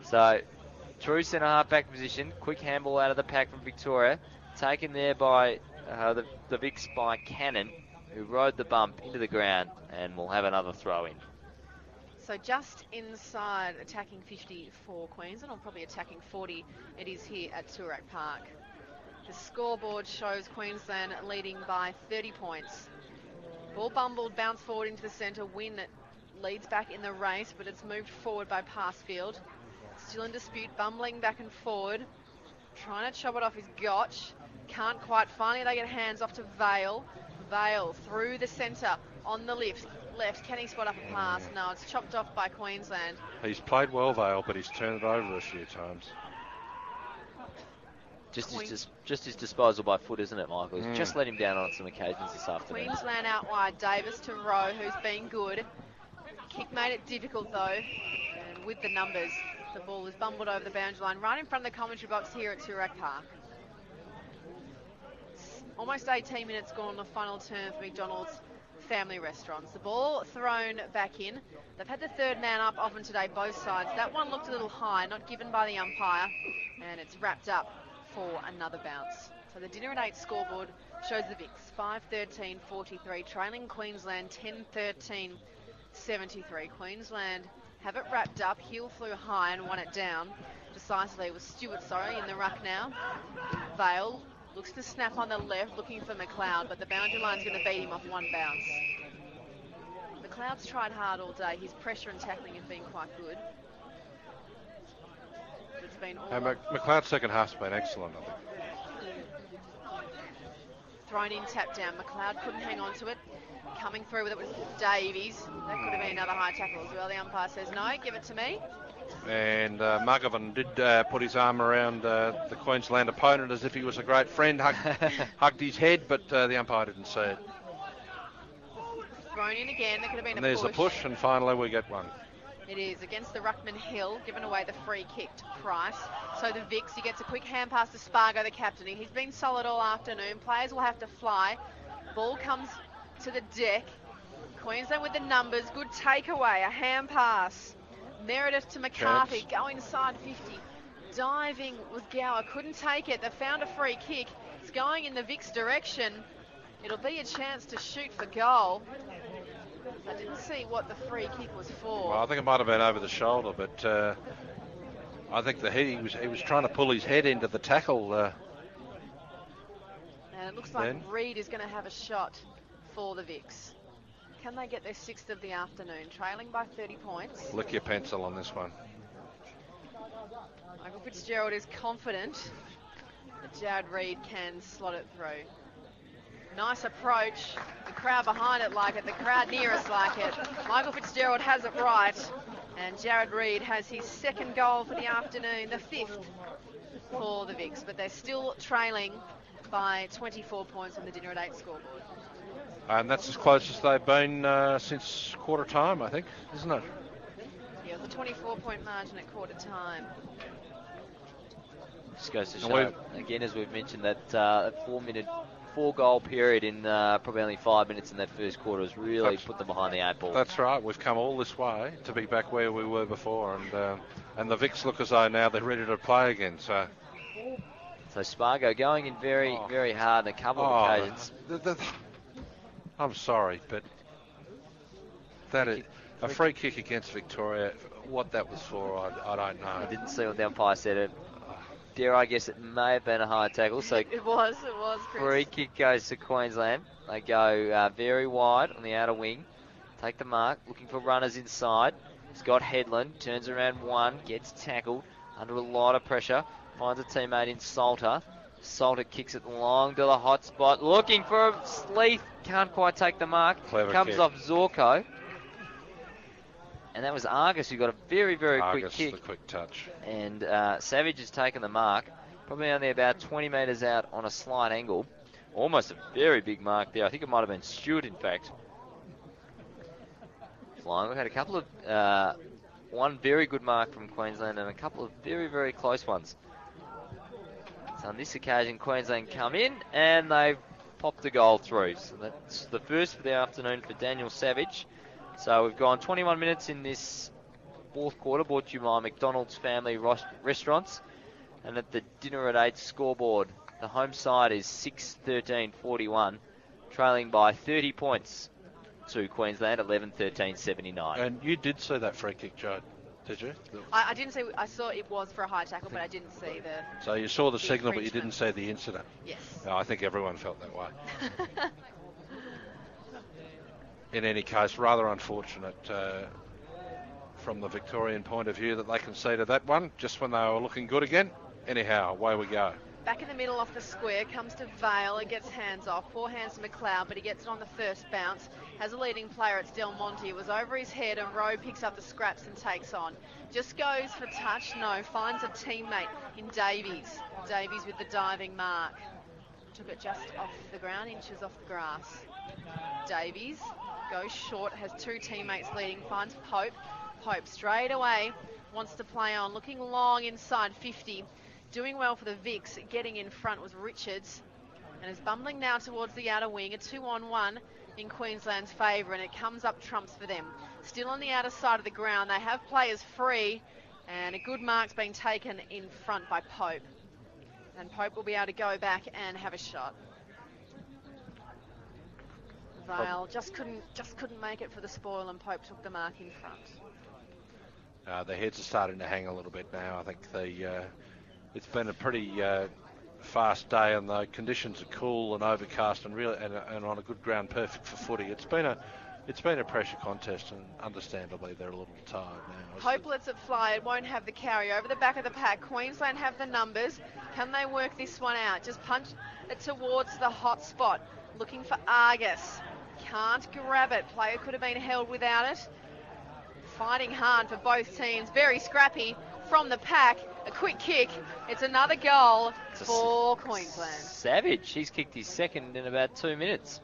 So true centre half back position, quick handball out of the pack from Victoria. Taken there by the Vics by Cannon, who rode the bump into the ground, and we'll have another throw in. So just inside attacking 50 for Queensland, or probably attacking 40, it is here at Toorak Park. The scoreboard shows Queensland leading by 30 points. Ball bumbled, bounced forward into the centre. Win leads back in the race, but it's moved forward by Passfield. Still in dispute, bumbling back and forward. Trying to chop it off his gotch. Can't quite. Finally, they get hands off to Vale. Vale through the centre on the left. Can he spot up a pass? No, it's chopped off by Queensland. He's played well, Vale, but he's turned it over a few times. Just his disposal by foot, isn't it, Michael? He's just let him down on some occasions this afternoon. Queensland out wide. Davis to Rowe, who's been good. Kick made it difficult, though. And with the numbers, the ball is bumbled over the boundary line, right in front of the commentary box here at Toorak Park. Almost 18 minutes gone on the final turn for McDonald's Family Restaurants. The ball thrown back in. They've had the 3rd man up often today, both sides. That one looked a little high, not given by the umpire, and it's wrapped up for another bounce. So the dinner at 8 scoreboard shows the Vics 5-13-43, trailing Queensland 10-13-73. Queensland have it wrapped up. Heel flew high and won it down decisively. It was Stewart, in the ruck now. Vale looks to snap on the left, looking for McLeod, but the boundary line's going to beat him off one bounce. McLeod's tried hard all day. His pressure and tackling have been quite good. It's been all McLeod's second half's been excellent, I think. Thrown in, tapped down. McLeod couldn't hang on to it. Coming through with it was Davies. That could have been another high tackle as well. The umpire says no, give it to me. And Mugovan did put his arm around the Queensland opponent as if he was a great friend, hugged his head, but the umpire didn't see it. thrown in again. There could have been And a there's push. a push, and finally we get one. It is against the Ruckman Hill, giving away the free kick to Price. So the Vix, he gets a quick hand pass to Spargo, the captain. He's been solid all afternoon. Players will have to fly. Ball comes to the deck. Queensland with the numbers. Good takeaway. A hand pass. Meredith to McCarthy. Go inside 50. Diving with Gower. Couldn't take it. They found a free kick. It's going in the Vix direction. It'll be a chance to shoot for goal. I didn't see what the free kick was for. Well, I think it might have been over the shoulder, but I think he was trying to pull his head into the tackle. And it looks like Reid is going to have a shot for the Vix. Can they get their 6th of the afternoon? Trailing by 30 points. Lick your pencil on this one. Michael Fitzgerald is confident that Jared Reid can slot it through. Nice approach. The crowd behind it like it. The crowd near us like it. Michael Fitzgerald has it right. And Jared Reid has his 2nd goal for the afternoon, the 5th for the Vix. But they're still trailing by 24 points on the dinner at 8 scoreboard. And that's as close as they've been since quarter time, I think, isn't it? Yeah, it was a 24-point margin at quarter time. Just goes to show, again, as we've mentioned, that 4-goal period in probably only 5 minutes in that first quarter has really put them behind the 8 ball. That's right. We've come all this way to be back where we were before, and the Vix look as though now they're ready to play again. So Spargo going in very, very hard on a couple of occasions. I'm sorry, but a free kick against Victoria, what that was for, I don't know. I didn't see what the umpire said. It. Dare I guess it may have been a high tackle. So it was, Chris. Free kick goes to Queensland. They go very wide on the outer wing. Take the mark, looking for runners inside. Scott Headland turns around one, gets tackled under a lot of pressure. Finds a teammate in Salter. Salter kicks it long to the hot spot. Looking for Sleeth. Can't quite take the mark. Clever Comes kick. off Zorko. And that was Argus who got a very, very quick kick. The quick touch. And Savage has taken the mark. Probably only about 20 metres out on a slight angle. Almost a very big mark there. I think it might have been Stewart, in fact. Flying. We've had a couple of... one very good mark from Queensland and a couple of very, very close ones. So on this occasion, Queensland come in and they've popped a goal through. So that's the first for the afternoon for Daniel Savage. So we've gone 21 minutes in this 4th quarter, brought to you by McDonald's Family Restaurants. And at the dinner at 8 scoreboard, the home side is 6-13-41, trailing by 30 points to Queensland, 11-13-79. And you did see that free kick, Joe, did you? I didn't see. I saw it was for a high tackle, but I didn't see the... So you saw the signal, but you didn't see the incident? Yes. No, I think everyone felt that way. In any case, rather unfortunate from the Victorian point of view that they conceded that one just when they were looking good again. Anyhow, away we go. Back in the middle off the square, comes to Vale, it gets hands off, 4 hands to McLeod, but he gets it on the first bounce. Has a leading player, it's Del Monte. It was over his head and Rowe picks up the scraps and takes on. Just goes for touch, no, finds a teammate in Davies. Davies with the diving mark. Took it just off the ground, inches off the grass. Davies goes short, has 2 teammates leading, finds Pope. Pope straight away wants to play on, looking long inside 50. Doing well for the Vix, getting in front was Richards, and is bumbling now towards the outer wing. A 2-on-1 in Queensland's favour, and it comes up trumps for them. Still on the outer side of the ground, they have players free, and a good mark's been taken in front by Pope. And Pope will be able to go back and have a shot. Vale just couldn't make it for the spoil, and Pope took the mark in front. The heads are starting to hang a little bit now. I think it's been a pretty fast day, and the conditions are cool and overcast and really and on a good ground, perfect for footy. It's been a pressure contest, and understandably they're a little tired now. Pope lets it fly. It won't have the carry over the back of the pack. Queensland have the numbers. Can they work this one out? Just punch it towards the hot spot. Looking for Argus. Can't grab it. Player could have been held without it. Fighting hard for both teams. Very scrappy from the pack. A quick kick. It's another goal for Queensland. Savage. He's kicked his second in about 2 minutes.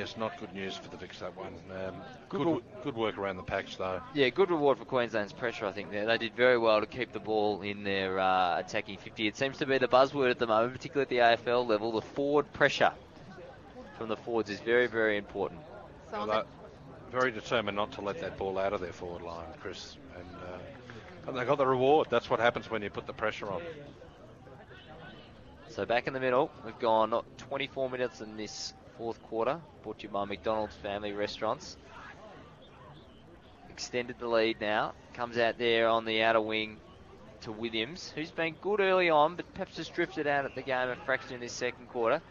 Yes, not good news for the Vics, that one. Good work around the packs, though. Yeah, good reward for Queensland's pressure, I think. They did very well to keep the ball in their attacking 50. It seems to be the buzzword at the moment, particularly at the AFL level. The forward pressure from the forwards is very, very important. So They're very determined not to let that ball out of their forward line, Chris. And they got the reward. That's what happens when you put the pressure on. So back in the middle, we've gone 24 minutes in this fourth quarter, brought to you by McDonald's Family Restaurants. Extended the lead now, comes out there on the outer wing to Williams, who's been good early on, but perhaps just drifted out at the game a fraction in this second quarter.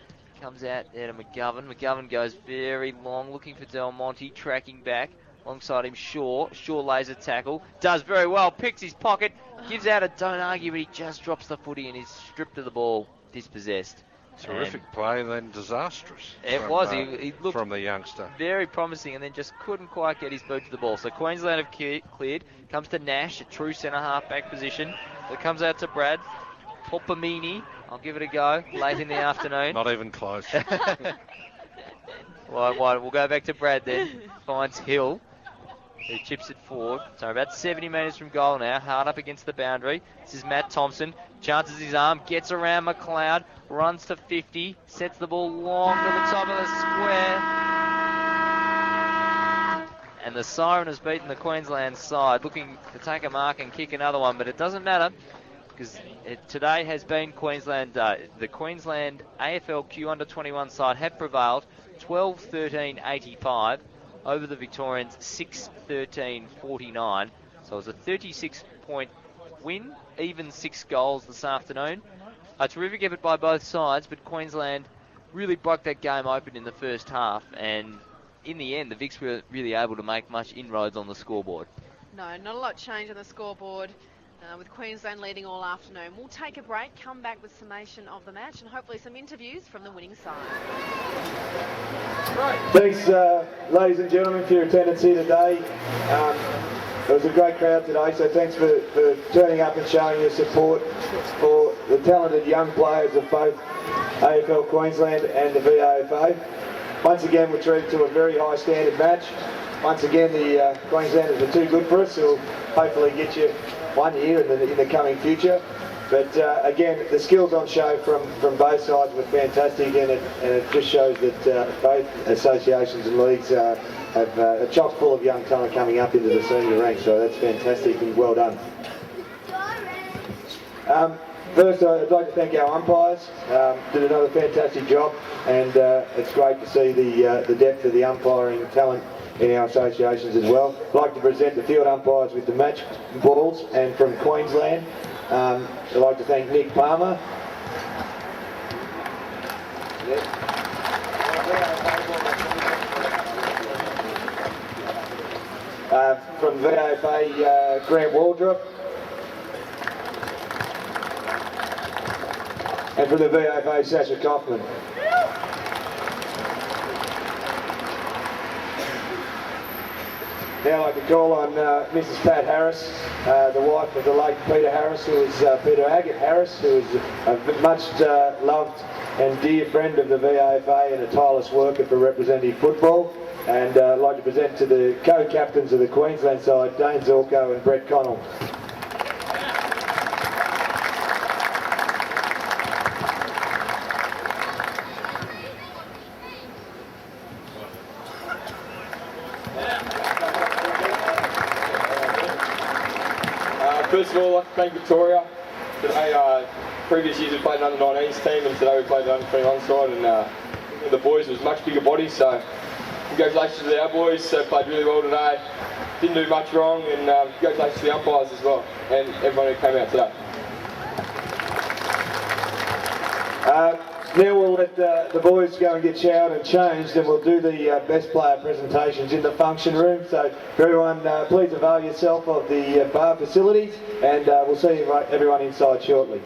Comes out there to McGovern. McGovern goes very long, looking for Del Monte, tracking back. Alongside him, Shaw. Shaw lays a tackle, does very well, picks his pocket, gives out a don't argue, but he just drops the footy and is stripped of the ball, dispossessed. Terrific play, then disastrous. It was. He looked from the youngster. Very promising, and then just couldn't quite get his boot to the ball. So Queensland have cleared. Comes to Nash, a true centre half back position. So it comes out to Brad. Popamini, I'll give it a go late in the afternoon. Not even close. We'll go back to Brad then. Finds Hill, who chips it forward. So about 70 metres from goal now, hard up against the boundary. This is Matt Thompson, chances his arm, gets around McLeod, runs to 50, sets the ball long to the top of the square. And the siren has beaten the Queensland side, looking to take a mark and kick another one, but it doesn't matter, because today has been Queensland Day. The Queensland AFL U21 side have prevailed 12-13-85 over the Victorians 6-13-49. So it was a 36-point win, even 6 goals this afternoon. A terrific effort by both sides, but Queensland really broke that game open in the first half, and in the end the Vics were really able to make much inroads on the scoreboard. No, not a lot changed on the scoreboard. With Queensland leading all afternoon. We'll take a break, come back with summation of the match and hopefully some interviews from the winning side. Thanks, ladies and gentlemen, for your attendance here today. It was a great crowd today, so thanks for turning up and showing your support for the talented young players of both AFL Queensland and the VAFA. Once again, we're treated to a very high standard match. Once again, the Queenslanders are too good for us, so we'll hopefully get you one year in the coming future. But again, the skills on show from both sides were fantastic, and it just shows that both associations and leagues have a chock full of young talent coming up into the senior ranks, so that's fantastic and well done. First, I'd like to thank our umpires. Did another fantastic job, and it's great to see the depth of the umpiring talent in our associations as well. I'd like to present the field umpires with the match balls, and from Queensland, I'd like to thank Nick Palmer. From VAFA, Grant Waldrop. And from the VAFA, Sasha Kaufman. Now I'd like to call on Mrs. Pat Harris, the wife of the late Peter Harris, who is Peter Agate Harris, who is a much loved and dear friend of the VAFA and a tireless worker for representative football. And I'd like to present to the co-captains of the Queensland side, Dane Zorko and Brett Connell. First of all, I'd like to thank Victoria. Today, previous years we played an under-19s team, and today we played the under-21 side, and the boys was much bigger bodies, so congratulations to our boys. They played really well today. Didn't do much wrong, and congratulations to the umpires as well, and everyone who came out today. Now we'll let the boys go and get showered and changed, and we'll do the best player presentations in the function room. So for everyone, please avail yourself of the bar facilities, and we'll see everyone inside shortly.